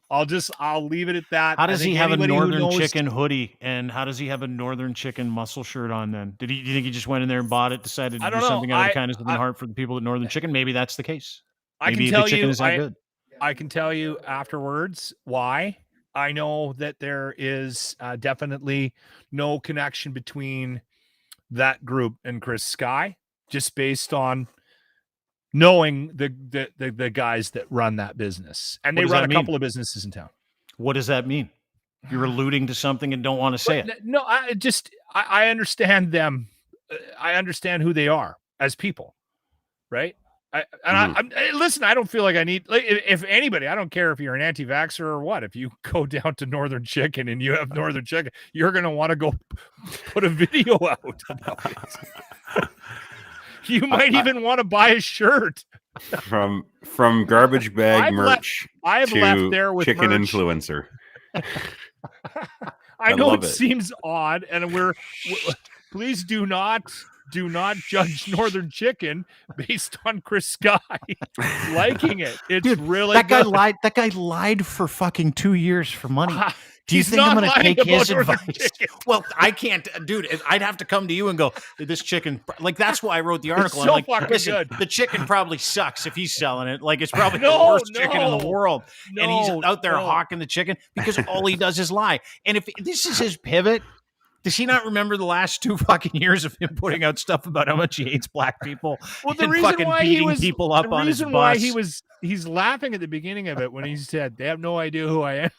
I'll leave it at that. How does he have a Northern Chicken hoodie, and how does he have a Northern Chicken muscle shirt on then? Do you think he just went in there and bought it, decided to do something out of the kindness of the heart for the people at Northern Chicken? Maybe that's the case. Maybe the chicken is that good. I can tell you afterwards why. I know that there is definitely no connection between that group and Chris Sky, just based on knowing the guys that run that business, and they run a couple of businesses in town. What does that mean? You're alluding to something and don't want to say it. No, I understand them. I understand who they are as people, right? Listen, I don't feel like I need, if anybody, I don't care if you're an anti-vaxxer or what, if you go down to Northern Chicken and you have Northern Chicken, you're going to want to go put a video out about it. You might even want to buy a shirt from garbage bag merch to left there with chicken merch. Influencer. I know it seems odd, and please do not judge Northern Chicken based on Chris Sky liking it. It's really that guy good. lied. That guy lied for fucking 2 years for money. Do you think I'm going to take his advice? Well, I can't, dude. I'd have to come to you and go, this chicken, like, that's why I wrote the article. So I'm like, fucking listen, good. The chicken probably sucks if he's selling it. Like, it's probably the worst chicken in the world. And he's out there hawking the chicken because all he does is lie. And if this is his pivot, does he not remember the last 2 fucking years of him putting out stuff about how much he hates black people and fucking beating people up on his bus? The reason why he's laughing at the begining of it when he said, they have no idea who I am.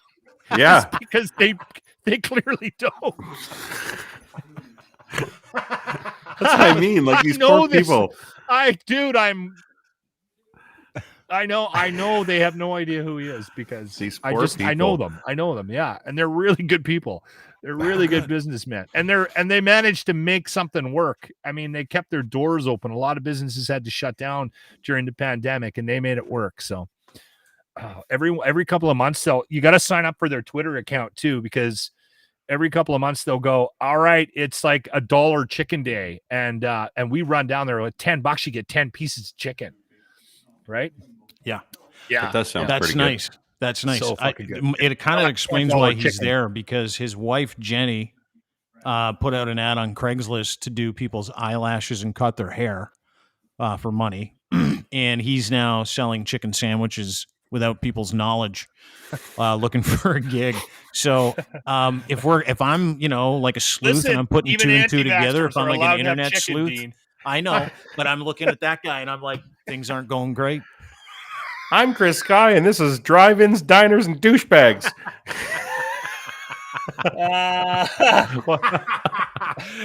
Yeah. Because they clearly don't. That's what I mean. Like, these poor people. I know they have no idea who he is because I know them. Yeah. And they're really good people. They're really good businessmen. And they managed to make something work. I mean, they kept their doors open. A lot of businesses had to shut down during the pandemic, and they made it work. So every couple of months, you got to sign up for their Twitter account too, because every couple of months they'll go, all right, it's like $1 chicken day. And we run down there with $10, you get 10 pieces of chicken. Right. Yeah. That does sound That's pretty nice. good. That's nice. So fucking good. It kind of explains why he's chicken. there, because his wife, Jenny, put out an ad on Craigslist to do people's eyelashes and cut their hair for money. And he's now selling chicken sandwiches without people's knowledge, looking for a gig. So if I'm like a sleuth Listen, and I'm putting even two and two anti-vaxxers together, if I'm are like allowed an to have internet chicken, sleuth, Dean. I know, but I'm looking at that guy and I'm like, things aren't going great. I'm Chris Sky, and this is drive-ins, diners, and douchebags.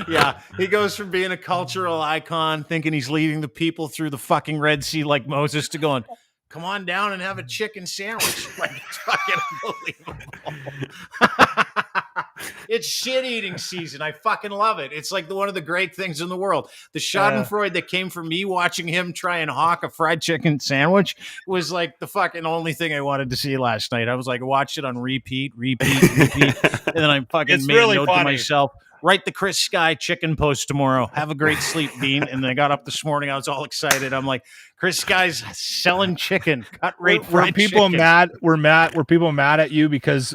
Yeah, he goes from being a cultural icon, thinking he's leading the people through the fucking Red Sea like Moses, to going, come on down and have a chicken sandwich. Like, it's fucking unbelievable. It's shit-eating season. I fucking love it. It's like one of the great things in the world. The schadenfreude that came from me watching him try and hawk a fried chicken sandwich was like the fucking only thing I wanted to see last night. I was like, watched it on repeat. And then I fucking It's made really a note to funny. myself, write the Chris Sky chicken post tomorrow. Have a great sleep, Bean. And then I got up this morning. I was all excited. I'm like, Chris Sky's selling chicken, cut rate Were fried people chicken. mad? Were people mad at you because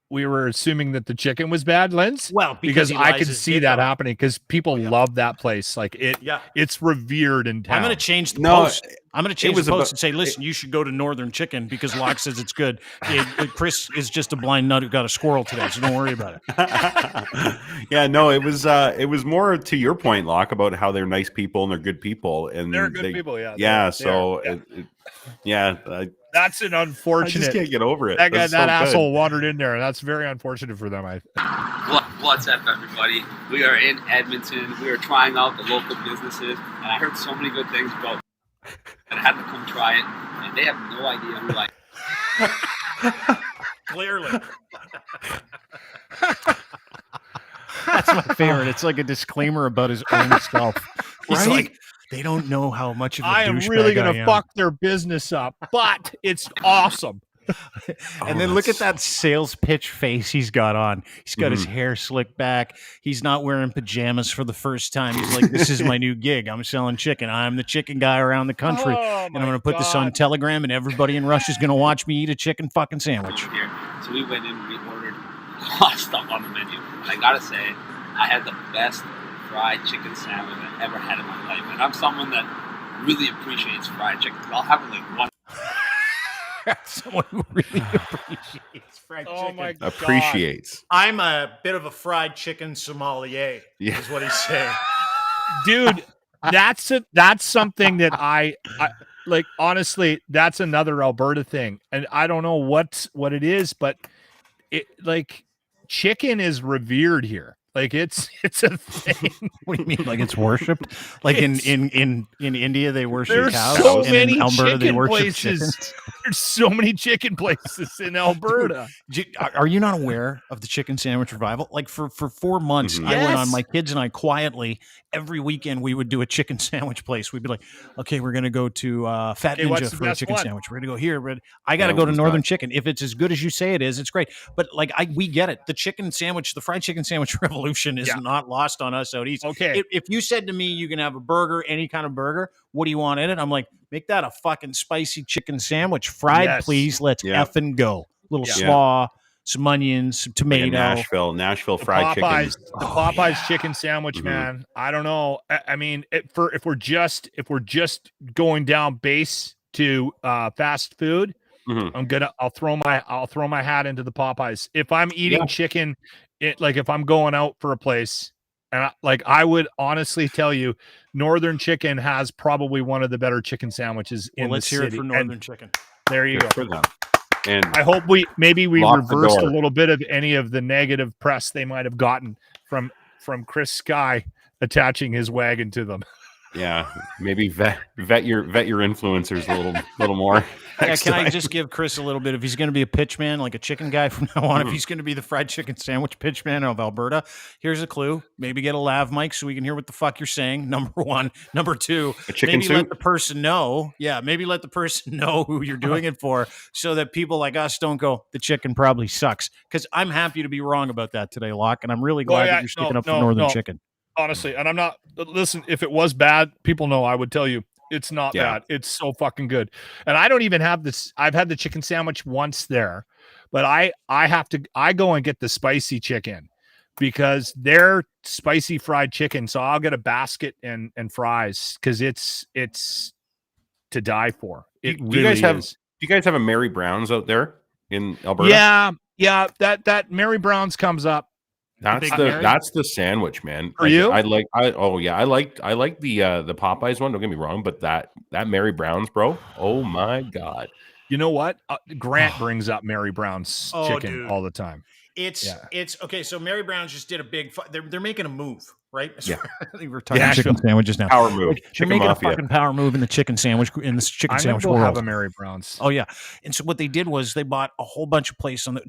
we were assuming that the chicken was bad, Lens? Well, because he I lies could his see dick that off. happening because people love that place. Like it's revered in town. I'm going to change the No, post. I'm going to change was the post about- and say, listen, you should go to Northern Chicken because Locke says it's good. Chris is just a blind nut who got a squirrel today, so don't worry about it. Yeah, no, it was more to your point, Locke, about how they're nice people and they're good people, and They're good people, yeah. Yeah, They are, yeah. That's an I unfortunate. just can't get over it. That guy, That's that so asshole good. wandered in there. That's very unfortunate for them. What's up, everybody? We are in Edmonton. We are trying out the local businesses, and I heard so many good things about it. And I had to come try it, and they have no idea who I am. Clearly. That's my favorite. It's like a disclaimer about his own self. He's Right? like, they don't know how much of a I am douchebag really I going to am. fuck their business up, but it's awesome. And then look at that sales pitch face he's got on. He's got his hair slicked back. He's not wearing pajamas for the first time. He's like, this is my new gig. I'm selling chicken. I'm the chicken guy around the country. Oh, And I'm going to put this on Telegram, and everybody in Russia is going to watch me eat a chicken fucking sandwich. Here. So we went in, we ordered a lot of stuff on the menu. And I gotta say, I had the best fried chicken sandwich I've ever had in my life. And I'm someone that really appreciates fried chicken. I'll have it like one. Someone who really appreciates fried Oh chicken. my God. Appreciates. I'm a bit of a fried chicken sommelier, Yeah. is what he's saying. Dude, that's something that I like. Honestly, that's another Alberta thing, and I don't know what it is, but it like chicken is revered here. Like it's a thing. What do you mean? Like it's worshipped? Like in India they worship There's cows. so and many in Alberta they chicken worship places. chickens. There's so many chicken places in Alberta. Are you not aware of the chicken sandwich revival? Like for 4 months, I went on, Yes. my kids and I quietly every weekend we would do a chicken sandwich place. We'd be like, okay, we're gonna go to Fat Okay, what's Ninja the for a best chicken one? sandwich. We're gonna go here, but I got to Yeah, go to what's Northern that? Chicken. If it's as good as you say it is, it's great. But like we get it. The chicken sandwich, the fried chicken sandwich revolution is Yeah. not lost on us out east. Okay. If you said to me, you can have a burger, any kind of burger, what do you want in it? I'm like, make that a fucking spicy chicken sandwich, fried, Yes. please. Let's Yeah. effing go. Little Yeah. slaw, some onions, some Like tomato. a Nashville The fried Popeyes, chicken. the Popeyes chicken sandwich, Mhm. man. I don't know. I mean, if we're just going down base to fast food, Mhm. I'll throw my hat into the Popeyes. If I'm eating Yeah. chicken, if I'm going out for a place, and I would honestly tell you, Northern Chicken has probably one of the better chicken sandwiches in Well, let's the hear city. it for And Northern Chicken. there you Good go. for them. And I hope we Lock the reversed a door. little bit of any of the negative press they might have gotten from Chris Sky attaching his wagon to them. yeah, maybe vet your influencers a little more. Yeah, next can I time. just give Chris a little bit? If he's going to be a pitch man, like a chicken guy from now on, if Mhm. he's going to be the fried chicken sandwich pitch man of Alberta, here's a clue. Maybe get a lav mic so we can hear what the fuck you're saying. Number one. Number two, A chicken maybe let suit? the person know. Yeah, maybe let the person know who you're doing it for so that people like us don't go, the chicken probably sucks. Because I'm happy to be wrong about that today, Locke, and I'm really glad yeah, that you're sticking no, up for no, Northern no. Chicken. Honestly, and I'm not. Listen, if it was bad, people know. I would tell you it's not Yeah. bad. It's so fucking good. And I don't even have this. I've had the chicken sandwich once there, but I go and get the spicy chicken because they're spicy fried chicken. So I'll get a basket and fries because it's to die for. It Do really you guys have is. Do you guys have a Mary Brown's out there in Alberta? Yeah, Yeah, that Mary Brown's comes up. That's Big the Mary? that's the sandwich, man. For you? I like the Popeyes one. Don't get me wrong, but that Mary Brown's, bro. Oh my god. You know what? Grant brings up Mary Brown's Oh, chicken dude. all the time. It's okay. So Mary Brown's just did a big. They're making a move, right? Yeah. I think we're talking Yeah, chicken sandwiches now. Power move. They're Chicken making mafia. a fucking power move in the chicken sandwich chicken I'm gonna sandwich go world. have a Mary Brown's. Oh yeah, and so what they did was they bought a whole bunch of places on the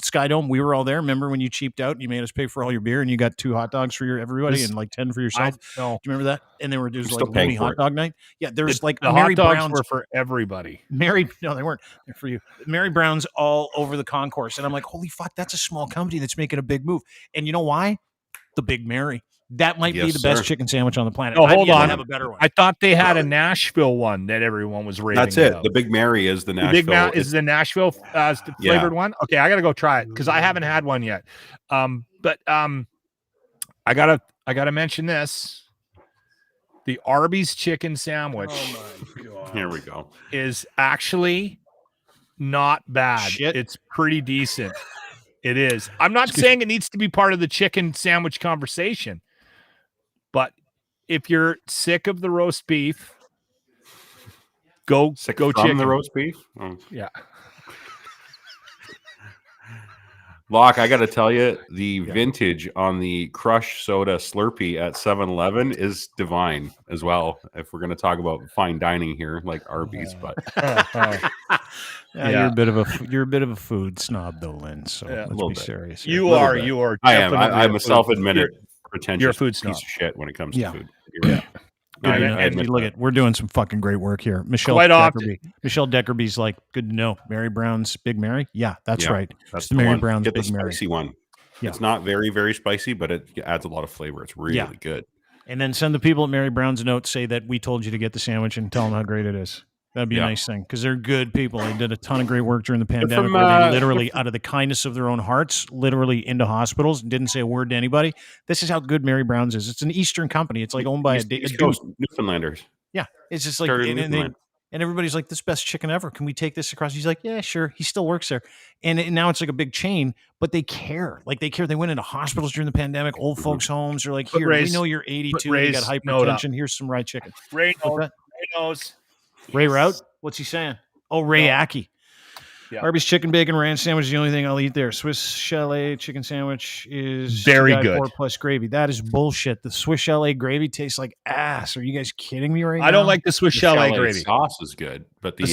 Skydome. We were all there. Remember when you cheaped out and you made us pay for all your beer and you got 2 hot dogs for everybody and like 10 for yourself? No, Do you remember that? And there was still like paying loony for hot it. dog night. Yeah, there's like the Mary hot dogs Brown's were for everybody. No, they weren't. They're for you. Mary Brown's all over the concourse. And I'm like, holy fuck, that's a small company that's making a big move. And you know why? The Big Mary. That might be Yes, the best sir. chicken sandwich on the planet. No, I've hold yet to on. have a better one. I thought they had a Nashville one that everyone was raving That's it. about. The Big Mary is the The Nashville. Big Mount is the Nashville flavored Yeah. one. Okay, I gotta go try it because I haven't had one yet. But I gotta mention this. The Arby's chicken sandwich my God. Here we go. is actually not bad. Shit. It's pretty decent. It is. I'm not saying it needs to be part of the chicken sandwich conversation, but if you're sick of the roast beef, go From chicken. the roast beef. Oh. Yeah. Locke, I got to tell you, the vintage on the Crush Soda Slurpee at 7-Eleven is divine as well. If we're going to talk about fine dining here, like Arby's, but You're a bit of a food snob though, Lynn. So Yeah, a let's little be bit. serious. Here. You little are. bit. You are. I am. definitely I'm a food- self-admitted pretentious you're a food piece snob. of shit when it comes Yeah. to food. You're right. No, And I admit look that. at we're doing some fucking great work here. Michelle Quite often. Deckerby. Michelle Deckerby's like, good to know. Mary Brown's Big Mary. Yeah, that's Yeah, right. That's It's the Mary one. Brown's Get the Big Mary. spicy one. Yeah. It's not very, very spicy, but it adds a lot of flavor. It's really good. And then send the people at Mary Brown's a note, say that we told you to get the sandwich and tell them how great it is. That'd be a nice thing because they're good people. They did a ton of great work during the pandemic where they literally, out of the kindness of their own hearts, literally into hospitals and didn't say a word to anybody. This is how good Mary Brown's is. It's an Eastern company. It's like owned by a East dude. Coast, Newfoundlanders. Yeah. It's just like, Started in and Newfoundland. everybody's like, this best chicken ever. Can we take this across? He's like, yeah, sure. He still works there. And now it's like a big chain, but they care. Like they care. They went into hospitals during the pandemic, old folks' homes. They're like, here, we know you're 82. You got hypertension. Here's some fried chicken. Ray What's knows. Ray Rout? What's he saying? Oh, Ray Aki. Yeah. Arby's chicken bacon ranch sandwich is the only thing I'll eat there. Swiss chalet chicken sandwich is Very to die good. for plus gravy. That is bullshit. The Swiss chalet gravy tastes like ass. Are you guys kidding me right now? I don't like the Swiss The chalet gravy. sauce is good, but the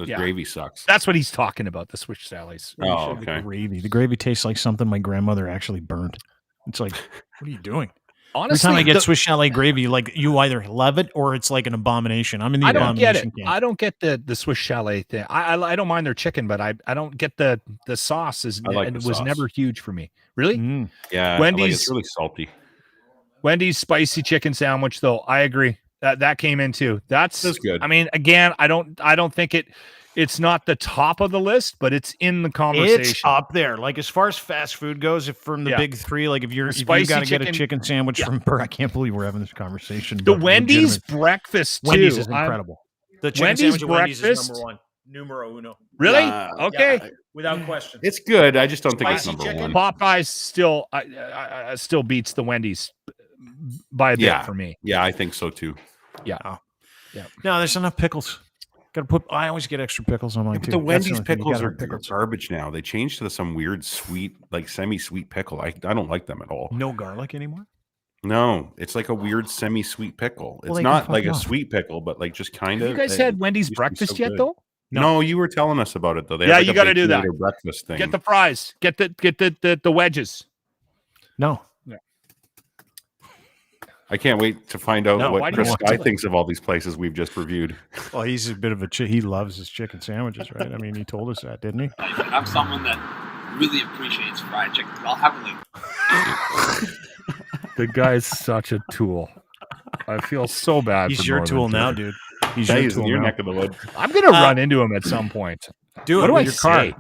yeah. gravy sucks. That's what he's talking about. The Swiss chalays. Oh, The okay. gravy. The gravy tastes like something my grandmother actually burned. It's like, what are you doing? Honestly, Every time I get Swiss chalet gravy, like you either love it or it's like an abomination. I'm in the I don't get it. abomination camp. I don't get the Swiss chalet thing. I don't mind their chicken, but I don't get the sauce. I like and the it was sauce. never huge for me. Really? Mm. Yeah, Wendy's- it's really salty. Wendy's spicy chicken sandwich, though, I agree. That came in too. That's good. I mean, again, I don't think it's not the top of the list, but it's in the conversation. It's up there. Like as far as fast food goes, if from the big three, like if you spicy got to get a chicken- chicken sandwich from I can't believe we're having this conversation. The but Wendy's legitimate. breakfast too. Wendy's is incredible. The chicken Wendy's sandwich at Wendy's is breakfast? number one. Numero uno. Really? Yeah. Okay. Yeah, without question. It's good. I just don't think it's Spicy number chicken? one. Popeyes still still beats the Wendy's by a bit Yeah. for me. Yeah, I think so too. Yeah. No, there's enough pickles. Got to put. I always get extra pickles on mine But too. the That's Wendy's only thing. You pickles gotta are have pickles. garbage now. They changed to some weird sweet, like semi-sweet pickle. I don't like them at all. No garlic anymore. No, it's like a weird semi-sweet pickle. Well, It's they can not fuck like a off. sweet pickle, but like just kind Have of. you guys had Wendy's breakfast yet, though? No, you were telling us about it though. They Yeah, have, like, you a gotta do that. Baconator breakfast thing. Get the fries. Get the wedges. No. I can't wait to find out No, why what do you Chris want Sky to? thinks of all these places we've just reviewed. Well, he's a bit of a. He loves his chicken sandwiches, right? I mean, he told us that, didn't he? I'm someone that really appreciates fried chicken. I'll have it like The guy's such a tool. I feel so bad. He's for your Northern tool now, Tier. dude. He's Yeah, your he's in tool your now. neck of the woods. I'm gonna run into him at some point. Do What it do with I your car. say?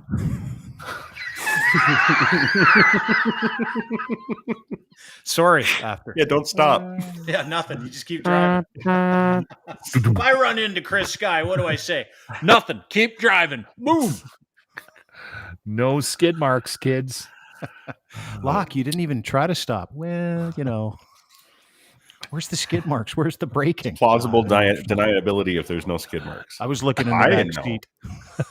Sorry. After. Yeah, don't stop. Yeah, nothing. You just keep driving. If I run into Chris Sky, what do I say? Nothing. Keep driving. Move. No skid marks, kids. Locke, you didn't even try to stop. Well, where's the skid marks? Where's the braking? Plausible deniability if there's no skid marks. I was looking in the I back didn't know. seat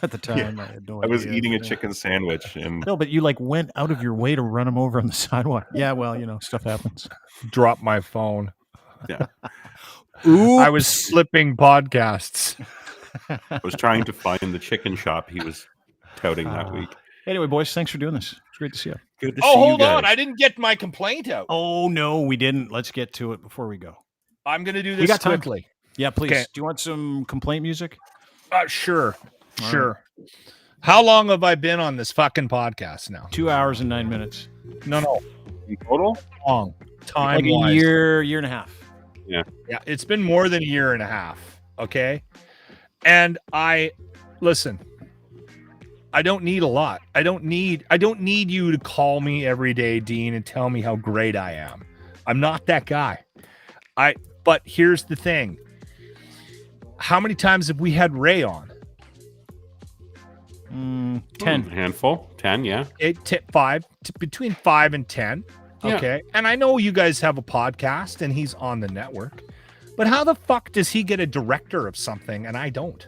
at the time. I had no I was idea. eating a chicken sandwich and No, but you like went out of your way to run him over on the sidewalk. Yeah, well, stuff happens. Drop my phone. yeah, Oops. I was flipping podcasts. I was trying to find the chicken shop he was touting that week. Anyway, boys, thanks for doing this. It's great to see you. Good to Oh, see you hold on. guys. I didn't get my complaint out. Oh, no, we didn't. Let's get to it before we go. I'm going to do We this got time. quickly. Yeah, please. Okay. Do you want some complaint music? Sure. All Sure. How long have I been on this fucking podcast now? 2 hours and 9 minutes. No. In total? Long. Time Like a wise. year and a half. Yeah, it's been more than a year and a half. Okay. And listen, I don't need a lot. I don't need you to call me every day, Dean, and tell me how great I am. I'm not that guy. But here's the thing. How many times have we had Ray on? 10. Handful. 10, yeah. Between 5 and 10. Yeah. Okay. And I know you guys have a podcast and he's on the network, but how the fuck does he get a director of something and I don't?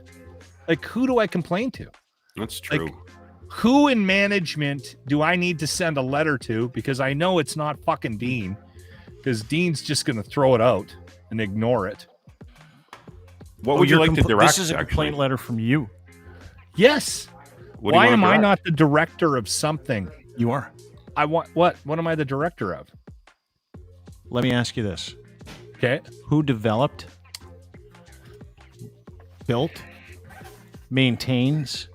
Like, who do I complain to? That's true. Like, who in management do I need to send a letter to? Because I know it's not fucking Dean, because Dean's just going to throw it out and ignore it. What would you like to direct? This is a complaint letter from you. Yes. What do you Why wanna am I direct? not the director of something? You are. I want what? What am I the director of? Let me ask you this. Okay. Who developed, built, maintains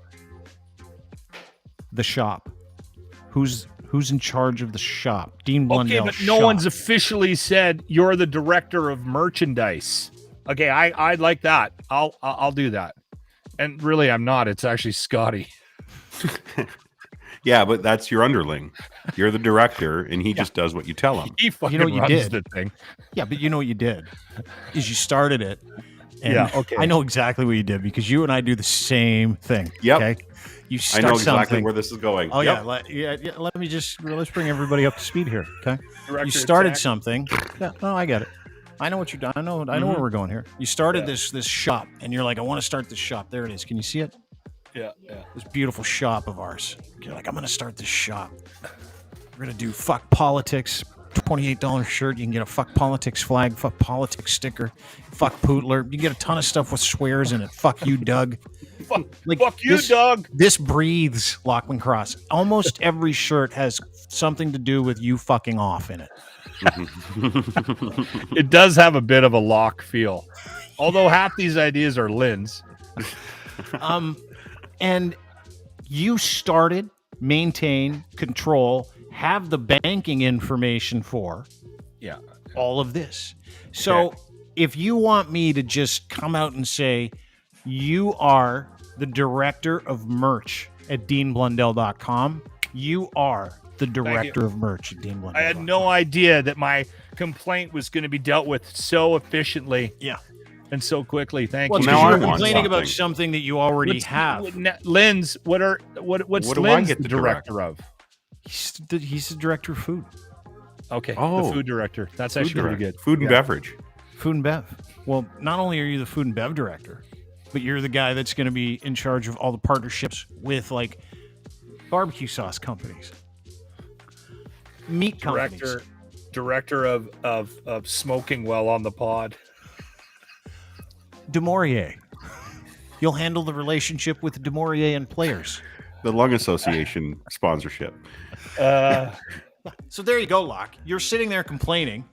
the shop? Who's in charge of the shop? Dean Blundell. Okay, but no one's officially said you're the director of merchandise. Okay, I'd like that. I'll do that. And really, I'm not. It's actually Scotty. Yeah, but that's your underling. You're the director, and he just does what you tell him. He fucking what you runs did? the thing. Yeah, but you know what you did is you started it. And Yeah, okay. I know exactly what you did because you and I do the same thing. Yep. Okay. You I start know exactly something. where this is going. Oh Yep. let's bring everybody up to speed here. Okay. Director You started attack. something. Yeah. No, I get it. I know what you're doing. I know where we're going here. You started this shop, and you're like, I want to start this shop. There it is. Can you see it? Yeah. This beautiful shop of ours. You're like, I'm going to start this shop. We're going to do fuck politics. $28 shirt. You can get a fuck politics flag, fuck politics sticker, fuck Pootler. You can get a ton of stuff with swears in it. Fuck you, Doug. Fuck you, Doug. This breathes Lockman Cross. Almost every shirt has something to do with you fucking off in it. It does have a bit of a lock feel. Although half these ideas are Lynn's. And you started, maintain, control, have the banking information for Yeah. all of this. So if you want me to just come out and say you are the director of merch at deanblundell.com, you are the director of merch at deanblundell.com. I had no idea that my complaint was going to be dealt with so efficiently. Yeah. And so quickly. Thank Well, you. it's Now because I you're want complaining about something. something that you already have. Lynn's, what's What do I Lynn's get the to director of? He's the director of food. Okay. Oh. The food director. That's Food actually really director. good. Food and Yeah. beverage. Food and bev. Well, not only are you the food and bev director, but you're the guy that's going to be in charge of all the partnerships with like barbecue sauce companies, meat companies. Director of smoking well on the pod. DeMaurier. You'll handle the relationship with DeMaurier and players. The Lung Association sponsorship. So there you go, Locke. You're sitting there complaining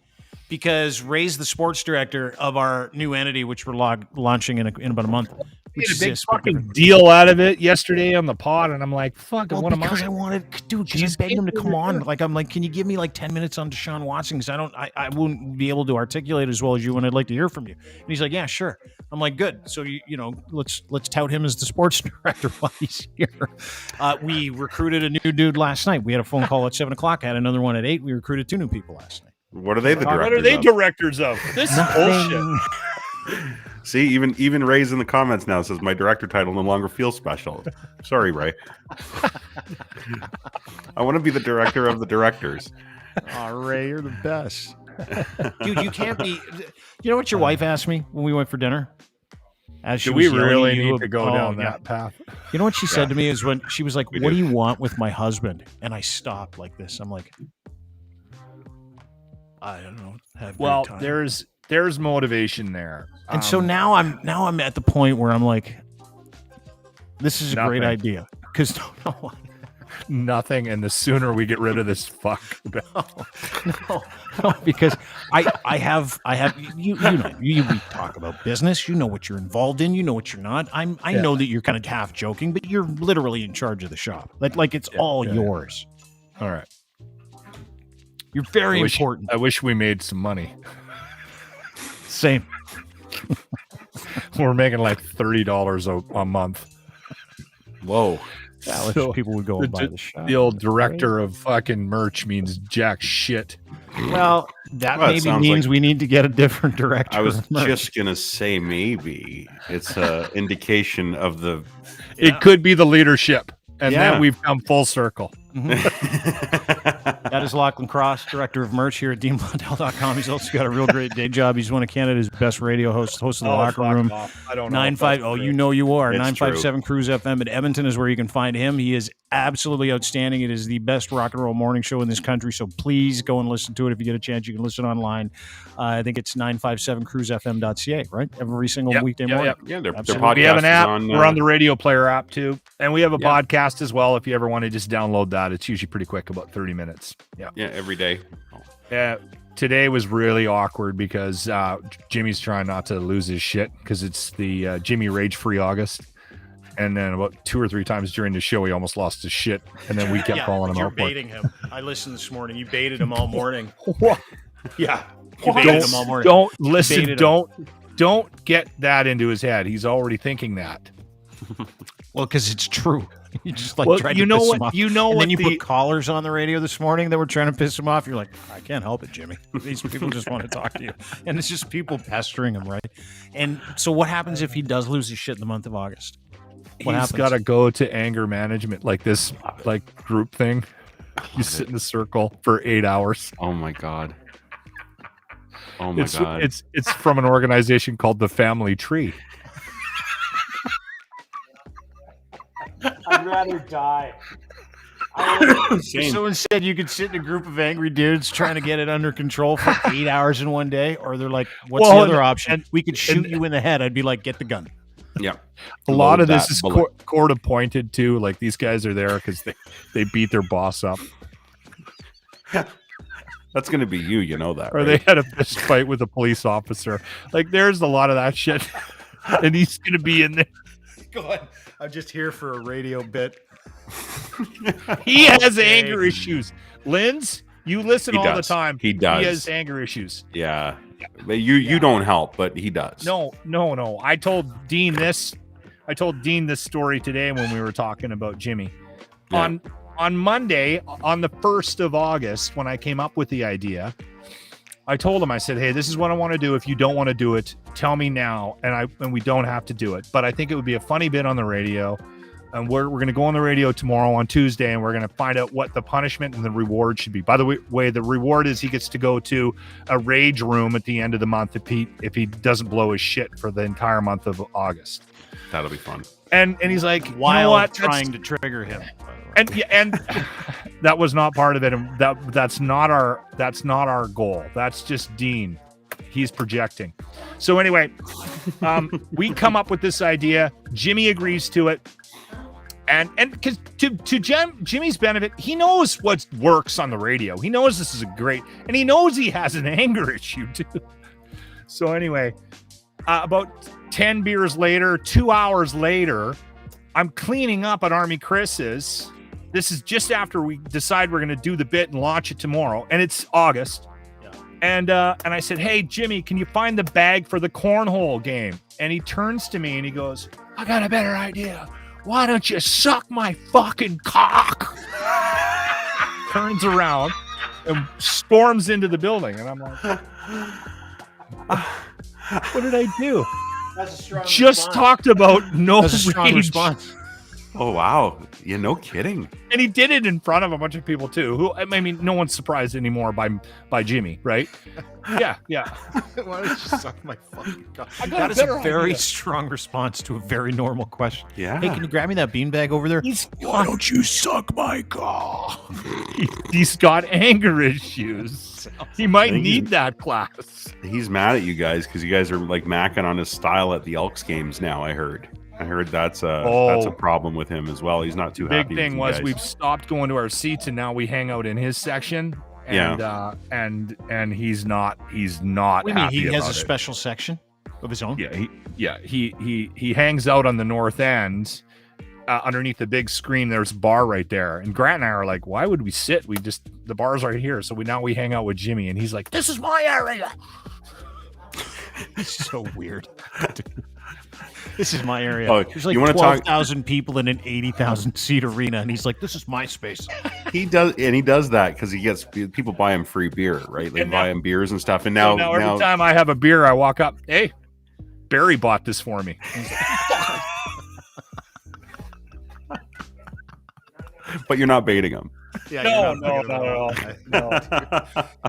because Ray's the sports director of our new entity, which we're launching in about a month. Made a big fucking deal out of it yesterday on the pod, and I'm like, fuck, Well, what am because I? I wanted, dude, because I begged him to come on. Like, I'm like, can you give me like 10 minutes on Deshaun Watson? Because I wouldn't be able to articulate as well as you, and I'd like to hear from you. And he's like, yeah, sure. I'm like, good. So let's tout him as the sports director while he's here. We recruited a new dude last night. We had a phone call at 7:00. I had another one at 8. We recruited 2 new people last night. What are they the directors What are they of? directors of? This is bullshit. See, even Ray's in the comments now says my director title no longer feels special. Sorry, Ray. I want to be the director of the directors. Oh, Ray, you're the best. Dude, you can't be. You know what your wife asked me when we went for dinner? As she Do was we yelling really at you need to go oh, down yeah. that path? You know what she said to me is when she was like, We "What do. do you want with my husband?" And I stopped like this. I'm like, I don't know. Have a Well, great time. there's motivation there. And so now I'm at the point where I'm like, this is a great Nothing. idea because nothing, and the sooner we get rid of this fuck, the no, because I have you know we talk about business. You know what you're involved in. You know what you're not. I know that you're kind of half joking, but you're literally in charge of the shop. Like it's all yours. All right. You're very I wish- important. I wish we made some money. Same. We're making like $30 a month. Whoa. Yeah, I wish So, people would go and buy the shop. The old director of fucking merch means jack shit. Well, that Well, it maybe sounds means like- we need to get a different director. I was of merch. just gonna say maybe it's a indication of the. It could be the leadership, and Yeah. then we've come full circle. That is Lachlan Cross, director of merch here at DeanBlondell.com. He's also got a real great day job. He's one of Canada's best radio hosts, host of the Locker Room. I don't know. 95. Oh, you know you are. It's 957 Cruise FM at Edmonton is where you can find him. He is absolutely outstanding. It is the best rock and roll morning show in this country. So please go and listen to it. If you get a chance, you can listen online. I think it's 957cruisefm.ca, right? Every single weekday morning. Yeah, their Absolutely. podcast We have an is app. on. We're on the Radio Player app too, and we have a Yeah. podcast as well. If you ever want to just download that, it's usually pretty quick, about 30 minutes. Yeah, every day. Today was really awkward because Jimmy's trying not to lose his shit because it's the Jimmy Rage Free August. And then about 2 or 3 times during the show, he almost lost his shit. And then we kept calling him You're out for it. baiting him. I listened this morning. You baited him all morning. What? Yeah. You baited him all morning. Don't listen. Baited him. Don't get that into his head. He's already thinking that. Well, because it's true. You just like Well, tried you to know piss what- him off. you know and what then you the- put callers on the radio this morning that were trying to piss him off. You're like, I can't help it, Jimmy. These people just want to talk to you. And it's just people pestering him, right? And so what happens if he does lose his shit in the month of August? What He's happens? got to go to anger management, like this, like group thing. You sit in a circle for 8 hours. Oh my god. Oh my god. It's from an organization called the Family Tree. I'd rather die. Same. So instead, you could sit in a group of angry dudes trying to get it under control for 8 hours in one day, or they're like, "What's Well, the other and- option? and- We could shoot you in the head." I'd be like, "Get the gun." Yeah. A lot of Load this that is bullet. court appointed too. Like these guys are there because they beat their boss up, That's gonna be you, you know that. or right? they had a fist fight with a police officer. Like there's a lot of that shit, and he's gonna be in there. Go ahead. I'm just here for a radio bit. He has anger issues. Linz, you listen He all does. the time. He does. He has anger issues. Yeah. But you don't help, but he does. No. I told Dean this story today when we were talking about Jimmy. Yeah. On Monday, on the 1st of August, when I came up with the idea, I told him, I said, "Hey, this is what I want to do. If you don't want to do it, tell me now, and we don't have to do it. But I think it would be a funny bit on the radio, and we're going to go on the radio tomorrow on Tuesday, and we're going to find out what the punishment and the reward should be. By the way, the reward is he gets to go to a rage room at the end of the month if he doesn't blow his shit for the entire month of August." That'll be fun. And he's like, While "You know what? trying to trigger him. And that was not part of it, and that's not our goal. That's just Dean. He's projecting. So anyway, we come up with this idea. Jimmy agrees to it, and because to Jimmy's benefit, he knows what works on the radio. He knows this is a great, and he knows he has an anger issue too. So anyway, about 10 beers later, 2 hours later, I'm cleaning up at Army Chris's. This is just after we decide we're going to do the bit and launch it tomorrow, and it's August. Yeah. And I said, "Hey, Jimmy, can you find the bag for the cornhole game?" And he turns to me and he goes, "I got a better idea. Why don't you suck my fucking cock?" Turns around and storms into the building, and I'm like, What did I do? That's a strong Just response. talked about no That's a strong rage. response. Oh wow. Yeah, no kidding. And he did it in front of a bunch of people too. Who I mean, no one's surprised anymore by Jimmy, right? Yeah. Why don't you suck my fucking cock? I got That a is a better very idea. strong response to a very normal question. Yeah. Hey, can you grab me that beanbag over there? Why don't you suck my cock? He's got anger issues. He might think need that class. He's mad at you guys because you guys are like macking on his style at the Elks games now. I heard that's a problem with him as well. He's not too happy. Big thing with you was guys. we've stopped going to our seats and now we hang out in his section. And and he's not What do you mean? happy He has about a it. special section of his own? He hangs out on the north end underneath the big screen. There's a bar right there, and Grant and I are like, why would we sit? The bar's right here, so we hang out with Jimmy, and he's like, this is my area. It's so weird. This is my area. Oh, There's like you wanna talk- 12,000 people in an 80,000 seat arena, and he's like, "This is my space." He does that because he gets people buy him free beer, right? They And buy now- him beers and stuff. And So now, every time I have a beer, I walk up, hey, Barry bought this for me. He's like, but you're not baiting him. Yeah, no.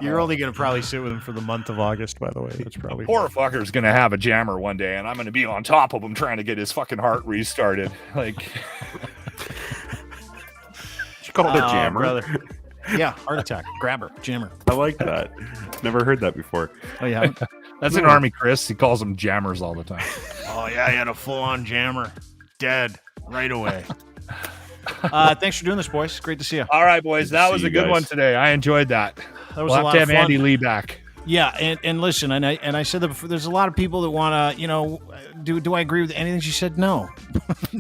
You're only going to probably sit with him for the month of August, by the way. That's probably Poor fucker's gonna have a jammer one day, and I'm gonna be on top of him trying to get his fucking heart restarted. Like, You call it a jammer. brother. Yeah, heart attack, grabber, jammer. I like that. Never heard that before. Oh yeah. that's an Army Chris. He calls them jammers all the time. Oh yeah, he had a full-on jammer, dead right away. Thanks for doing this, boys. Great to see you. All right, boys, Good to that see was a you good guys. one today. I enjoyed that. That was We'll a have lot to of have fun. Andy Lee back. Yeah, and listen, and I said that before. There's a lot of people that want to, do I agree with anything she said? No,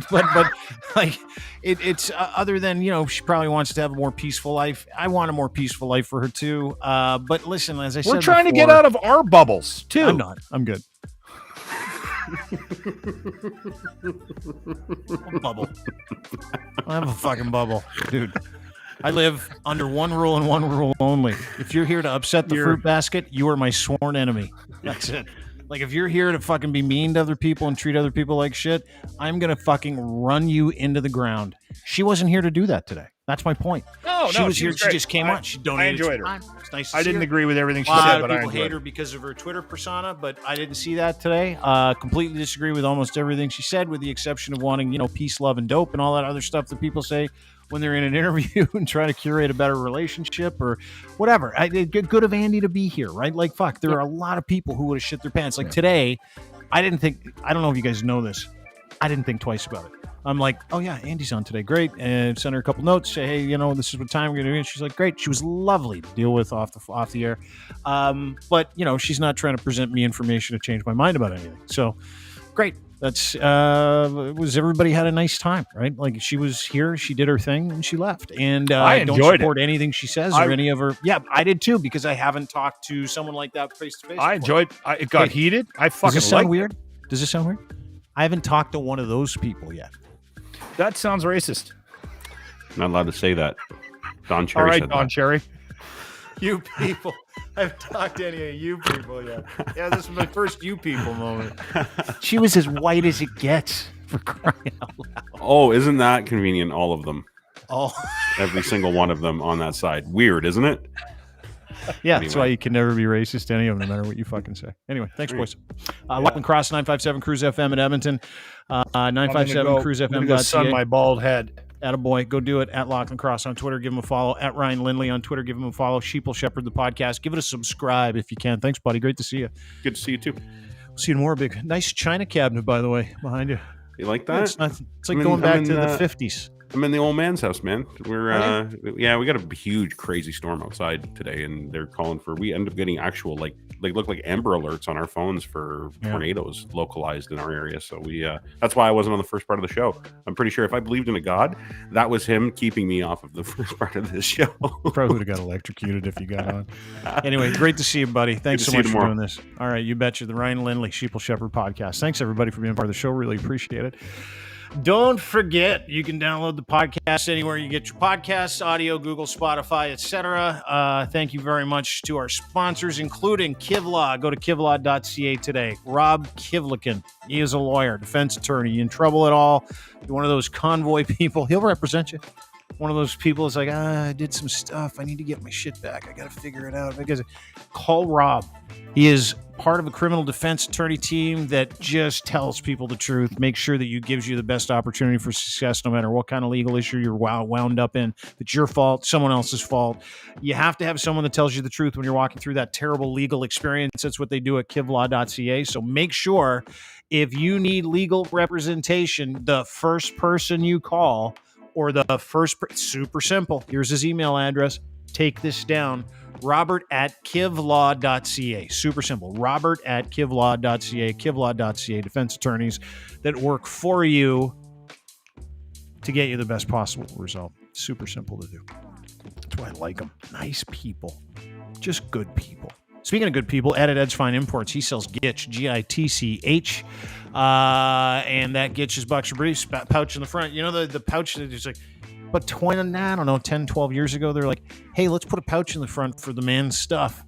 but like it's other than she probably wants to have a more peaceful life. I want a more peaceful life for her too. But listen, as I said, We're trying to get before, out of our bubbles too. I'm not. I'm good. Bubble. I have a fucking bubble, dude. I live under one rule and one rule only. If you're here to upset the fruit basket, you are my sworn enemy. That's it. Like, if you're here to fucking be mean to other people and treat other people like shit, I'm going to fucking run you into the ground. She wasn't here to do that today. That's my point. She was here. She just came on. She donated. enjoyed her. time. It's nice to I see didn't her. agree with everything she A lot said, of but I people enjoyed hate her because of her Twitter persona, but I didn't see that today. Completely disagree with almost everything she said, with the exception of wanting, peace, love, and dope, and all that other stuff that people say when they're in an interview and trying to curate a better relationship or whatever. Good of Andy to be here, right? Like, fuck, there are a lot of people who would have shit their pants. Like today, I don't know if you guys know this. I didn't think twice about it. I'm like, oh yeah, Andy's on today. Great. And send her a couple notes. Say, hey, this is what time we're going to do. And she's like, great. She was lovely to deal with off the air. But she's not trying to present me information to change my mind about anything. So great. That's everybody had a nice time, right? Like, she was here, she did her thing, and she left. And I don't enjoyed support anything she says or any of her. Yeah, I did too, because I haven't talked to someone like that face to face. I enjoyed. It got heated. I Does fucking this sound liked weird? Does this sound weird? I haven't talked to one of those people yet. That sounds racist. Not allowed to say that. Don Cherry All right, said Don that. Cherry. You people. I haven't talked to any of you people yet. Yeah, this was my first you people moment. She was as white as it gets, for crying out loud. Oh, isn't that convenient? All of them. Oh, Every single one of them on that side. Weird, isn't it? yeah, that's Anyway. why you can never be racist to any of them, no matter what you fucking say. Anyway, thanks, boys. Lachlan Cross, 957 Cruise FM in Edmonton. 957 Cruise I'm gonna go sun FM. my bald head. Attaboy. Go do it at Lachlan Cross on Twitter. Give him a follow. At Ryan Lindley on Twitter. Give him a follow. Sheeple Shepherd, the podcast. Give it a subscribe if you can. Thanks, buddy. Great to see you. Good to see you too. See you more. Big, nice china cabinet, by the way, behind you. You like Yeah, that? it's like I'm in- going back I'm to in, the 50s. I'm in the old man's house, man. We're Oh, we got a huge crazy storm outside today, and they're calling for. We end up getting actual like look like Amber alerts on our phones for tornadoes localized in our area. So we that's why I wasn't on the first part of the show. I'm pretty sure if I believed in a god, that was him keeping me off of the first part of this show. Probably would have got electrocuted if you got on. Anyway, great to see you, buddy. Thanks to so see you much for tomorrow. doing this. All right, you betcha. The Ryan Lindley Sheeple Shepherd podcast. Thanks, everybody, for being part of the show. Really appreciate it. Don't forget, you can download the podcast anywhere you get your podcasts, audio, Google, Spotify, etc. Thank you very much to our sponsors, including Kivlaw. Go to kivlaw.ca today. Rob Kivlikin, he is a lawyer, defense attorney. You in trouble at all? You're one of those convoy people. He'll represent you. One of those people is like, I did some stuff. I need to get my shit back. I got to figure it out. Because call Rob. He is part of a criminal defense attorney team that just tells people the truth, makes sure that gives you the best opportunity for success, no matter what kind of legal issue you're wound up in. If it's your fault, someone else's fault. You have to have someone that tells you the truth when you're walking through that terrible legal experience. That's what they do at kivlaw.ca. So make sure if you need legal representation, the first person you call or the first, super simple. Here's his email address. Take this down. Robert@kivlaw.ca. Super simple. Robert@kivlaw.ca. Kivlaw.ca. Defense attorneys that work for you to get you the best possible result. Super simple to do. That's why I like them. Nice people. Just good people. Speaking of good people, Ed at Ed's Fine Imports, he sells Gitch, Gitch. And that Gitch is Boxer Briefs, pouch in the front. You know, the pouch that is like, but 10, 12 years ago, they're like, hey, let's put a pouch in the front for the man's stuff.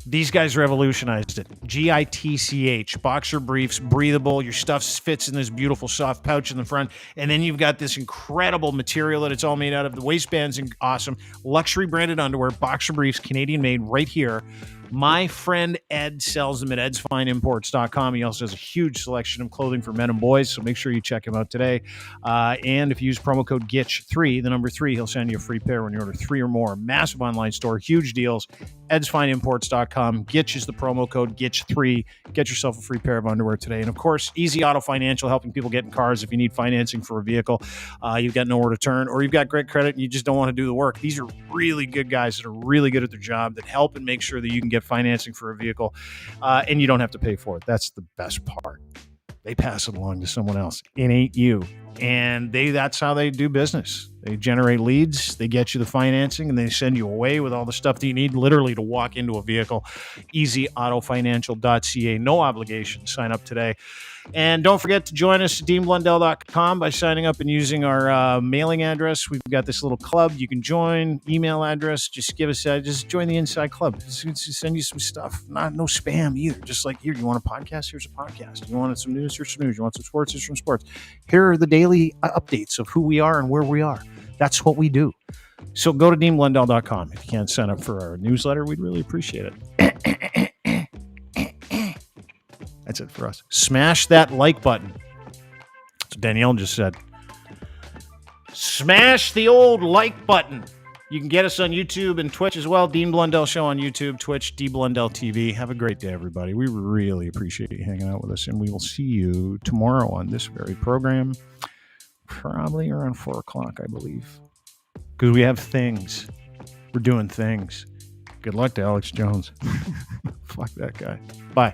These guys revolutionized it. Gitch, Boxer Briefs, breathable. Your stuff fits in this beautiful soft pouch in the front. And then you've got this incredible material that it's all made out of. The waistband's awesome. Luxury branded underwear, Boxer Briefs, Canadian made right here. My friend Ed sells them at edsfineimports.com. He also has a huge selection of clothing for men and boys, so make sure you check him out today. And if you use promo code GITCH3, the number 3, he'll send you a free pair when you order 3 or more. Massive online store, huge deals. edsfineimports.com. GITCH is the promo code GITCH3. Get yourself a free pair of underwear today. And of course, Easy Auto Financial, helping people get in cars if you need financing for a vehicle. You've got nowhere to turn, or you've got great credit and you just don't want to do the work. These are really good guys that are really good at their job, that help and make sure that you can get financing for a vehicle and you don't have to pay for it. That's the best part. They pass it along to someone else. It ain't you. And that's how they do business. They generate leads, they get you the financing, and they send you away with all the stuff that you need literally to walk into a vehicle. EasyAutoFinancial.ca. No obligation. Sign up today. And don't forget to join us at DeanBlundell.com by signing up and using our mailing address. We've got this little club you can join. Email address. Just give us just join the inside club. Just send you some stuff. No spam either. Just like, here, you want a podcast? Here's a podcast. You want some news? Here's some news. You want some sports? Here's some sports. Here are the daily updates of who we are and where we are. That's what we do. So go to DeanBlundell.com. If you can't sign up for our newsletter, we'd really appreciate it. That's it for us. Smash that like button. That's what Danielle just said. Smash the old like button. You can get us on YouTube and Twitch as well. Dean Blundell Show on YouTube, Twitch, D Blundell TV. Have a great day, everybody. We really appreciate you hanging out with us, and we will see you tomorrow on this very program. Probably around 4 o'clock, I believe. Because we have things. We're doing things. Good luck to Alex Jones. Fuck that guy. Bye.